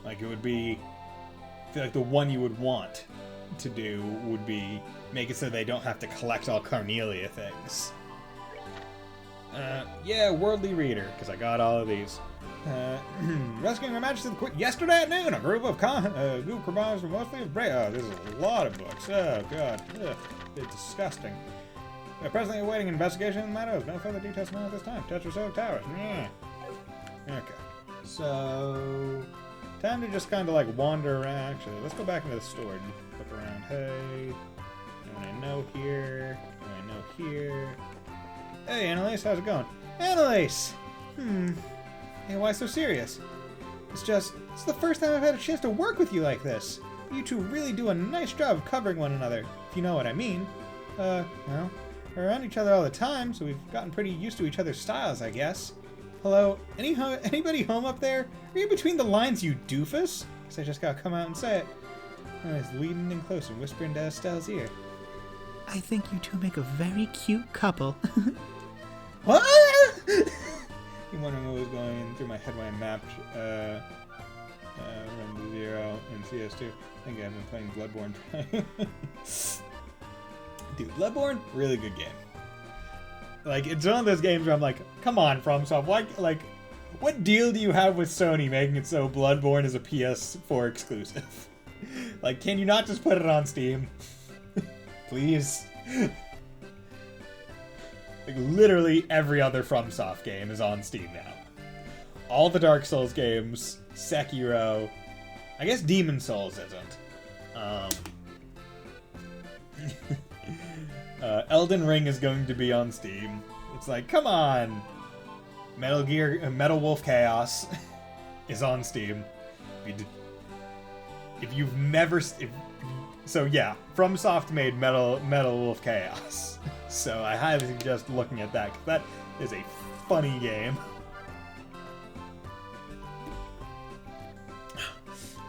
Like, it would be... I feel like the one you would want to do would be make it so they don't have to collect all Carnelia things. Yeah, Worldly Reader, because I got all of these. Rescuing Her Majesty yesterday at noon, a group of criminals were mostly brave. Oh, this is a lot of books. Oh, God. Ugh, it's disgusting. We're presently awaiting investigation in the matter. No further details known at this time. Tetrasilk Towers. Yeah. Okay. So... time to just kind of, like, wander around. Actually, let's go back into the store and look around. Hey. No one I know here. No one I know here. Hey, Annalise, how's it going? Annalise! Hey, why so serious? It's the first time I've had a chance to work with you like this. You two really do a nice job of covering one another, if you know what I mean. Well, we're around each other all the time, so we've gotten pretty used to each other's styles, I guess. Hello? Anybody home up there? Are you between the lines, you doofus? Guess I just gotta come out and say it. It's leaning in close and whispering to Estelle's ear. I think you two make a very cute couple. What? You wondering what was going through my head when I mapped Run to Zero in CS2. I think I've been playing Bloodborne. Dude, Bloodborne, really good game. Like, it's one of those games where I'm like, come on, FromSoft, what deal do you have with Sony making it so Bloodborne is a PS4 exclusive? Like, can you not just put it on Steam? Please? Like, literally every other FromSoft game is on Steam now. All the Dark Souls games, Sekiro, I guess Demon Souls isn't. Elden Ring is going to be on Steam. It's like, come on! Metal Wolf Chaos is on Steam. If you've never... So yeah, FromSoft made Metal Wolf Chaos. So I highly suggest looking at that, because that is a funny game.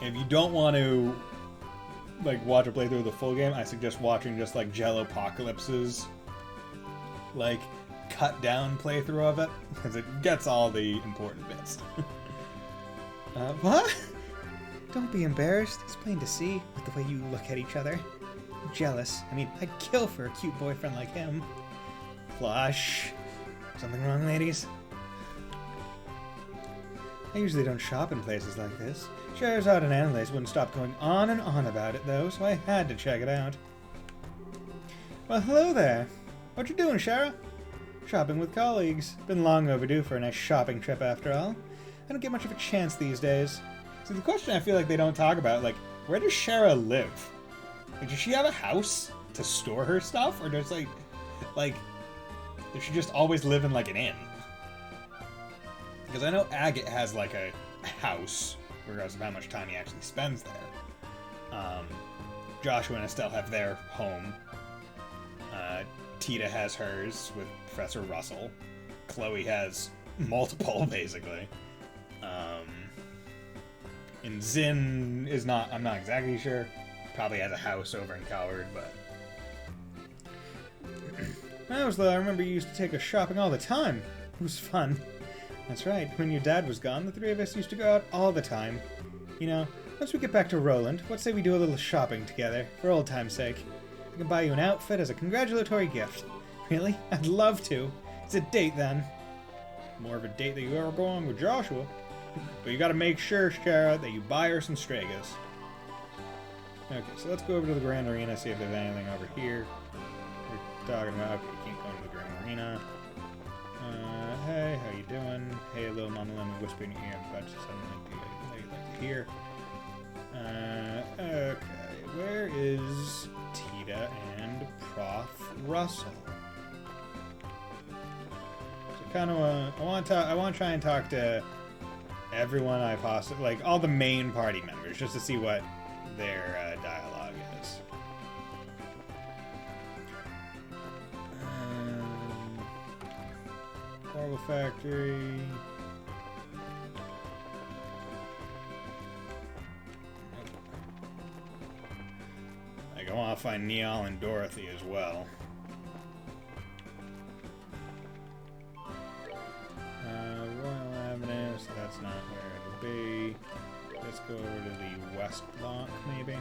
If you don't want to like watch a playthrough of the full game, I suggest watching just like Jellopocalypse's like cut down playthrough of it, because it gets all the important bits. What? Don't be embarrassed. It's plain to see with the way you look at each other. I'm jealous. I mean, I'd kill for a cute boyfriend like him. Flush. Something wrong, ladies? I usually don't shop in places like this. Scheherazade and Annalise wouldn't stop going on and on about it, though, so I had to check it out. Well, hello there. What you doing, Shara? Shopping with colleagues. Been long overdue for a nice shopping trip, after all. I don't get much of a chance these days. So the question I feel like they don't talk about, like, where does Shara live? Like, does she have a house to store her stuff? Or does, like, does she just always live in, like, an inn? Because I know Agate has, like, a house, regardless of how much time he actually spends there. Joshua and Estelle have their home. Tita has hers with Professor Russell. Chloe has multiple, basically. And Zin is not, I'm not exactly sure. Probably has a house over in Coward, but... I remember you used to take us shopping all the time. It was fun. That's right, when your dad was gone, the three of us used to go out all the time. You know, once we get back to Roland, let's say we do a little shopping together, for old time's sake. I can buy you an outfit as a congratulatory gift. Really? I'd love to. It's a date, then. More of a date than you ever go on with Joshua. But you gotta make sure, Shara, that you buy her some Stragas. Okay, so let's go over to the Grand Arena, see if there's anything over here. We're talking about, okay, you can't go into the Grand Arena. Hey, how you doing? Hey, little Mama Lemon, whisper in your ear, I'm about to suddenly be here. Okay, where is Tita and Prof. Russell? So kind of, I want to try and talk to everyone I possibly, like all the main party members, just to see what their dialogue is. Marble Factory. Like, I want to find Neal and Dorothy as well. Royal Avenue, so that's not where it'll be. Let's go over to the West Block, maybe.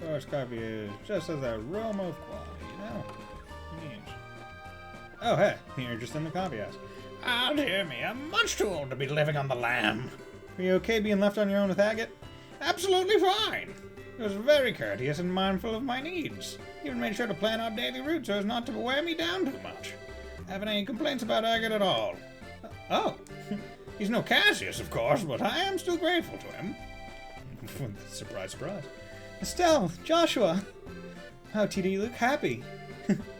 Torch copy is just as a aroma of quality, you know? Yes. Oh, hey, you're just in the copy house. Oh, dear me, I'm much too old to be living on the lam. Are you okay being left on your own with Agate? Absolutely fine. He was very courteous and mindful of my needs. He even made sure to plan our daily route so as not to wear me down too much. Haven't any complaints about Agate at all. Oh, he's no Cassius, of course, but I am still grateful to him. Surprise, surprise. Estelle, Joshua. How, Tita, you look happy.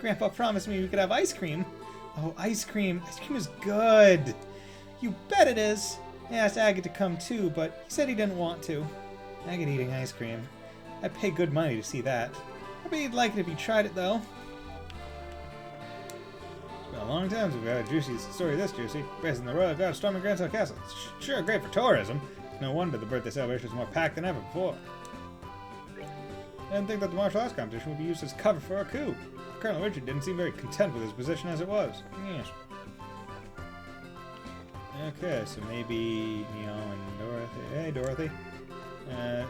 Grandpa promised me we could have ice cream. Oh, ice cream. Ice cream is good. You bet it is. I asked Agate to come too, but he said he didn't want to. Agate eating ice cream. I'd pay good money to see that. I bet you'd like it if you tried it, though. It's been a long time since we had a juicy story this juicy. Based in the Royal Guard storming Grand Hill Castle. It's sure great for tourism. No wonder the birthday celebration is more packed than ever before. I didn't think that the martial arts competition would be used as cover for a coup. Colonel Richard didn't seem very content with his position as it was. Yes. Okay, so maybe Neal and Dorothy. Hey, Dorothy.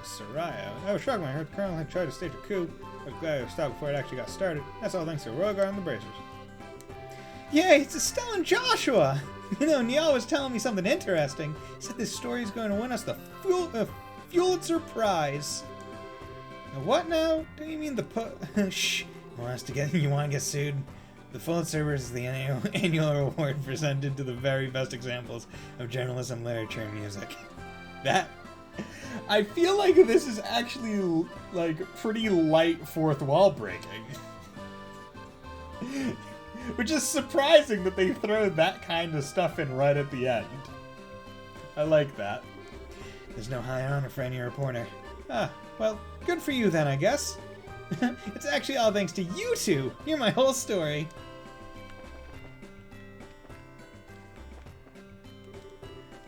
Soraya. I was shocked when I heard the Colonel had tried to stage a coup. I was glad it was stopped before it actually got started. That's all thanks to Rogar and the Bracers. Yay, it's Estelle and Joshua! You know, Neal was telling me something interesting. He said this story is going to win us the Pulitzer Prize. Now, what now? Do you mean the Shh. You want to get sued? The Pulitzer is the annual award presented to the very best examples of journalism, literature, and music. That... I feel like this is actually, like, pretty light fourth wall breaking. Which is surprising that they throw that kind of stuff in right at the end. I like that. There's no high honor for any reporter. Ah, well, good for you then, I guess. It's actually all thanks to you two. You're my whole story.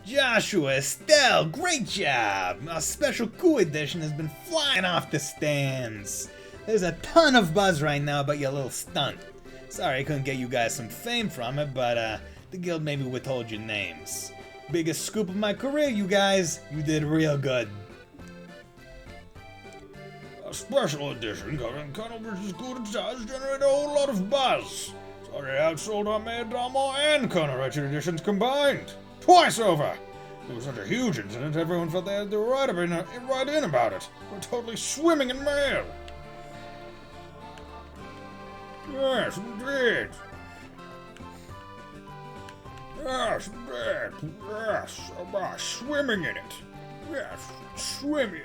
Joshua, Estelle, great job! Our special coup edition has been flying off the stands. There's a ton of buzz right now about your little stunt. Sorry I couldn't get you guys some fame from it, but the guild maybe withhold your names. Biggest scoop of my career, you guys. You did real good. A special edition covering Colonel Richard's coup d'etat generated a whole lot of buzz. It's already outsold our Mayor Dalmor and Colonel Richard editions combined. Twice over! It was such a huge incident, everyone felt they had the right to write in about it. We're totally swimming in mail. Yes, indeed. Yes, indeed. Yes, swimming in it. Yes, swimming.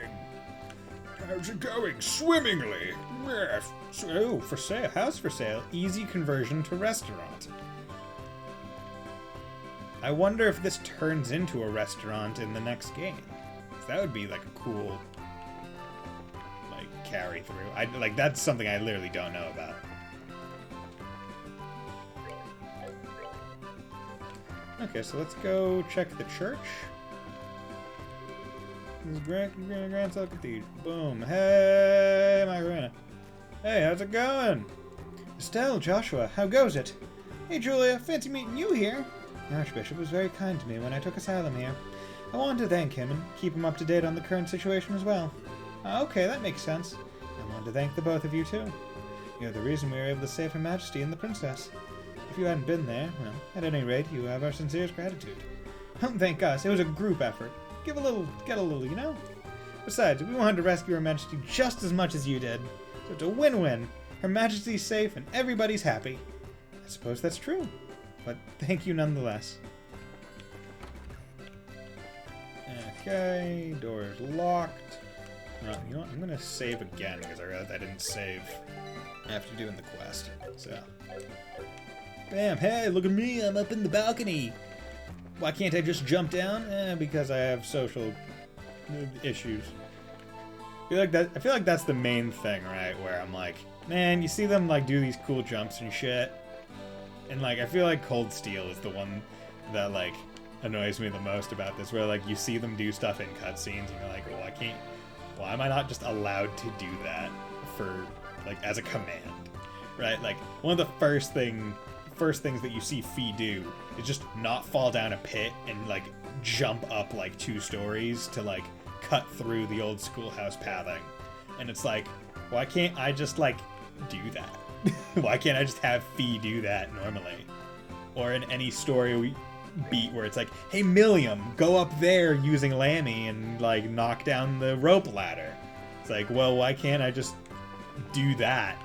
How's it going? Swimmingly. Yes. Oh, for sale. House for sale. Easy conversion to restaurant. I wonder if this turns into a restaurant in the next game. That would be like a cool, like, carry through. Like, that's something I literally don't know about. Okay, so let's go check the church. This is Grand Hill Cathedral. Boom. Hey, Margarina. Hey, how's it going? Estelle, Joshua, how goes it? Hey, Julia, fancy meeting you here. The Archbishop was very kind to me when I took asylum here. I wanted to thank him and keep him up to date on the current situation as well. Okay, that makes sense. I wanted to thank the both of you too. You're the reason we were able to save Her Majesty and the Princess. If you hadn't been there, well, at any rate, you have our sincerest gratitude. Don't thank us, it was a group effort. Get a little, you know? Besides, we wanted to rescue Her Majesty just as much as you did. So it's a win-win. Her Majesty's safe and everybody's happy. I suppose that's true, but thank you nonetheless. Okay, door is locked. You know what? I'm gonna save again because I realized I didn't save after doing the quest. So, bam! Hey, look at me! I'm up in the balcony. Why can't I just jump down? Because I have social issues. I feel like that's the main thing, right? Where I'm like, man, you see them like do these cool jumps and shit, and like I feel like Cold Steel is the one that like annoys me the most about this. Where like you see them do stuff in cutscenes, and you're like, well, why am I not just allowed to do that for like as a command, right? Like one of the first things that you see Fee do is just not fall down a pit and like jump up like 2 stories to like cut through the old schoolhouse pathing. And it's like, why can't I just like do that? Why can't I just have Fee do that normally? Or in any story beat where it's like, hey Milliam, go up there using Lammy and like knock down the rope ladder. It's like, well, why can't I just do that?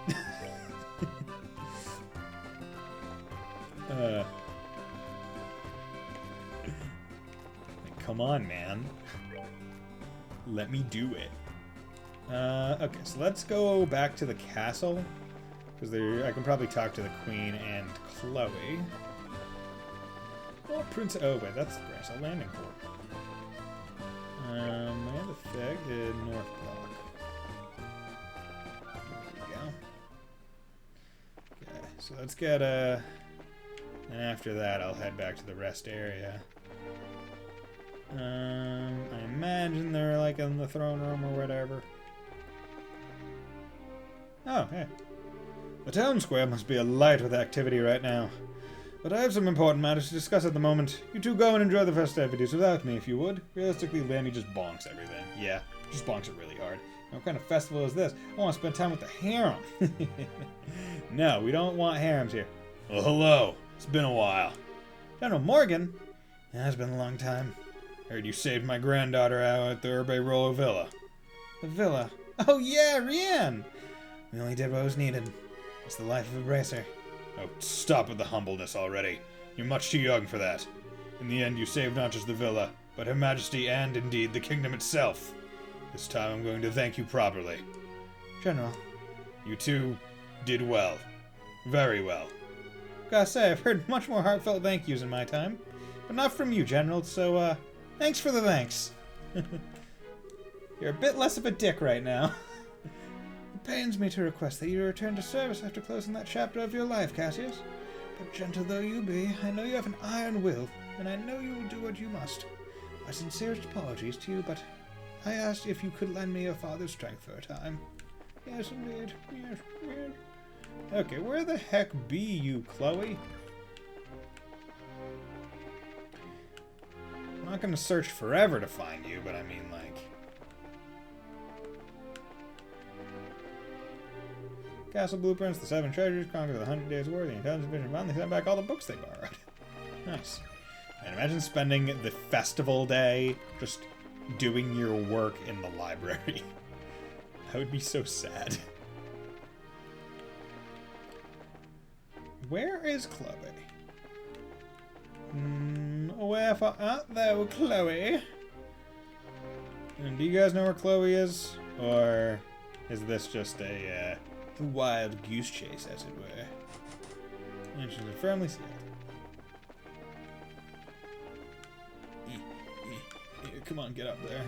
Come on, man. Let me do it. Okay, so let's go back to the castle. Because I can probably talk to the Queen and Chloe. Oh, Prince... Oh, wait, that's the Grassel Landing Port. My other thing is North Block. There we go. Okay, so let's get, and after that, I'll head back to the rest area. I imagine they're, like, in the throne room or whatever. Oh, hey. The town square must be alight with activity right now. But I have some important matters to discuss at the moment. You two go and enjoy the festivities without me, if you would. Realistically, Lammy just bonks everything. Yeah, just bonks it really hard. What kind of festival is this? I want to spend time with the harem. No, we don't want harems here. Well, hello. It's been a while. General Morgan? Yeah, it's been a long time. Heard you saved my granddaughter out at the Urbe Rollo Villa. The villa? Oh yeah, Rianne! We only did what was needed. It's the life of a bracer. Oh, stop with the humbleness already. You're much too young for that. In the end, you saved not just the villa, but Her Majesty and, indeed, the kingdom itself. This time I'm going to thank you properly. General. You two did well. Very well. Gotta say, I've heard much more heartfelt thank yous in my time. But not from you, General, so, thanks for the thanks. You're a bit less of a dick right now. It pains me to request that you return to service after closing that chapter of your life, Cassius. But gentle though you be, I know you have an iron will, and I know you will do what you must. My sincerest apologies to you, but I asked if you could lend me your father's strength for a time. Yes, indeed. Yes, yes. Okay, where the heck be you, Chloe? I'm not gonna search forever to find you, but I mean, like... Castle blueprints, the 7 treasures, conquer the 100 Days War, the intelligence vision bond, they sent back all the books they borrowed. Nice. And imagine spending the festival day just doing your work in the library. That would be so sad. Where is Chloe? Wherefore art thou, Chloe? And do you guys know where Chloe is? Or is this just a wild goose chase, as it were? And she's firmly seated. Come on, get up there.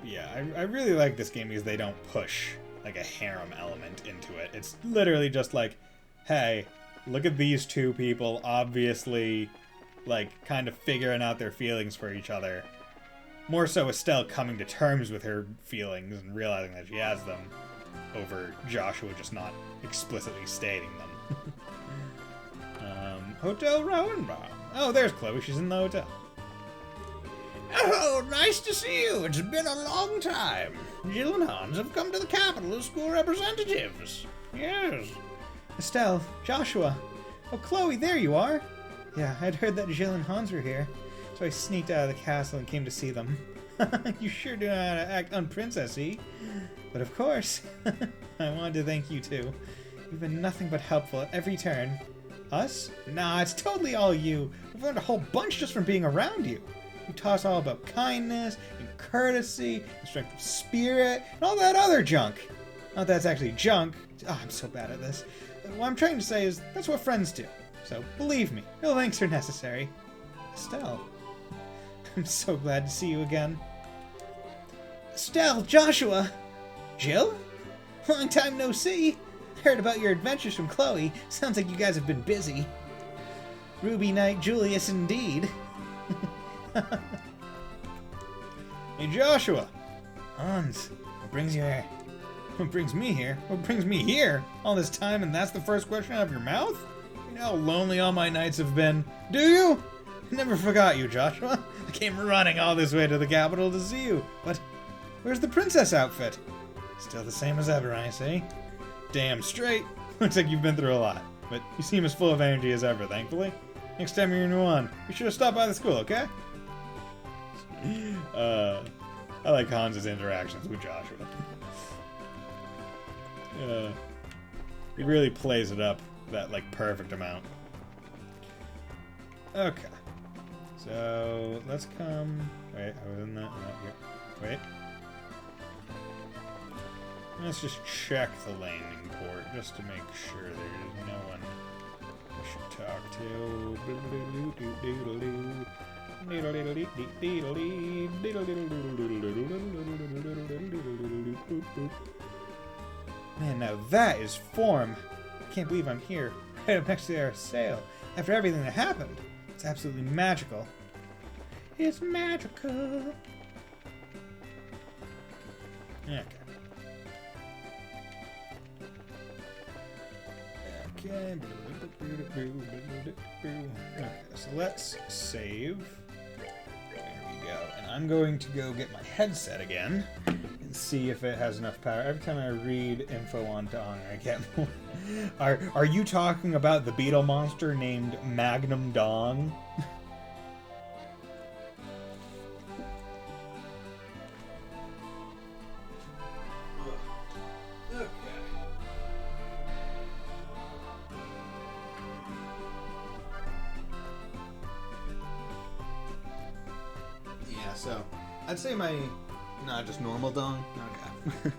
Yeah, I really like this game because they don't push like a harem element into it. It's literally just like, hey, look at these two people obviously like kind of figuring out their feelings for each other. More so Estelle coming to terms with her feelings and realizing that she has them over Joshua just not explicitly stating them. Hotel Rowenbaum. Oh, there's Chloe. She's in the hotel. Oh, nice to see you. It's been a long time. Jill and Hans have come to the capital as school representatives. Yes. Estelle, Joshua. Oh, Chloe, there you are. Yeah, I'd heard that Jill and Hans were here, so I sneaked out of the castle and came to see them. You sure do know how to act unprincessy. But of course, I wanted to thank you too. You've been nothing but helpful at every turn. Us? Nah, it's totally all you. We've learned a whole bunch just from being around you. You taught us all about kindness, and courtesy, and strength of spirit, and all that other junk. Not that it's actually junk. Oh, I'm so bad at this. What I'm trying to say is, that's what friends do. So, believe me, no thanks are necessary. Estelle. I'm so glad to see you again. Estelle, Joshua! Jill? Long time no see. Heard about your adventures from Chloe. Sounds like you guys have been busy. Ruby Knight Julius indeed. Hey, Joshua! Hans, What brings you here? What brings me here? What brings me here? All this time and that's the first question out of your mouth? You know how lonely all my nights have been. Do you? Never forgot you, Joshua. I came running all this way to the capital to see you. But where's the princess outfit? Still the same as ever, I see. Damn straight. Looks like you've been through a lot. But you seem as full of energy as ever, thankfully. Next time you're in Wuhan, be sure to stop by the school, okay? I like Hans's interactions with Joshua. He really plays it up that, like, perfect amount. Okay. So, let's come... Wait, I was in that... Not here. Wait. Let's just check the landing port, just to make sure there's no one we should talk to. Man, now that is form. I can't believe I'm here, right up next to our sail, after everything that happened. It's absolutely magical. It's magical. Okay. Okay, so let's save. There we go. And I'm going to go get my headset again and see if it has enough power. Every time I read info on Dong, I get more. Are you talking about the beetle monster named Magnum Dong? so I'd say my not just normal dong. Okay.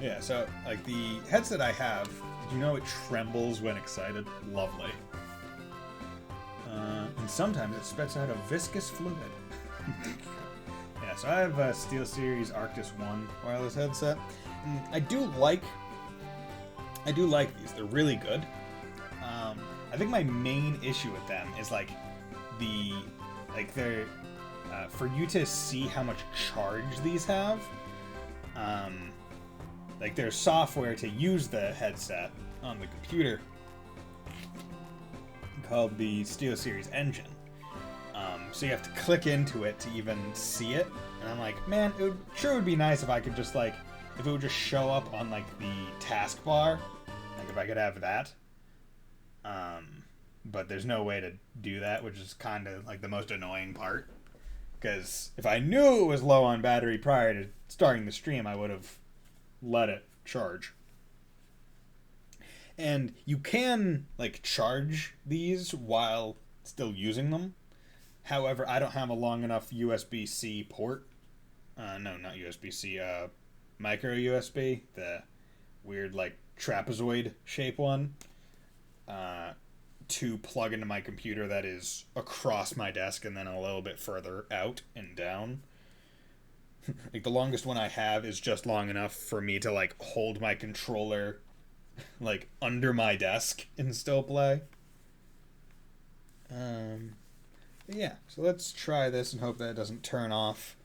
Yeah, so like the headset I have, did you know it trembles when excited? Lovely. And sometimes it spits out a viscous fluid. Yeah, so I have a SteelSeries Arctis 1 wireless headset, and I do like these. They're really good. I think my main issue with them is like they're for you to see how much charge these have. Like there's software to use the headset on the computer called the SteelSeries Engine. So you have to click into it to even see it. And I'm like, man, it would be nice if I could just like, if it would just show up on like the taskbar, like if I could have that. But there's no way to do that, which is kind of like the most annoying part. Because if I knew it was low on battery prior to starting the stream, I would have let it charge. And you can like charge these while still using them. However, I don't have a long enough USB-C port. No, not USB-C. Micro USB, the weird like trapezoid shape one, to plug into my computer that is across my desk and then a little bit further out and down. Like the longest one I have is just long enough for me to like hold my controller like under my desk and still play. Yeah, so let's try this and hope that it doesn't turn off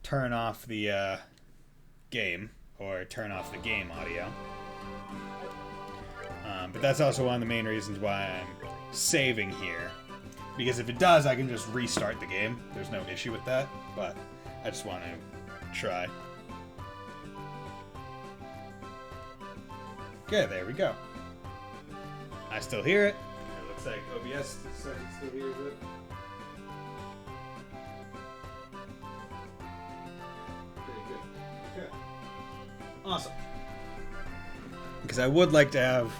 the game or turn off the game audio. But that's also one of the main reasons why I'm saving here, because if it does, I can just restart the game. There's no issue with that, but I just want to try. Okay, there we go. I still hear it. It looks like OBS says it still hears it. Awesome. Because I would like to have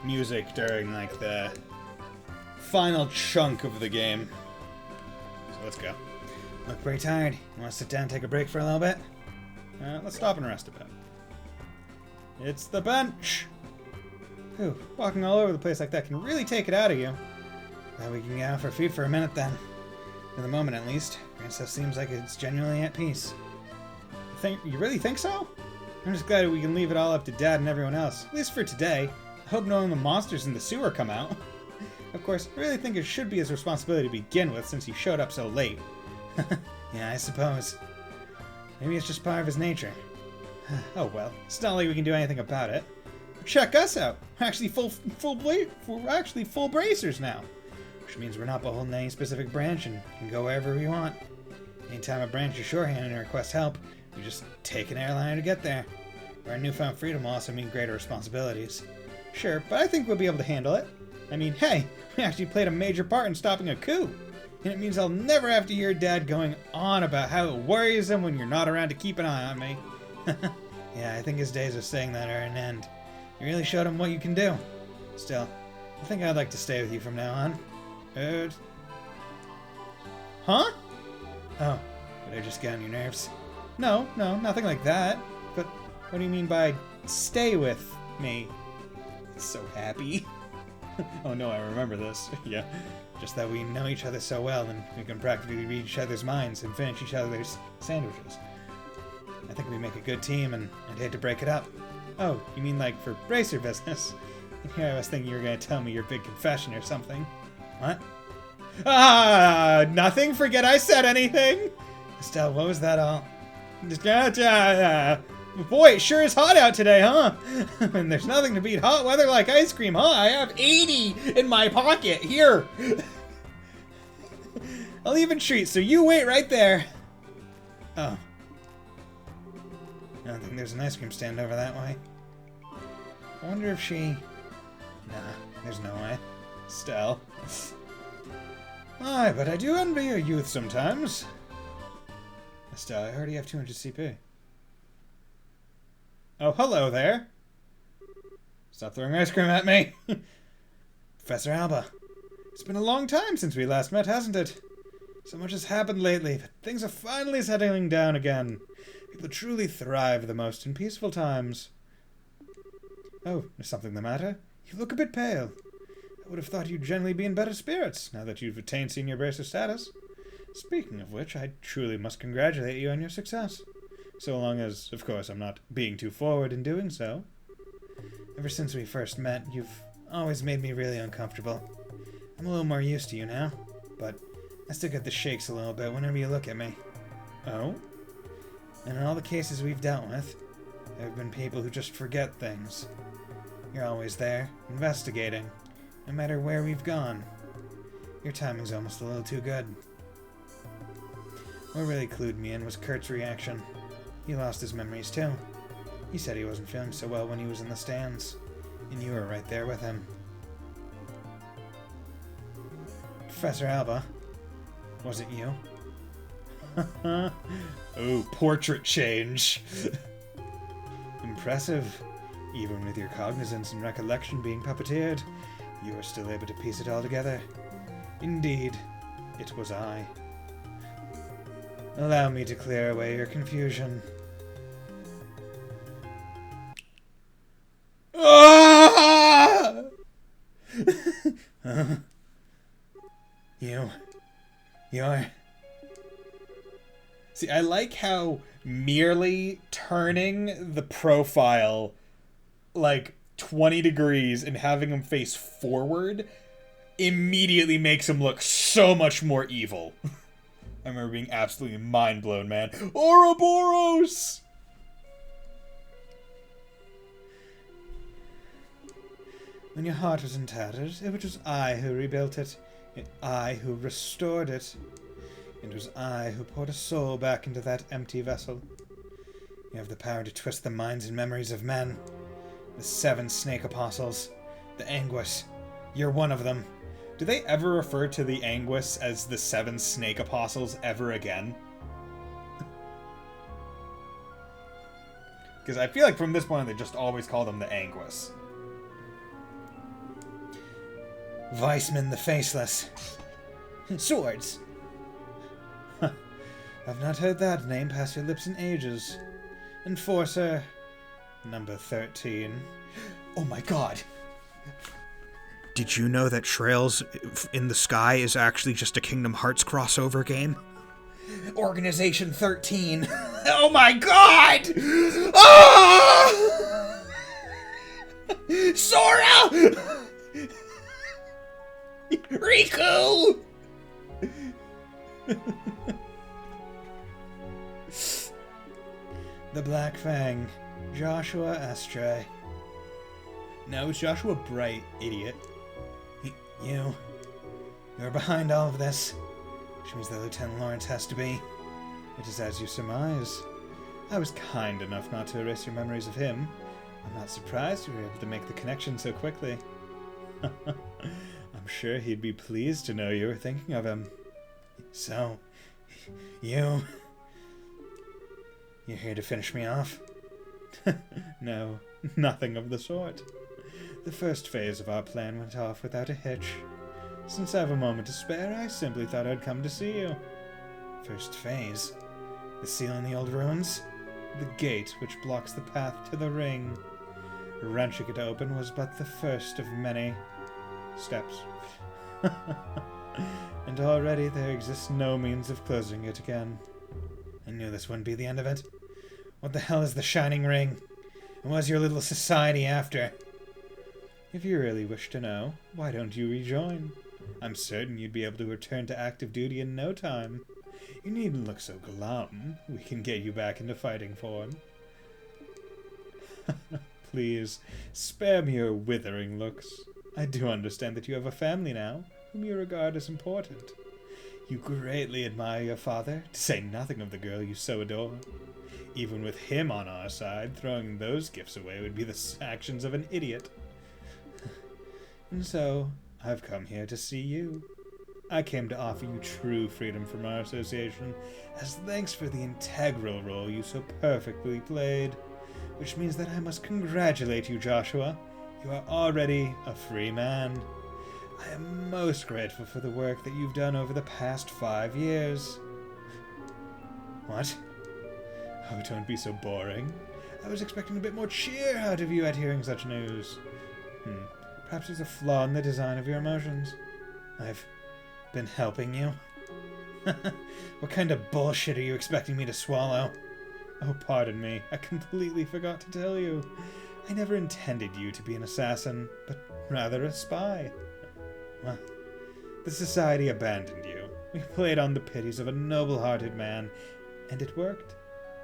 music during, like, the final chunk of the game. So let's go. Look pretty tired. You want to sit down and take a break for a little bit? Let's stop and rest a bit. It's the bench! Whew, walking all over the place like that can really take it out of you. Well, we can get off our feet for a minute then. For the moment, at least. Princess seems like it's genuinely at peace. You really think so? I'm just glad we can leave it all up to Dad and everyone else. At least for today. I hope none of the monsters in the sewer come out. Of course, I really think it should be his responsibility to begin with since he showed up so late. Yeah, I suppose. Maybe it's just part of his nature. Oh well, it's not like we can do anything about it. Check us out. We're actually we're actually full bracers now. Which means we're not beholden to any specific branch and can go wherever we want. Anytime a branch is shorthanded and requests help, we just take an airliner to get there. Our newfound freedom will also mean greater responsibilities. Sure, but I think we'll be able to handle it. I mean, hey, we actually played a major part in stopping a coup. And it means I'll never have to hear Dad going on about how it worries him when you're not around to keep an eye on me. Yeah, I think his days of saying that are an end. You really showed him what you can do. Still, I think I'd like to stay with you from now on. Huh? Oh, did I just get on your nerves? No, nothing like that. But what do you mean by stay with me? So happy. Oh no, I remember this. Yeah. Just that we know each other so well and we can practically read each other's minds and finish each other's sandwiches. I think we make a good team and I'd hate to break it up. Oh, you mean like for bracer business? Here I was thinking you were going to tell me your big confession or something. What? Nothing? Forget I said anything? Estelle, what was that all? Boy, it sure is hot out today, huh? And there's nothing to beat hot weather like ice cream, huh? I have 80 in my pocket. Here. I'll even treat, so you wait right there. Oh. I don't think there's an ice cream stand over that way. I wonder if she... Nah, there's no way. Estelle. Aye, but I do envy your youth sometimes. Estelle, I already have 200 CP. Oh, hello there. Stop throwing ice cream at me. Professor Alba. It's been a long time since we last met, hasn't it? So much has happened lately, but things are finally settling down again. People truly thrive the most in peaceful times. Oh, is something the matter? You look a bit pale. I would have thought you'd generally be in better spirits, now that you've attained senior bracer status. Speaking of which, I truly must congratulate you on your success. So long as, of course, I'm not being too forward in doing so. Ever since we first met, you've always made me really uncomfortable. I'm a little more used to you now, but I still get the shakes a little bit whenever you look at me. Oh? And in all the cases we've dealt with, there have been people who just forget things. You're always there, investigating, no matter where we've gone. Your timing's almost a little too good. What really clued me in was Kurt's reaction. He lost his memories too. He said he wasn't feeling so well when he was in the stands, and you were right there with him. Professor Alba, was it you? Oh, portrait change. Impressive. Even with your cognizance and recollection being puppeteered, you were still able to piece it all together. Indeed, it was I. Allow me to clear away your confusion. Ah! You're... See, I like how merely turning the profile like 20 degrees and having him face forward immediately makes him look so much more evil. I remember being absolutely mind blown, man. Ouroboros! When your heart was in tatters, it was I who rebuilt it. I who restored it. It was I who poured a soul back into that empty vessel. You have the power to twist the minds and memories of men. The 7 snake apostles. The Anguis. You're one of them. Do they ever refer to the Anguis as the 7 snake apostles ever again? Because I feel like from this point, they just always call them the Anguis. Weissman the Faceless. Swords. I've not heard that name pass your lips in ages. Enforcer number 13. Oh my god. Did you know that Trails in the Sky is actually just a Kingdom Hearts crossover game? Organization 13. Oh my god! Oh! Sora! Riku! The Black Fang. Joshua Astray. No, it's Joshua Bright, idiot. You're behind all of this. Which means that Lieutenant Lawrence has to be. It is as you surmise. I was kind enough not to erase your memories of him. I'm not surprised you were able to make the connection so quickly. I'm sure he'd be pleased to know you were thinking of him. So, you're here to finish me off? No, nothing of the sort. The first phase of our plan went off without a hitch. Since I have a moment to spare, I simply thought I'd come to see you. First phase? The seal in the old ruins? The gate which blocks the path to the ring. Wrenching it open was but the first of many steps. And already there exists no means of closing it again. I knew this wouldn't be the end of it. What the hell is the Shining Ring? And what's your little society after? If you really wish to know, why don't you rejoin? I'm certain you'd be able to return to active duty in no time. You needn't look so glum. We can get you back into fighting form. Please, spare me your withering looks. I do understand that you have a family now, whom you regard as important. You greatly admire your father, to say nothing of the girl you so adore. Even with him on our side, throwing those gifts away would be the actions of an idiot. And so, I've come here to see you. I came to offer you true freedom from our association, as thanks for the integral role you so perfectly played. Which means that I must congratulate you, Joshua. You are already a free man. I am most grateful for the work that you've done over the past 5 years. What? Oh, don't be so boring. I was expecting a bit more cheer out of you at hearing such news. Perhaps there's a flaw in the design of your emotions. I've been helping you. What kind of bullshit are you expecting me to swallow? Oh, pardon me. I completely forgot to tell you. I never intended you to be an assassin, but rather a spy. Well, the society abandoned you. We played on the pities of a noble-hearted man, and it worked.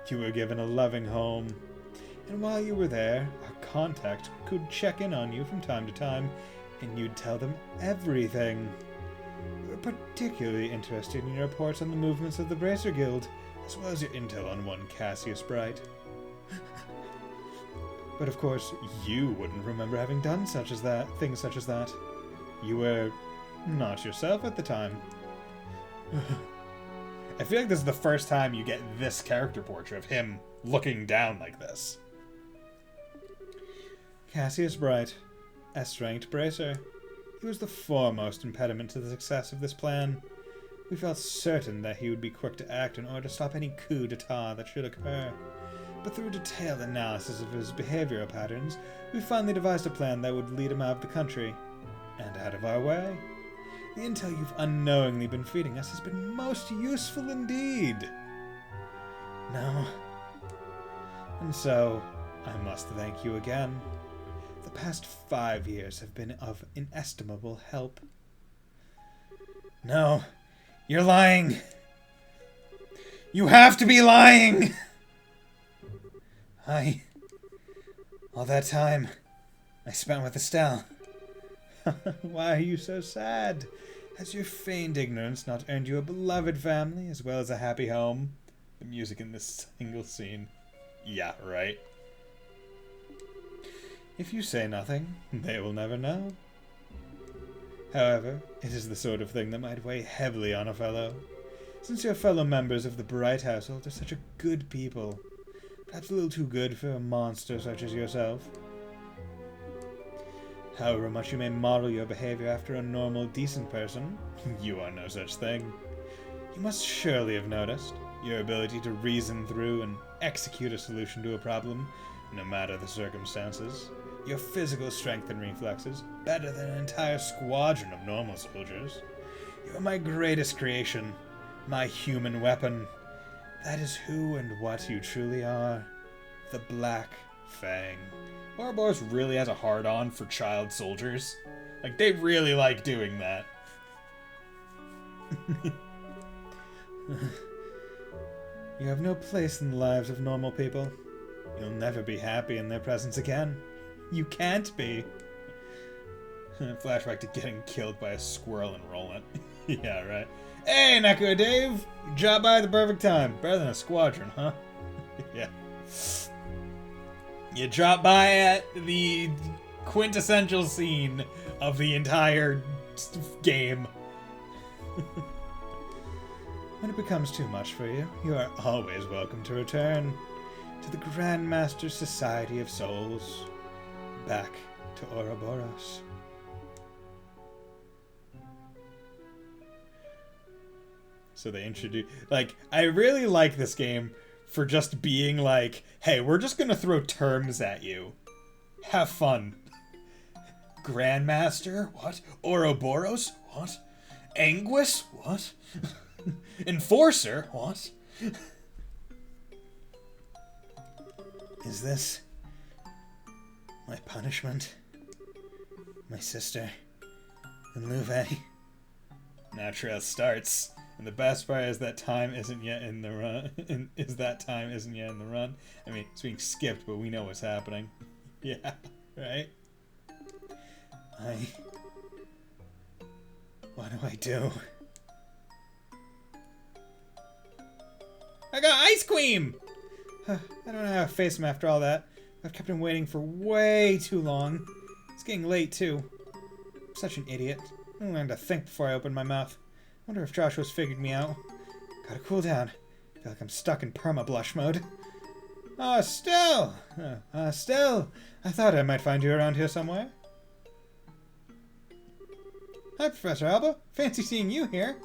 You were given a loving home. And while you were there, our contact could check in on you from time to time, and you'd tell them everything. We were particularly interested in your reports on the movements of the Bracer Guild, as well as your intel on one Cassius Bright. But of course, you wouldn't remember having done things such as that. You were not yourself at the time. I feel like this is the first time you get this character portrait of him looking down like this. Cassius Bright, S-ranked Bracer. He was the foremost impediment to the success of this plan. We felt certain that he would be quick to act in order to stop any coup d'etat that should occur. But through detailed analysis of his behavioral patterns, we finally devised a plan that would lead him out of the country, and out of our way. The intel you've unknowingly been feeding us has been most useful indeed. No. And so, I must thank you again. The past 5 years have been of inestimable help. No, you're lying. You have to be lying! All that time I spent with Estelle. Why are you so sad? Has your feigned ignorance not earned you a beloved family as well as a happy home? The music in this single scene. Yeah, right. If you say nothing, they will never know. However, it is the sort of thing that might weigh heavily on a fellow. Since your fellow members of the Bright household are such a good people, Perhaps a little too good for a monster such as yourself. However much you may model your behavior after a normal, decent person, you are no such thing. You must surely have noticed your ability to reason through and execute a solution to a problem, no matter the circumstances. Your physical strength and reflexes, better than an entire squadron of normal soldiers. You are my greatest creation, my human weapon. That is who and what you truly are. The Black Fang. Ouroboros really has a hard-on for child soldiers. Like, they really like doing that. You have no place in the lives of normal people. You'll never be happy in their presence again. You can't be. Flashback to getting killed by a squirrel in Roland. Yeah, right. Hey, Neko Dave! You dropped by at the perfect time. Better than a squadron, huh? Yeah. You dropped by at the quintessential scene of the entire game. When it becomes too much for you, you are always welcome to return to the Grandmaster Society of Souls. Back to Ouroboros. So they introduce... Like, I really like this game for just being like, hey, we're just gonna throw terms at you. Have fun. Grandmaster? What? Ouroboros? What? Anguis? What? Enforcer? What? Is this my punishment? My sister and Louvet? Natural starts. And the best part is that time isn't yet in the run. Time isn't yet in the run. I mean, it's being skipped, but we know what's happening. Yeah, right? What do I do? I got ice cream! I don't know how to face him after all that. I've kept him waiting for way too long. It's getting late, too. I'm such an idiot. I learned to think before I opened my mouth. Wonder if Joshua's figured me out. Gotta cool down. Feel like I'm stuck in perma-blush mode. Oh, Stell! Stell! I thought I might find you around here somewhere. Hi, Professor Alba. Fancy seeing you here.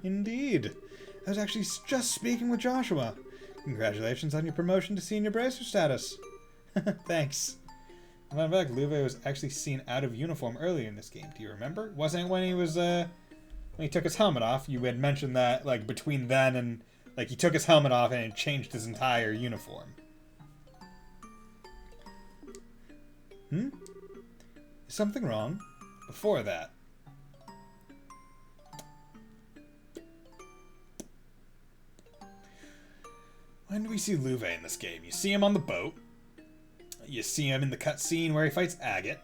Indeed. I was actually just speaking with Joshua. Congratulations on your promotion to senior bracer status. Thanks. Fun fact, Louvet was actually seen out of uniform earlier in this game. Do you remember? Wasn't it when he was, when he took his helmet off? You had mentioned that, like, between then and, like, he took his helmet off and it changed his entire uniform. Is something wrong? Before that. When do we see Louvet in this game? You see him on the boat. You see him in the cutscene where he fights Agate.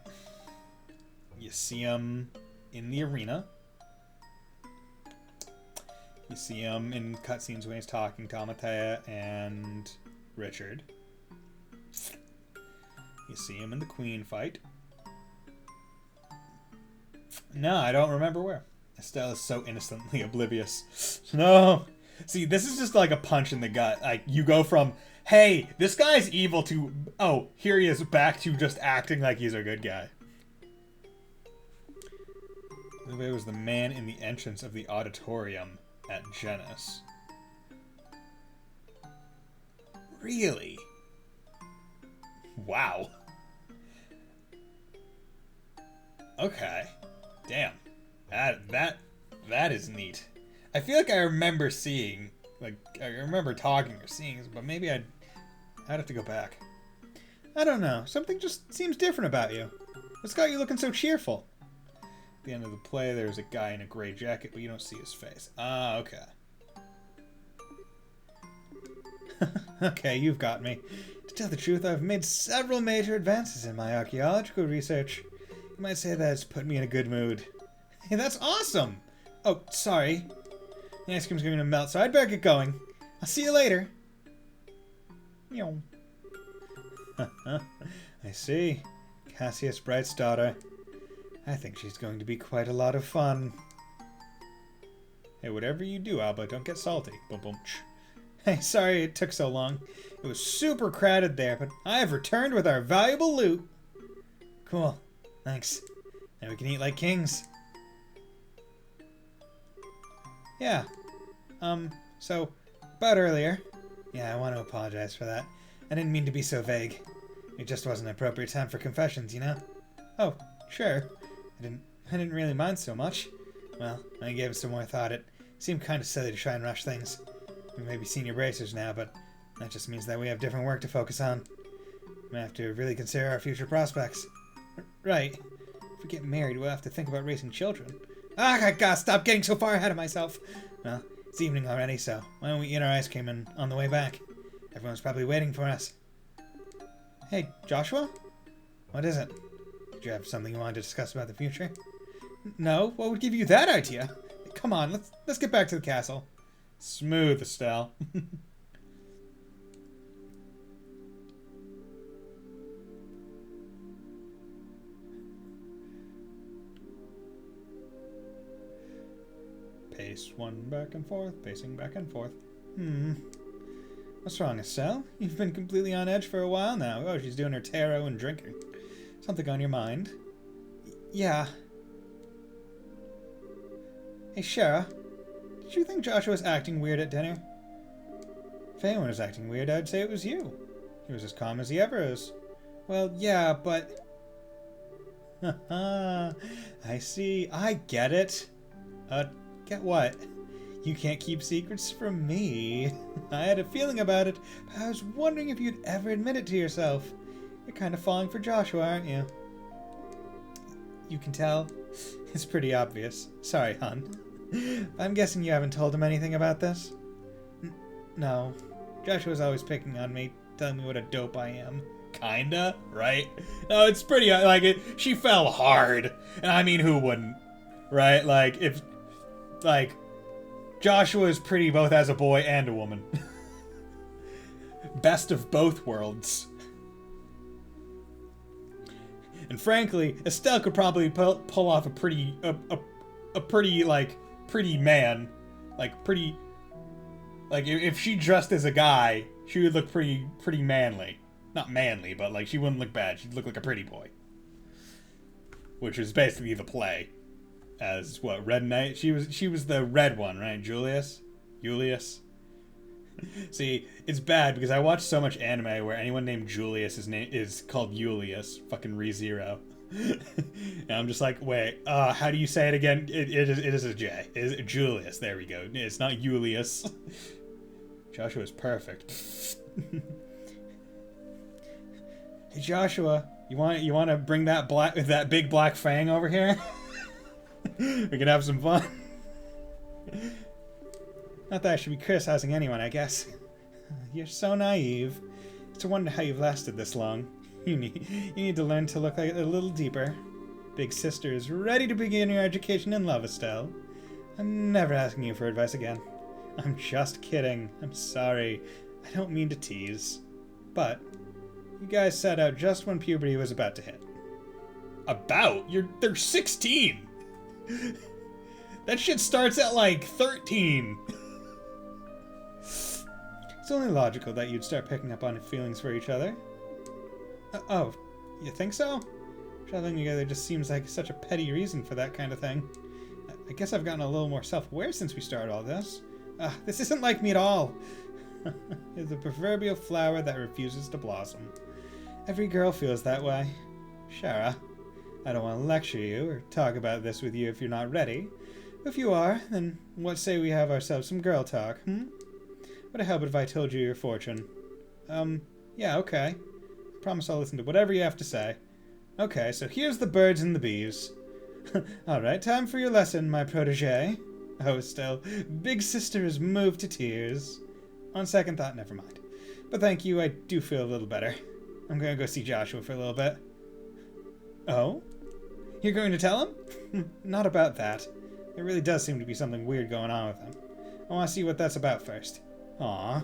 You see him in the arena. You see him in cutscenes when he's talking to Amatea and Richard. You see him in the Queen fight. No, I don't remember where. Estelle is so innocently oblivious. No! See, this is just like a punch in the gut. Like, you go from, hey, this guy's evil to, oh, here he is, back to just acting like he's a good guy. Louvet was the man in the entrance of the auditorium at Genis. Really? Wow. Okay. Damn. That is neat. I feel like I remember seeing, like, I remember talking or seeing this, but maybe I'd have to go back. I don't know. Something just seems different about you. What's got you looking so cheerful? At the end of the play, there's a guy in a gray jacket, but you don't see his face. Ah, okay. Okay, you've got me. To tell the truth, I've made several major advances in my archaeological research. You might say that it's put me in a good mood. Hey, that's awesome! Oh, sorry. The ice cream's going to melt, so I'd better get going. I'll see you later. Meow. I see. Cassius Bright's daughter. I think she's going to be quite a lot of fun. Hey, whatever you do, Alba, don't get salty. Boom, boom. Hey, sorry it took so long. It was super crowded there, but I have returned with our valuable loot. Cool. Thanks. Now we can eat like kings. Yeah. So, about earlier. Yeah, I want to apologize for that. I didn't mean to be so vague. It just wasn't an appropriate time for confessions, you know? Oh, sure. I didn't really mind so much. Well, when I gave it some more thought, it seemed kind of silly to try and rush things. We may be senior bracers now, but that just means that we have different work to focus on. We have to really consider our future prospects. Right. If we get married, we'll have to think about raising children. I gotta stop getting so far ahead of myself. Well, it's evening already, so why don't we eat our ice cream on the way back? Everyone's probably waiting for us. Hey, Joshua? What is it? Did you have something you wanted to discuss about the future? No? What would give you that idea? Come on, let's get back to the castle. Smooth, Estelle. Pace one back and forth, pacing back and forth. What's wrong, Estelle? You've been completely on edge for a while now. Oh, she's doing her tarot and drinking. Something on your mind? Yeah. Hey, Shara. Did you think Joshua was acting weird at dinner? If anyone was acting weird, I'd say it was you. He was as calm as he ever is. Well, yeah, but... I see. I get it. Get what? You can't keep secrets from me. I had a feeling about it, but I was wondering if you'd ever admit it to yourself. You're kind of falling for Joshua, aren't you? You can tell? It's pretty obvious. Sorry, hon. I'm guessing you haven't told him anything about this? No. Joshua's always picking on me, telling me what a dope I am. Kinda, right? No, it's pretty, like, she fell hard. And I mean, who wouldn't? Right? Like, if, like, Joshua is pretty both as a boy and a woman. Best of both worlds. And frankly, Estelle could probably pull off a pretty man. Like, pretty... Like, if she dressed as a guy, she would look pretty manly. Not manly, but, like, she wouldn't look bad. She'd look like a pretty boy. Which is basically the play. As, what, Red Knight? She was the red one, right? Julius? See, it's bad because I watch so much anime where anyone named Julius is called Julius. Fucking ReZero. And I'm just like, wait, how do you say it again? It is a J. It is Julius. There we go. It's not Julius. Joshua's perfect. Hey Joshua, you want to bring that big black fang over here? We can have some fun. Not that I should be criticizing anyone, I guess. You're so naive. It's a wonder how you've lasted this long. You need to learn to look a little deeper. Big sister is ready to begin your education in love, Estelle. I'm never asking you for advice again. I'm just kidding. I'm sorry. I don't mean to tease. But you guys set out just when puberty was about to hit. About? They're 16! That shit starts at like 13. It's only logical that you'd start picking up on feelings for each other. Oh, you think so? Traveling together just seems like such a petty reason for that kind of thing. I guess I've gotten a little more self-aware since we started all this. This isn't like me at all. You're the proverbial flower that refuses to blossom. Every girl feels that way. Shara, I don't want to lecture you or talk about this with you if you're not ready. If you are, then what say we have ourselves some girl talk, Would it help if I told you your fortune? Yeah, okay. Promise I'll listen to whatever you have to say. Okay, so here's the birds and the bees. Alright, time for your lesson, my protege. Oh, Estelle, big sister is moved to tears. On second thought, never mind. But thank you, I do feel a little better. I'm gonna go see Joshua for a little bit. Oh? You're going to tell him? Not about that. There really does seem to be something weird going on with him. I want to see what that's about first. Aw.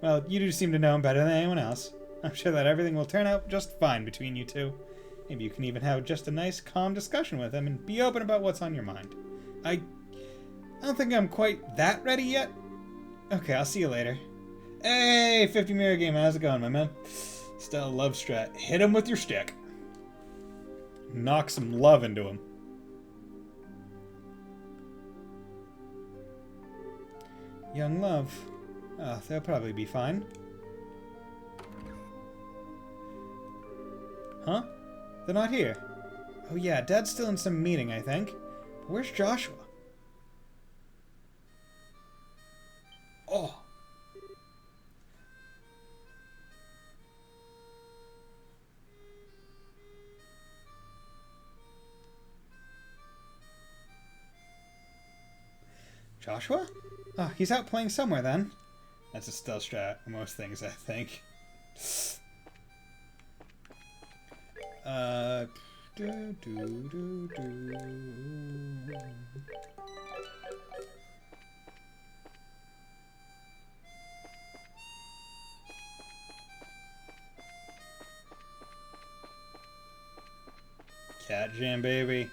Well, you do seem to know him better than anyone else. I'm sure that everything will turn out just fine between you two. Maybe you can even have just a nice, calm discussion with him and be open about what's on your mind. I don't think I'm quite that ready yet. Okay, I'll see you later. Hey, 50 mirror game. How's it going, my man? Still love strat. Hit him with your stick. Knock some love into him. Young love. Oh, they'll probably be fine. Huh? They're not here. Oh yeah, Dad's still in some meeting, I think. But where's Joshua? Oh. Joshua? Oh, he's out playing somewhere then. That's a stealth strat for most things, I think. Do. Cat Jam, baby.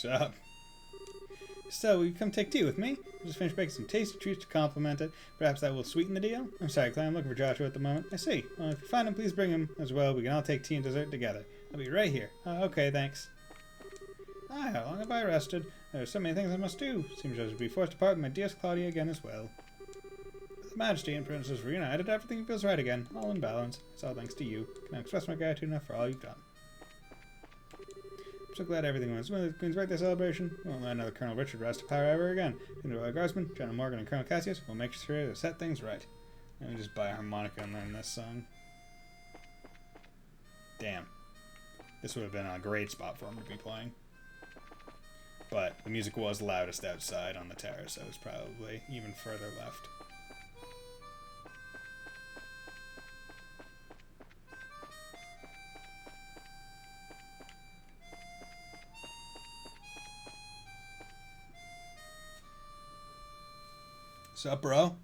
What's up? So, will you come take tea with me? I just finished baking some tasty treats to compliment it. Perhaps that will sweeten the deal? I'm sorry, Clay, I'm looking for Joshua at the moment. I see. Well, if you find him, please bring him as well. We can all take tea and dessert together. I'll be right here. Okay, thanks. Ah, how long have I rested? There are so many things I must do. Seems I should be forced to part with my dearest Claudia again as well. With Majesty and Princess reunited, everything feels right again. All in balance. It's all thanks to you. Can I express my gratitude enough for all you've done? I'm so glad everything went smooth at the Queen's birthday celebration. We won't let another Colonel Richard rise to power ever again. And the Royal Guardsmen, General Morgan, and Colonel Cassius will make sure to set things right. Let me just buy a harmonica and learn this song. Damn. This would have been a great spot for him to be playing. But the music was loudest outside on the terrace, so it was probably even further left. What's up, bro?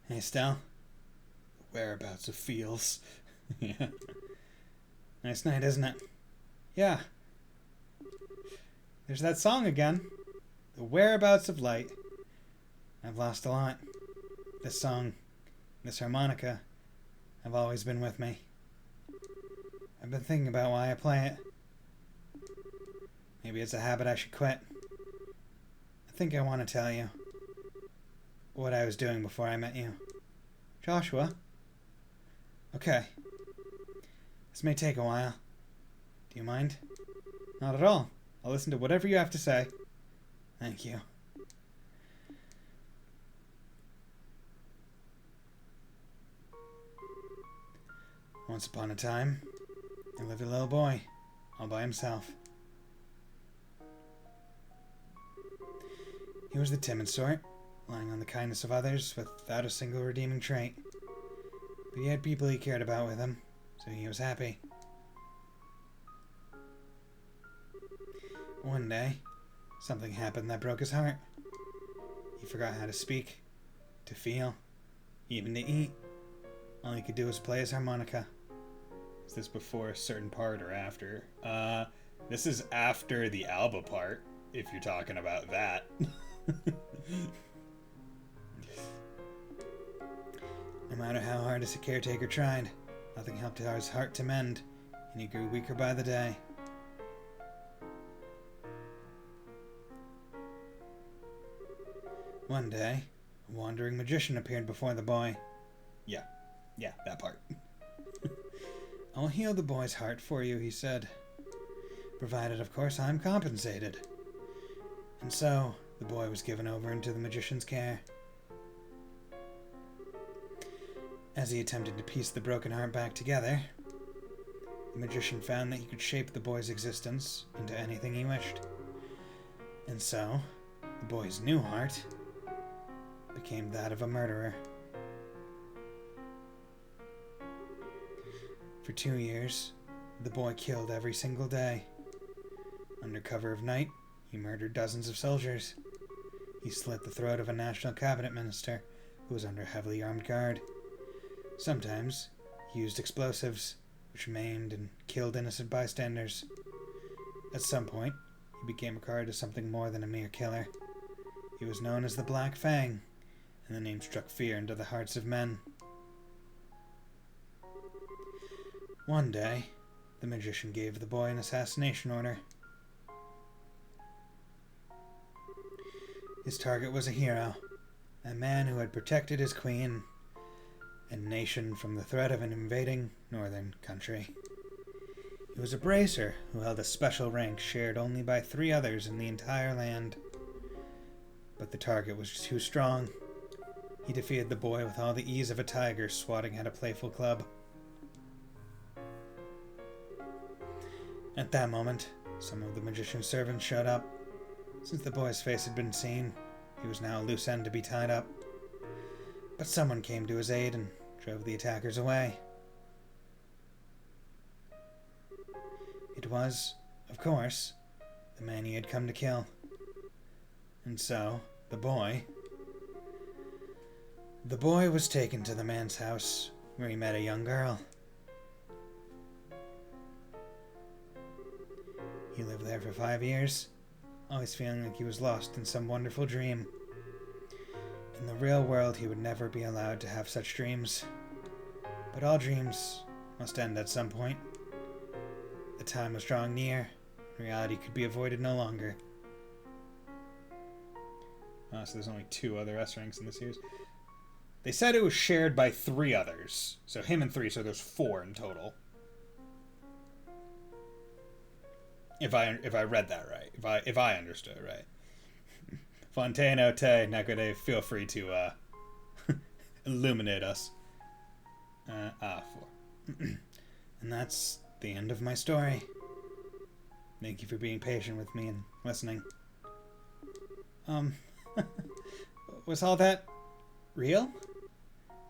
Hey, Stel. Whereabouts of feels. Yeah. Nice night, isn't it? Yeah. There's that song again. The whereabouts of light. I've lost a lot. This song, this harmonica, have always been with me. I've been thinking about why I play it. Maybe it's a habit I should quit. I think I want to tell you what I was doing before I met you. Joshua? Okay. This may take a while. Do you mind? Not at all. I'll listen to whatever you have to say. Thank you. Once upon a time, there lived a little boy, all by himself. He was the timid sort, relying on the kindness of others without a single redeeming trait. But he had people he cared about with him, so he was happy. One day, something happened that broke his heart. He forgot how to speak, to feel, even to eat. All he could do was play his harmonica. Is this before a certain part or after? This is after the Alba part, if you're talking about that. No matter how hard his caretaker tried, nothing helped his heart to mend, and he grew weaker by the day. One day, a wandering magician appeared before the boy. Yeah, that part. I'll heal the boy's heart for you, he said. Provided, of course, I'm compensated. And so, the boy was given over into the magician's care. As he attempted to piece the broken heart back together, the magician found that he could shape the boy's existence into anything he wished. And so, the boy's new heart became that of a murderer. For 2 years, the boy killed every single day. Under cover of night, he murdered dozens of soldiers. He slit the throat of a national cabinet minister who was under heavily armed guard. Sometimes, he used explosives, which maimed and killed innocent bystanders. At some point, he became regarded as something more than a mere killer. He was known as the Black Fang, and the name struck fear into the hearts of men. One day, the magician gave the boy an assassination order. His target was a hero, a man who had protected his queen and nation from the threat of an invading northern country. He was a bracer who held a special rank shared only by 3 others in the entire land. But the target was too strong. He defeated the boy with all the ease of a tiger swatting at a playful club. At that moment, some of the magician's servants showed up. Since the boy's face had been seen, he was now a loose end to be tied up. But someone came to his aid and drove the attackers away. It was, of course, the man he had come to kill. And so, the boy was taken to the man's house, where he met a young girl. He lived there for 5 years, always feeling like he was lost in some wonderful dream. In the real world, he would never be allowed to have such dreams. But all dreams must end at some point. The time was drawing near. Reality could be avoided no longer. Oh, so there's only 2 other S ranks in the series. They said it was shared by 3 others. So him and 3, so there's 4 in total. If I read that right. If I understood it right. Fontaine, Te, Nakode, feel free to illuminate us. 4. And that's the end of my story. Thank you for being patient with me and listening. Was all that real?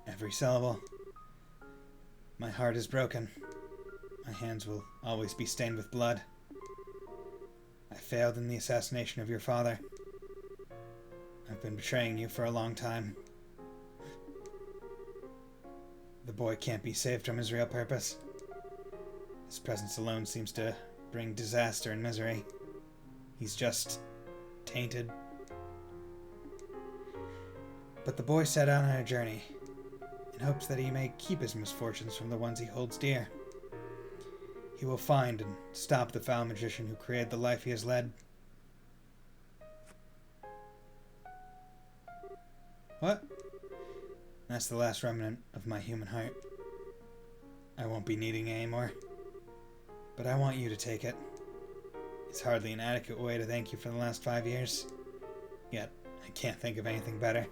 Every syllable. My heart is broken. My hands will always be stained with blood. I failed in the assassination of your father. I've been betraying you for a long time. The boy can't be saved from his real purpose. His presence alone seems to bring disaster and misery. He's just tainted. But the boy set out on a journey, in hopes that he may keep his misfortunes from the ones he holds dear. He will find and stop the foul magician who created the life he has led. What? That's the last remnant of my human heart. I won't be needing it anymore. But I want you to take it. It's hardly an adequate way to thank you for the last 5 years. Yet, I can't think of anything better.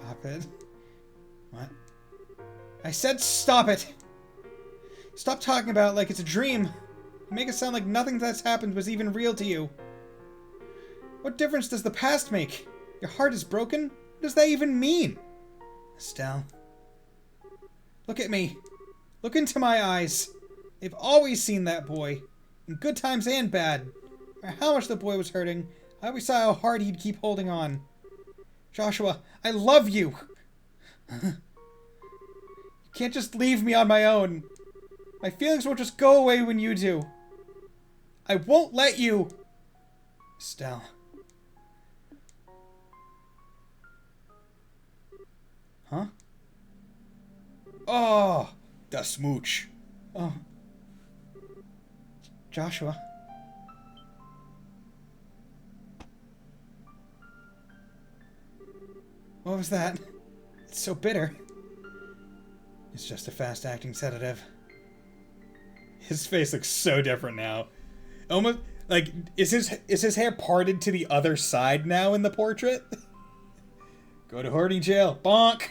Stop it. What? I said stop it! Stop talking about it like it's a dream. You make it sound like nothing that's happened was even real to you. What difference does the past make? Your heart is broken? What does that even mean? Estelle. Look at me. Look into my eyes. They've always seen that boy. In good times and bad. No matter how much the boy was hurting, I always saw how hard he'd keep holding on. Joshua, I love you. You can't just leave me on my own. My feelings won't just go away when you do. I won't let you. Estelle. Huh? Oh, the smooch. Oh. Joshua. What was that? It's so bitter. It's just a fast-acting sedative. His face looks so different now. Almost like is his hair parted to the other side now in the portrait? Go to Horny jail. Bonk.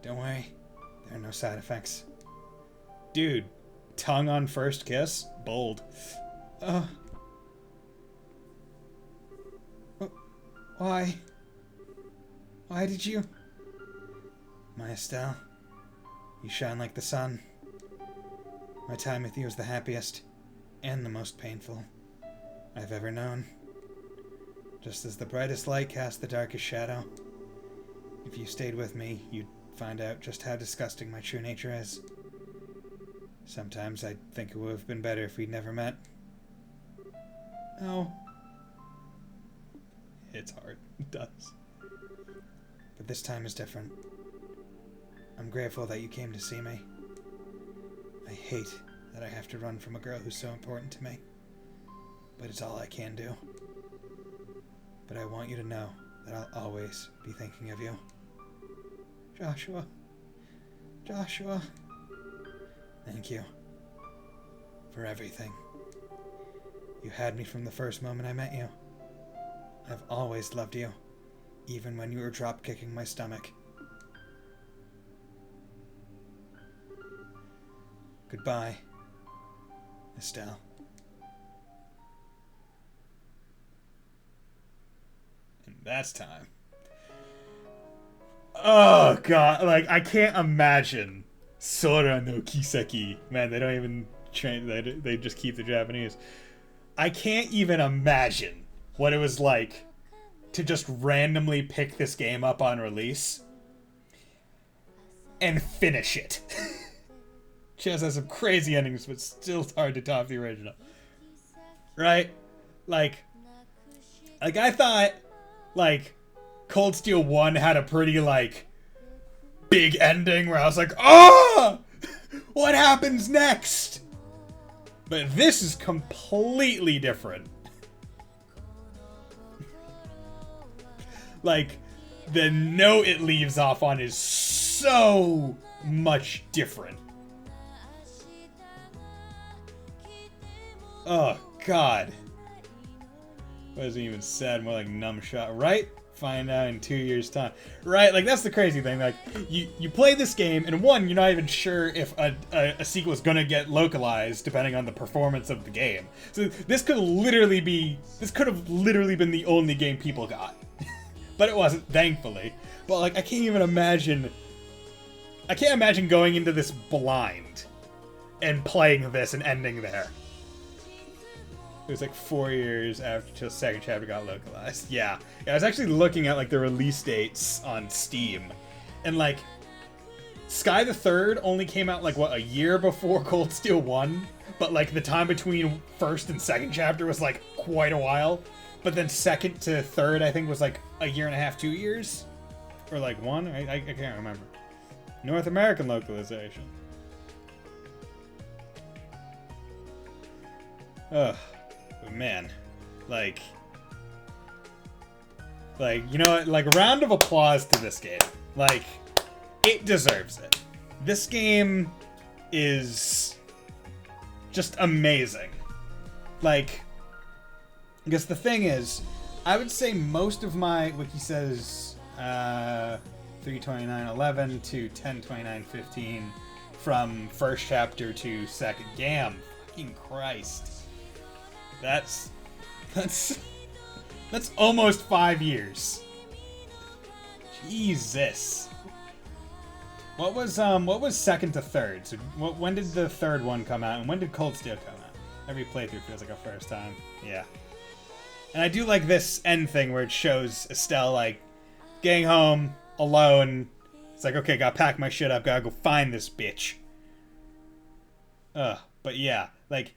Don't worry. There are no side effects. Dude, tongue on first kiss? Bold. Why? Why did you? My Estelle, you shine like the sun. My time with you is the happiest and the most painful I've ever known. Just as the brightest light casts the darkest shadow, if you stayed with me, you'd find out just how disgusting my true nature is. Sometimes I think it would have been better if we'd never met. Oh. It's hard. It does. But this time is different. I'm grateful that you came to see me. I hate that I have to run from a girl who's so important to me. But it's all I can do. But I want you to know that I'll always be thinking of you. Joshua. Joshua. Thank you. For everything. You had me from the first moment I met you. I've always loved you. Even when you were drop-kicking my stomach. Goodbye, Estelle. And that's time. Oh god, like I can't imagine Sora no Kiseki. Man, they don't even train. They just keep the Japanese. I can't even imagine what it was like to just randomly pick this game up on release and finish it. Chess has some crazy endings, but still hard to top the original. Right? Like I thought, like, Cold Steel 1 had a pretty, like, big ending where I was like, oh! What happens next? But this is completely different. Like, the note it leaves off on is so much different. Oh, God. Wasn't even sad, more like numb shot, right? Find out in 2 years' time. Right, like, that's the crazy thing. Like, you play this game, and one, you're not even sure if a sequel is gonna get localized, depending on the performance of the game. So this could have literally been the only game people got. But it wasn't, thankfully. But, like, I can't imagine going into this blind and playing this and ending there. It was like 4 years after the second chapter got localized. Yeah. I was actually looking at like the release dates on Steam. And like Sky the Third only came out like what, a year before Cold Steel 1? But like the time between first and second chapter was like quite a while. But then second to third I think was like a year and a half, 2 years? Or like one? I can't remember. North American localization. Ugh. Man, like, you know what, like, round of applause to this game. Like, it deserves it. This game is just amazing. Like, I guess the thing is, I would say most of my, wiki says, 3:29:11 to 10:29:15 from first chapter to second game. Fucking Christ. That's almost 5 years. Jesus. What was second to third? So when did the third one come out, and when did Cold Steel come out? Every playthrough feels like a first time. Yeah. And I do like this end thing where it shows Estelle like getting home alone. It's like, okay, gotta pack my shit up, gotta go find this bitch. But yeah, like,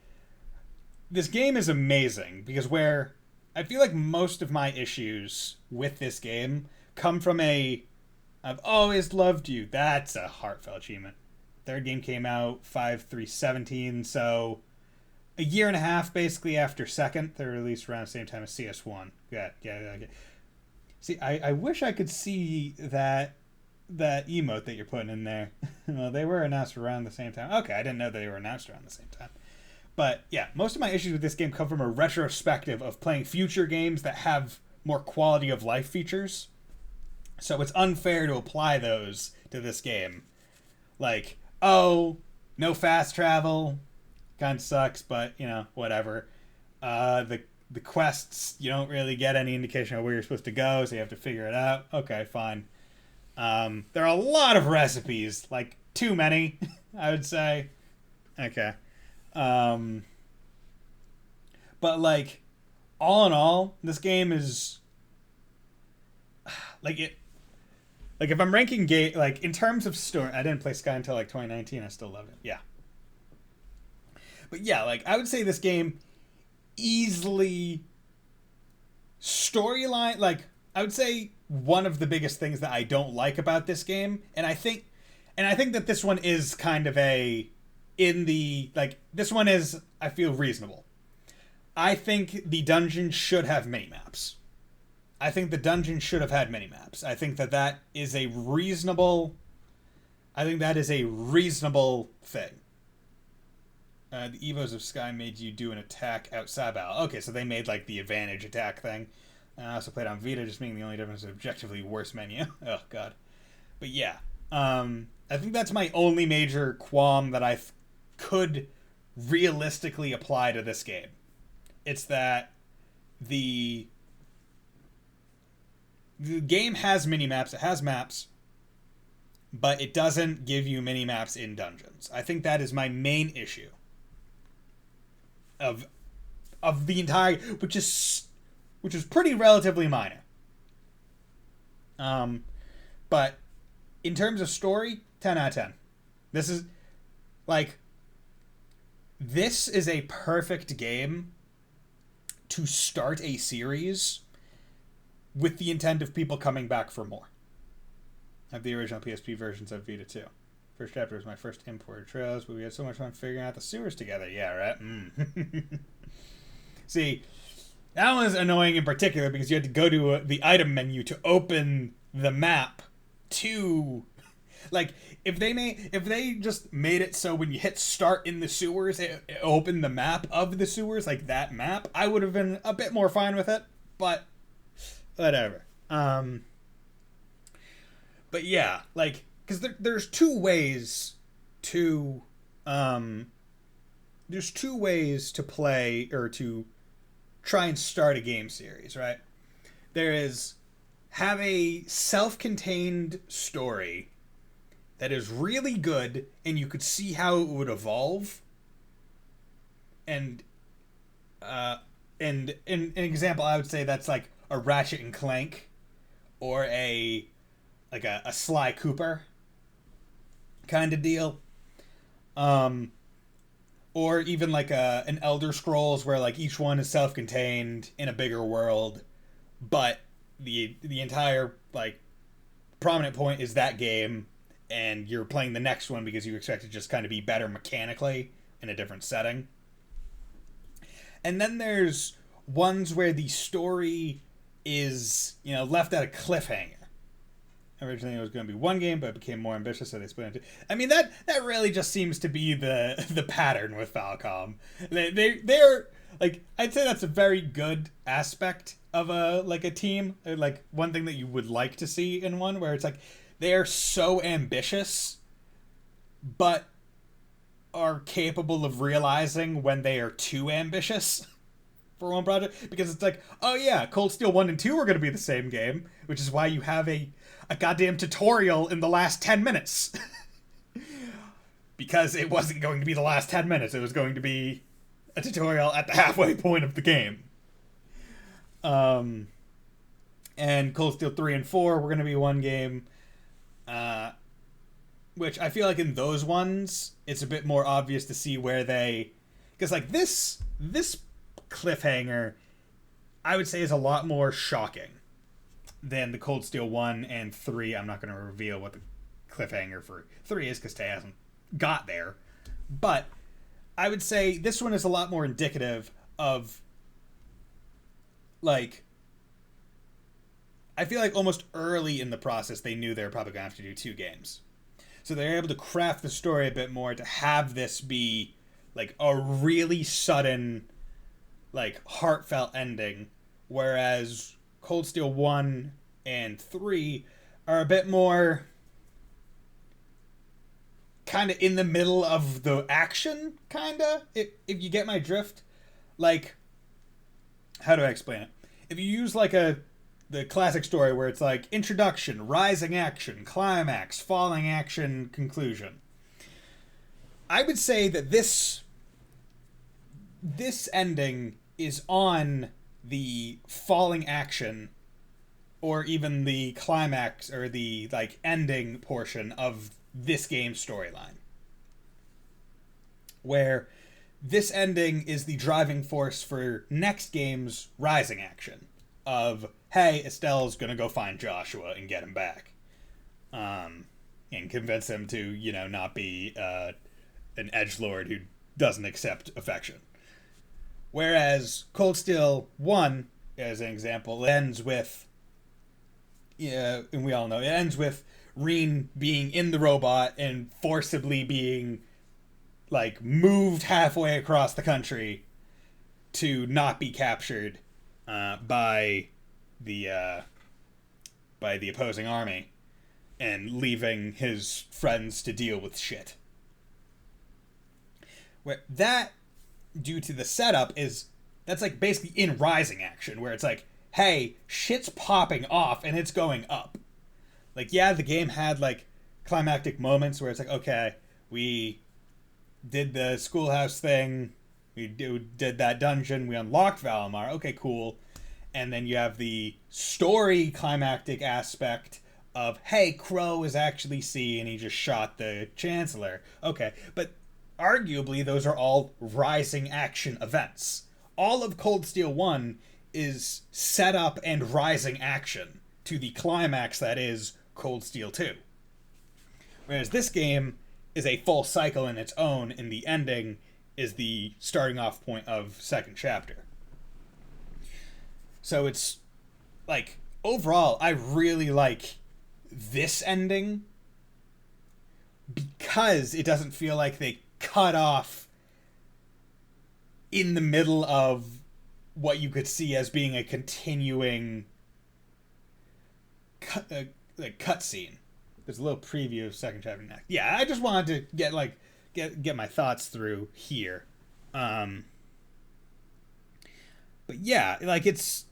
this game is amazing because where I feel like most of my issues with this game come from I've always loved you. That's a heartfelt achievement. Third game came out 5/3/17, so a year and a half basically after second. They were released around the same time as CS1. Yeah. See, I wish I could see that emote that you're putting in there. Well, they were announced around the same time. Okay, I didn't know they were announced around the same time. But yeah, most of my issues with this game come from a retrospective of playing future games that have more quality of life features. So it's unfair to apply those to this game. Like, oh, no fast travel. Kind of sucks, but, you know, whatever. The quests, you don't really get any indication of where you're supposed to go, so you have to figure it out. Okay, fine. There are a lot of recipes, like too many, I would say. Okay. But like, all in all, this game is like it. Like if I'm ranking game, like in terms of story, I didn't play Sky until like 2019. I still loved it. Yeah. But yeah, like I would say this game easily storyline. Like I would say one of the biggest things that I don't like about this game, and I think that this one is kind of a this one is, I feel, reasonable. I think the dungeon should have mini-maps. I think the dungeon should have had mini-maps. I think that is a reasonable thing. The Evos of Sky made you do an attack outside battle. Okay, so they made like the advantage attack thing. I also played on Vita, just meaning the only difference is objectively worse menu. Oh god. But yeah, I think that's my only major qualm that I could realistically apply to this game. It's that the game has mini-maps, it has maps, but it doesn't give you mini-maps in dungeons. I think that is my main issue of the entire, which is pretty relatively minor. But in terms of story, 10 out of 10. This is a perfect game to start a series with the intent of people coming back for more. I have the original PSP versions of Vita too. First chapter was my first imported Trails, but we had so much fun figuring out the sewers together. Yeah, right? See, that one was annoying in particular because you had to go to the item menu to open the map to... Like, if they just made it so when you hit start in the sewers, it opened the map of the sewers, like that map, I would have been a bit more fine with it, but whatever. But yeah, like, because there's two ways to play or to try and start a game series, right? There is have a self-contained story that is really good, and you could see how it would evolve. And an example I would say that's like a Ratchet and Clank, or a Sly Cooper kind of deal, or even like an Elder Scrolls where like each one is self-contained in a bigger world, but the entire like prominent point is that game. And you're playing the next one because you expect it to just kind of be better mechanically in a different setting. And then there's ones where the story is, left at a cliffhanger. Originally it was going to be one game, but it became more ambitious, so they split into... I mean, that really just seems to be the pattern with Falcom. They're like, I'd say that's a very good aspect of a team. Like, one thing that you would like to see in one, where it's like, they are so ambitious, but are capable of realizing when they are too ambitious for one project. Because it's like, oh yeah, Cold Steel 1 and 2 are going to be the same game, which is why you have a goddamn tutorial in the last 10 minutes. Because it wasn't going to be the last 10 minutes, it was going to be a tutorial at the halfway point of the game. And Cold Steel 3 and 4 were going to be one game. Which I feel like in those ones, it's a bit more obvious to see where they... Because, like, this cliffhanger, I would say, is a lot more shocking than the Cold Steel 1 and 3. I'm not going to reveal what the cliffhanger for 3 is, because Tay hasn't got there. But I would say this one is a lot more indicative of, like... I feel like almost early in the process, they knew they were probably going to have to do 2 games. So they're able to craft the story a bit more to have this be, like, a really sudden, like, heartfelt ending. Whereas Cold Steel 1 and 3 are a bit more kind of in the middle of the action, kind of, if you get my drift. Like, how do I explain it? If you use, like, a the classic story where it's like introduction, rising action, climax, falling action, conclusion. I would say that this ending is on the falling action, or even the climax or the like ending portion of this game's storyline, where this ending is the driving force for next game's rising action of, hey, Estelle's gonna go find Joshua and get him back, and convince him to, you know, not be an edgelord who doesn't accept affection. Whereas Cold Steel 1, as an example, ends with, and we all know, it ends with Reen being in the robot and forcibly being, like, moved halfway across the country to not be captured by the opposing army, and leaving his friends to deal with shit. Where that, due to the setup, that's like basically in rising action, where it's like, hey, shit's popping off and it's going up. Like, yeah, the game had like climactic moments where it's like, okay, we did the schoolhouse thing, we did that dungeon, we unlocked Valimar, okay, cool. And then you have the story climactic aspect of, hey, Crow is actually C and he just shot the Chancellor. Okay, but arguably those are all rising action events. All of Cold Steel 1 is set up and rising action to the climax that is Cold Steel 2. Whereas this game is a full cycle in its own, and the ending is the starting off point of second chapter. So it's, like, overall, I really like this ending because it doesn't feel like they cut off in the middle of what you could see as being a continuing cutscene. There's a little preview of second chapter next. Yeah, I just wanted to get my thoughts through here. But yeah, like, it's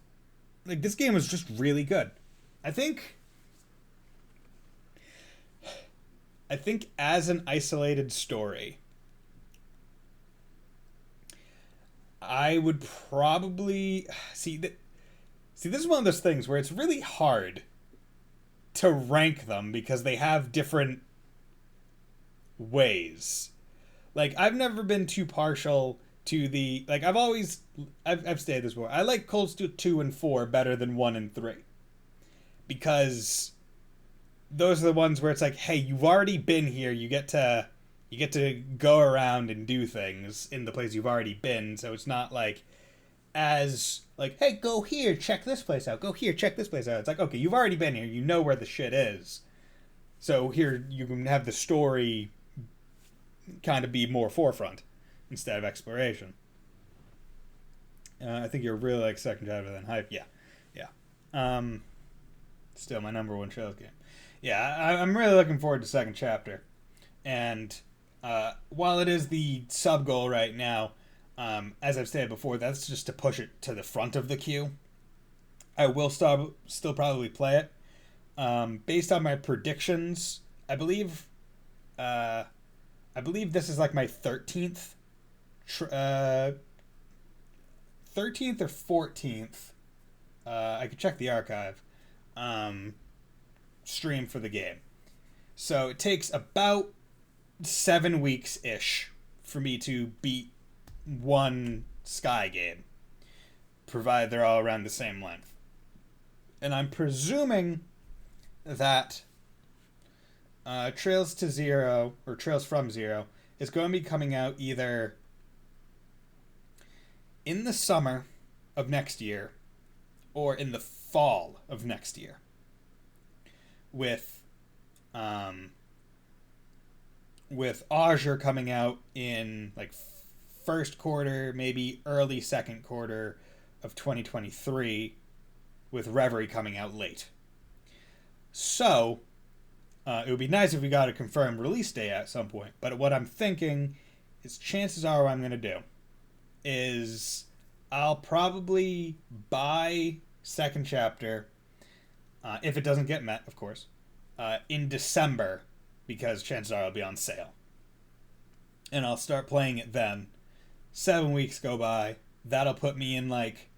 like, this game was just really good. I think as an isolated story, I would probably see, this is one of those things where it's really hard to rank them because they have different ways. Like, I've never been too partial to the, like, I've stated this before. I like Cold Steel 2 and 4 better than 1 and 3. Because those are the ones where it's like, hey, you've already been here, you get to go around and do things in the place you've already been, so it's not like as like, hey, go here, check this place out, go here, check this place out. It's like, okay, you've already been here, you know where the shit is, so here you can have the story kind of be more forefront instead of exploration. I think you're really like second chapter than hype. Yeah. Still my number one Trails game. Yeah, I'm really looking forward to second chapter. And while it is the sub goal right now, as I've stated before, that's just to push it to the front of the queue. I will still probably play it. Based on my predictions, I believe this is like my 13th or 14th. I could check the archive. Stream for the game. So it takes about 7 weeks-ish for me to beat one Sky game, provided they're all around the same length. And I'm presuming that Trails to Zero, or Trails from Zero, is going to be coming out either in the summer of next year or in the fall of next year. With Azure coming out in like first quarter, maybe early second quarter of 2023, with Reverie coming out late. So it would be nice if we got a confirmed release date at some point. But what I'm thinking is, chances are what I'm going to do is I'll probably buy second chapter if it doesn't get met, of course, in December, because chances are it'll be on sale. And I'll start playing it then. 7 weeks go by. That'll put me in, like,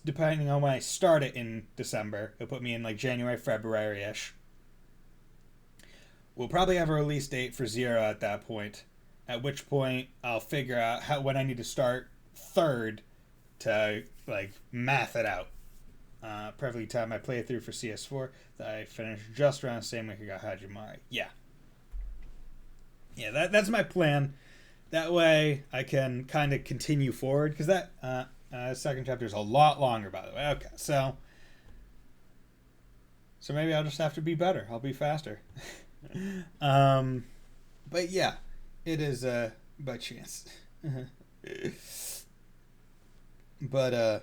depending on when I start it in December, it'll put me in, like, January, February-ish. We'll probably have a release date for Zero at that point, at which point I'll figure out when I need to start third to, like, math it out. Preferably time my playthrough for CS4 that I finished just around the same week I got Hajimari. Yeah, that's my plan. That way I can kind of continue forward, because that second chapter is a lot longer, by the way. Okay, so maybe I'll just have to be better. I'll be faster. But yeah, it is by chance. But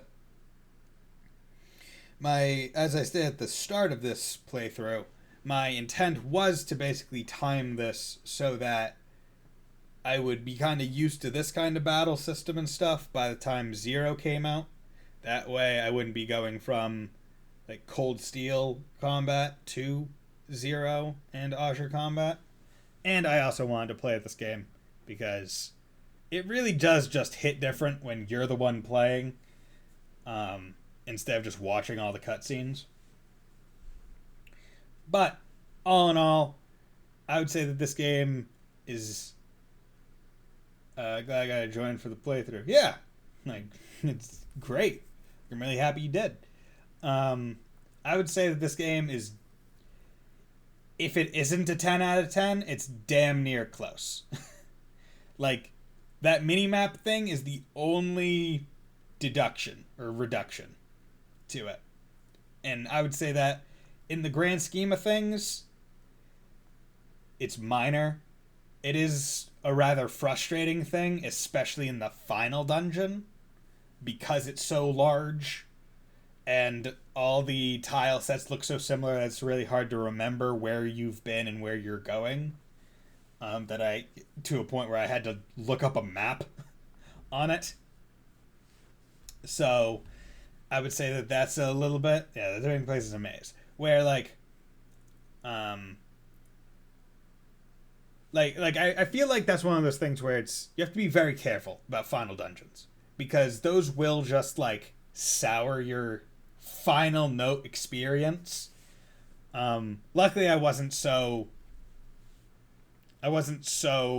as I said at the start of this playthrough, my intent was to basically time this so that I would be kind of used to this kind of battle system and stuff by the time Zero came out. That way I wouldn't be going from, like, Cold Steel combat to Zero and Azure combat. And I also wanted to play this game because it really does just hit different when you're the one playing, instead of just watching all the cutscenes. But all in all, I would say that this game is glad I got to join for the playthrough. Yeah, like, it's great. I'm really happy you did. I would say that this game is, if it isn't a 10 out of 10, it's damn near close. Like, that minimap thing is the only deduction or reduction to it. And I would say that in the grand scheme of things, it's minor. It is a rather frustrating thing, especially in the final dungeon, because it's so large and all the tile sets look so similar that it's really hard to remember where you've been and where you're going. To a point where I had to look up a map on it. So I would say that that's a little bit, the Living Place is a maze, where I feel like that's one of those things where you have to be very careful about final dungeons, because those will just, like, sour your final note experience. Luckily I wasn't so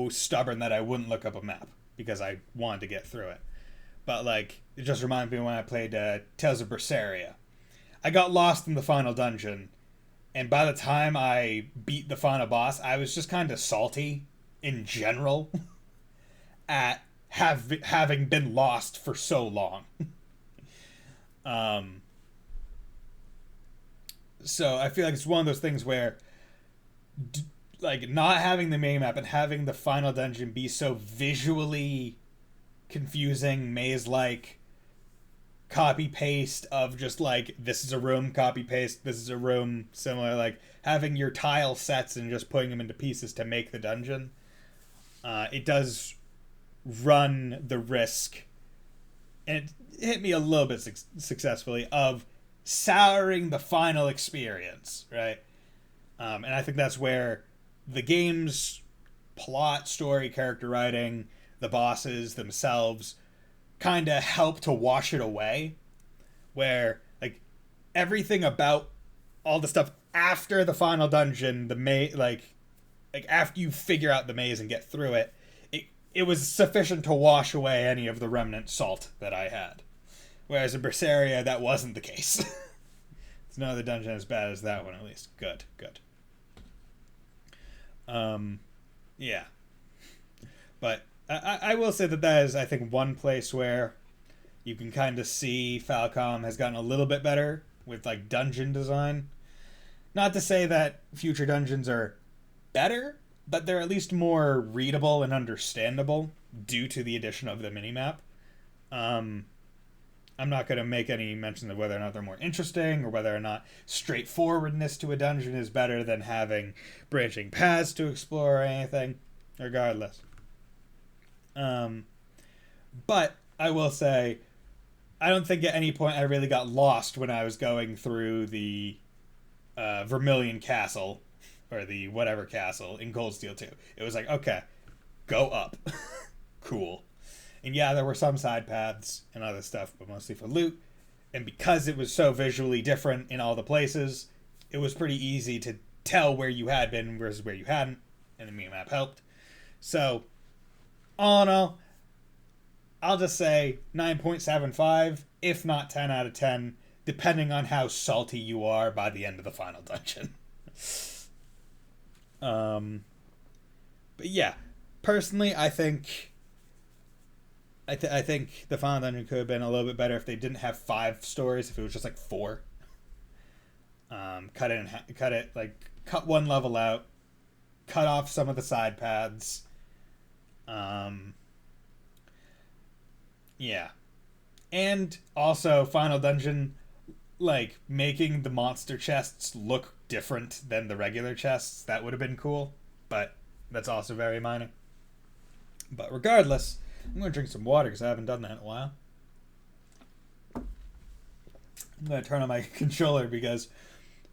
stubborn that I wouldn't look up a map, because I wanted to get through it. But, like, it just reminded me when I played Tales of Berseria. I got lost in the final dungeon, and by the time I beat the final boss, I was just kind of salty in general at having been lost for so long. So I feel like it's one of those things where, like, not having the minimap and having the final dungeon be so visually confusing, maze-like, copy-paste of just, like, this is a room, copy-paste, this is a room, similar, like, having your tile sets and just putting them into pieces to make the dungeon, it does run the risk, and it hit me a little bit successfully, of souring the final experience, right? And I think that's where the game's plot, story, character writing, the bosses themselves kind of help to wash it away, where, like, everything about all the stuff after the final dungeon, the maze, like after you figure out the maze and get through it, it was sufficient to wash away any of the remnant salt that I had. Whereas in Berseria, that wasn't the case. It's no other dungeon as bad as that one, at least. Good. Yeah. But I will say that is, I think, one place where you can kind of see Falcom has gotten a little bit better with, like, dungeon design. Not to say that future dungeons are better, but they're at least more readable and understandable due to the addition of the minimap. I'm not going to make any mention of whether or not they're more interesting or whether or not straightforwardness to a dungeon is better than having branching paths to explore or anything, regardless. But I will say I don't think at any point I really got lost when I was going through the Vermilion Castle, or the whatever castle in Cold Steel 2. It was like, okay, go up. Cool. And yeah, there were some side paths and other stuff, but mostly for loot. And because it was so visually different in all the places, it was pretty easy to tell where you had been versus where you hadn't, and the mini-map helped. So, all in all, I'll just say 9.75, if not 10 out of 10, depending on how salty you are by the end of the final dungeon. But yeah, personally, I think I think the final dungeon could have been a little bit better if they didn't have 5 stories. If it was just like 4, cut one level out, cut off some of the side paths. Yeah, and also final dungeon, like making the monster chests look different than the regular chests. That would have been cool, but that's also very minor. But regardless, I'm going to drink some water because I haven't done that in a while. I'm going to turn on my controller because,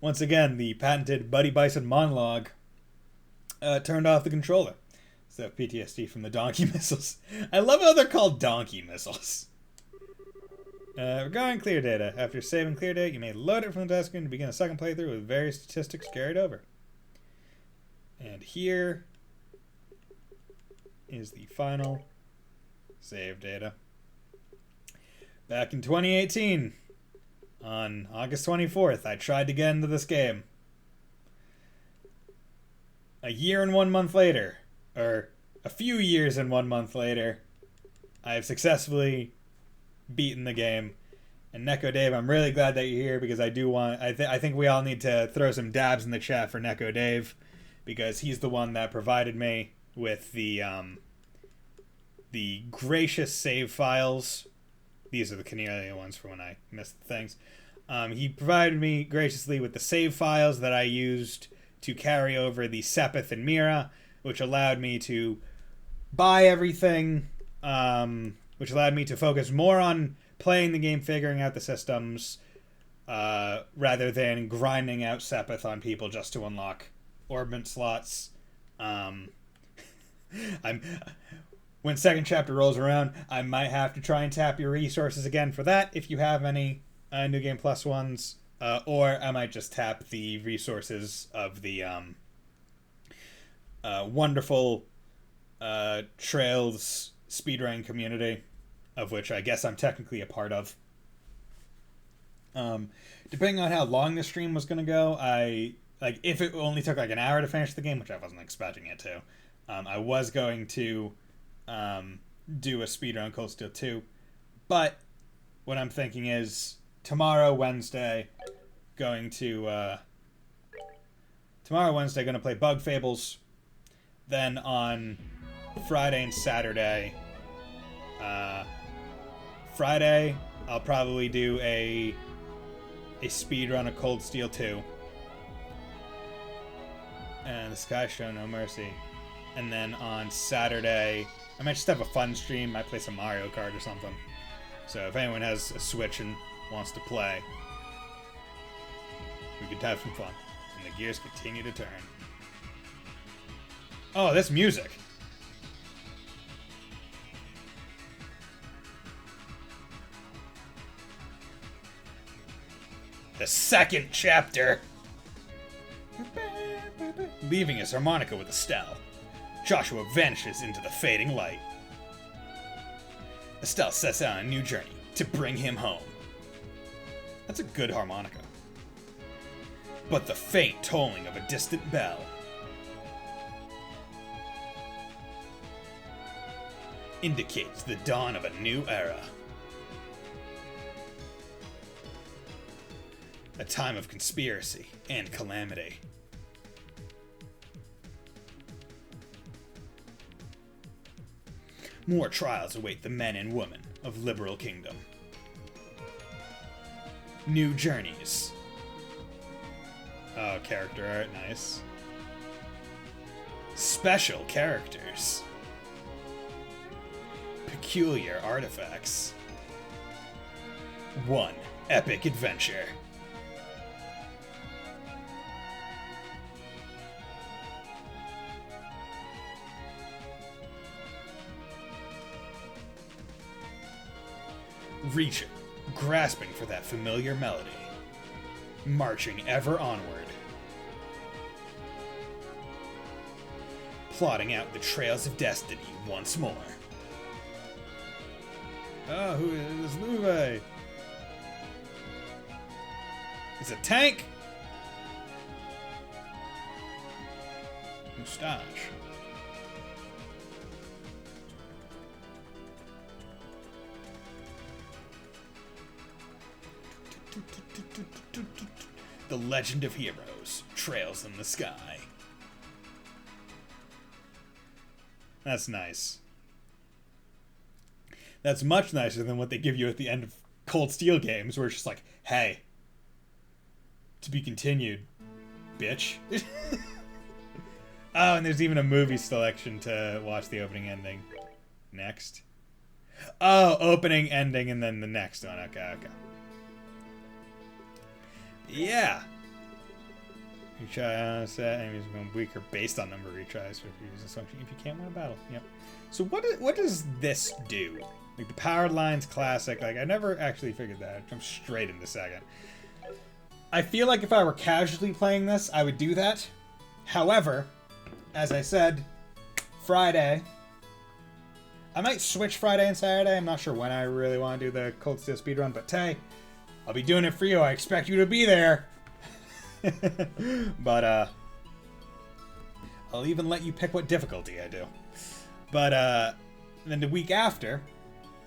once again, the patented Buddy Bison monologue turned off the controller. So PTSD from the donkey missiles. I love how they're called donkey missiles. Regarding clear data, after saving clear data, you may load it from the task screen to begin a second playthrough with various statistics carried over. And here is the final save data. Back in 2018, on August 24th, I tried to get into this game. A year and 1 month later, or a few years and 1 month later, I have successfully beaten the game. And Neko Dave, I'm really glad that you're here because I do want. I think we all need to throw some dabs in the chat for Neko Dave because he's the one that provided me with the gracious save files. These are the Cornelia ones for when I missed the things. He provided me graciously with the save files that I used to carry over the Sepith and Mira, which allowed me to buy everything, which allowed me to focus more on playing the game, figuring out the systems, rather than grinding out Sepith on people just to unlock orbment slots. When second chapter rolls around, I might have to try and tap your resources again for that if you have any New Game Plus ones, or I might just tap the resources of the wonderful Trails speedrunning community, of which I guess I'm technically a part of. Depending on how long the stream was going to go, if it only took like an hour to finish the game, which I wasn't expecting it to, I was going to do a speedrun Cold Steel 2, but what I'm thinking is tomorrow, Wednesday, going to play Bug Fables. Then on Friday and Saturday, Friday I'll probably do a speedrun of Cold Steel 2. And the Sky Show No Mercy. And then on Saturday, I might just have a fun stream. Might play some Mario Kart or something. So if anyone has a Switch and wants to play, we could have some fun. And the gears continue to turn. Oh, this music. The second chapter. Leaving his harmonica with Estelle, Joshua vanishes into the fading light. Estelle sets out on a new journey to bring him home. That's a good harmonica. But the faint tolling of a distant bell indicates the dawn of a new era. A time of conspiracy and calamity. More trials await the men and women of Liberal Kingdom. New journeys. Oh, character art, nice. Special characters. Peculiar artifacts. one epic adventure. Reaching, grasping for that familiar melody, marching ever onward, plotting out the trails of destiny once more. Oh, who is Luve? It's a tank? Moustache. The Legend of Heroes, Trails in the Sky. That's nice. That's much nicer than what they give you at the end of Cold Steel games, where it's just like, hey, to be continued, bitch. Oh, and there's even a movie selection to watch the opening ending. Next. Oh, opening, ending, and then the next one. Okay. Yeah. Retry set enemies become weaker based on number of retries. If you use this function, if you can't win a battle. Yep. So what does this do? Like the powered lines classic. Like I never actually figured that. I'd jump straight into second. I feel like if I were casually playing this, I would do that. However, as I said, Friday. I might switch Friday and Saturday. I'm not sure when I really want to do the Cold Steel speedrun, but Tay, I'll be doing it for you. I expect you to be there. But, I'll even let you pick what difficulty I do. But, then the week after,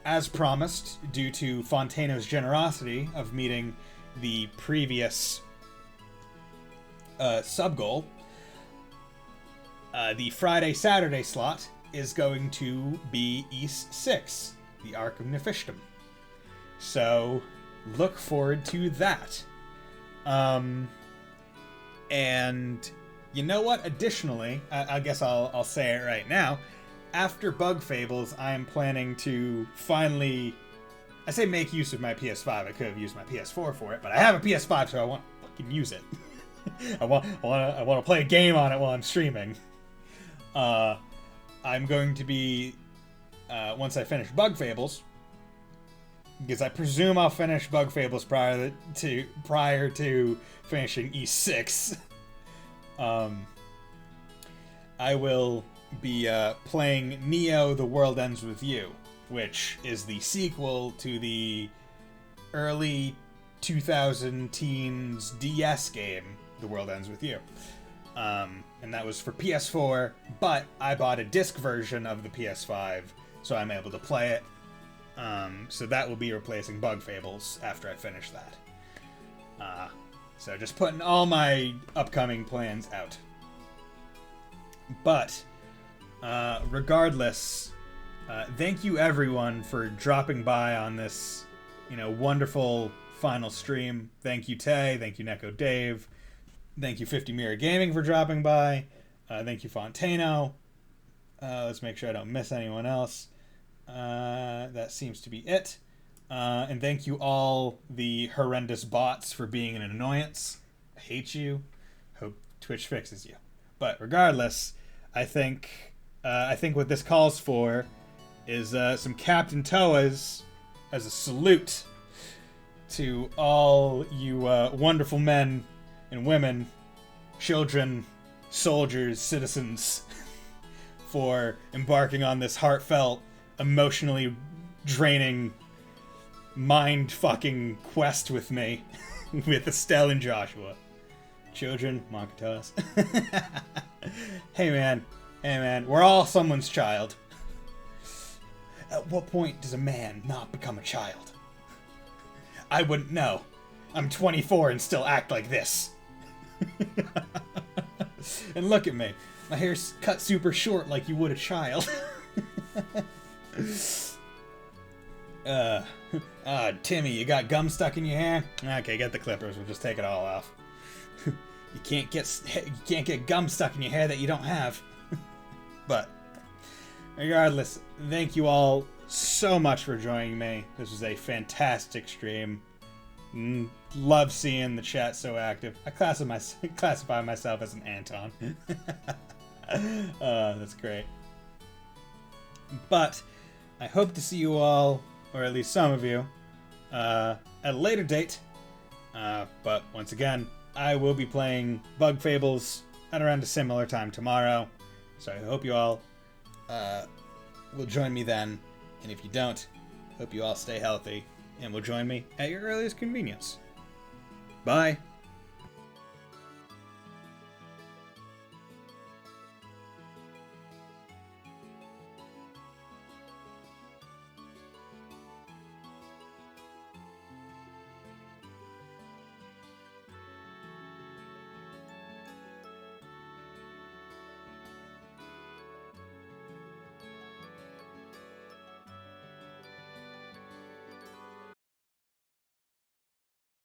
as promised, due to Fontano's generosity of meeting the previous, sub-goal, the Friday-Saturday slot is going to be East 6, the Arc of Nephishtim. So, look forward to that. And you know what? Additionally, I guess I'll say it right now. After Bug Fables, I am planning to finally, I say make use of my PS5. I could have used my PS4 for it, but I have a PS5, so I want to fucking use it. I want to play a game on it while I'm streaming. I'm going to be, once I finish Bug Fables, because I presume I'll finish Bug Fables prior to finishing E6. I will be playing Neo: The World Ends With You, which is the sequel to the early 2000 teens DS game, The World Ends With You. And that was for PS4, but I bought a disc version of the PS5, so I'm able to play it. So that will be replacing Bug Fables after I finish that. So just putting all my upcoming plans out. But, regardless, thank you everyone for dropping by on this, wonderful final stream. Thank you, Tay. Thank you, Neko Dave. Thank you, 50 Mirror Gaming, for dropping by. Thank you, Fontano. Let's make sure I don't miss anyone else. That seems to be it. And thank you all the horrendous bots for being an annoyance. I hate you. Hope Twitch fixes you. But regardless, I think what this calls for is some Captain Toas as a salute to all you wonderful men and women, children, soldiers, citizens, for embarking on this heartfelt, emotionally draining, mind-fucking quest with me, with Estelle and Joshua. Children, Monkatos. Hey man, we're all someone's child. At what point does a man not become a child? I wouldn't know. I'm 24 and still act like this. And look at me. My hair's cut super short like you would a child. Timmy, you got gum stuck in your hair? Okay, get the clippers. We'll just take it all off. You can't get gum stuck in your hair that you don't have. But regardless, thank you all so much for joining me. This was a fantastic stream. Love seeing the chat so active. I classify myself as an Anton. That's great. But I hope to see you all, or at least some of you, at a later date. But once again, I will be playing Bug Fables at around a similar time tomorrow. So I hope you all will join me then. And if you don't, hope you all stay healthy and will join me at your earliest convenience. Bye.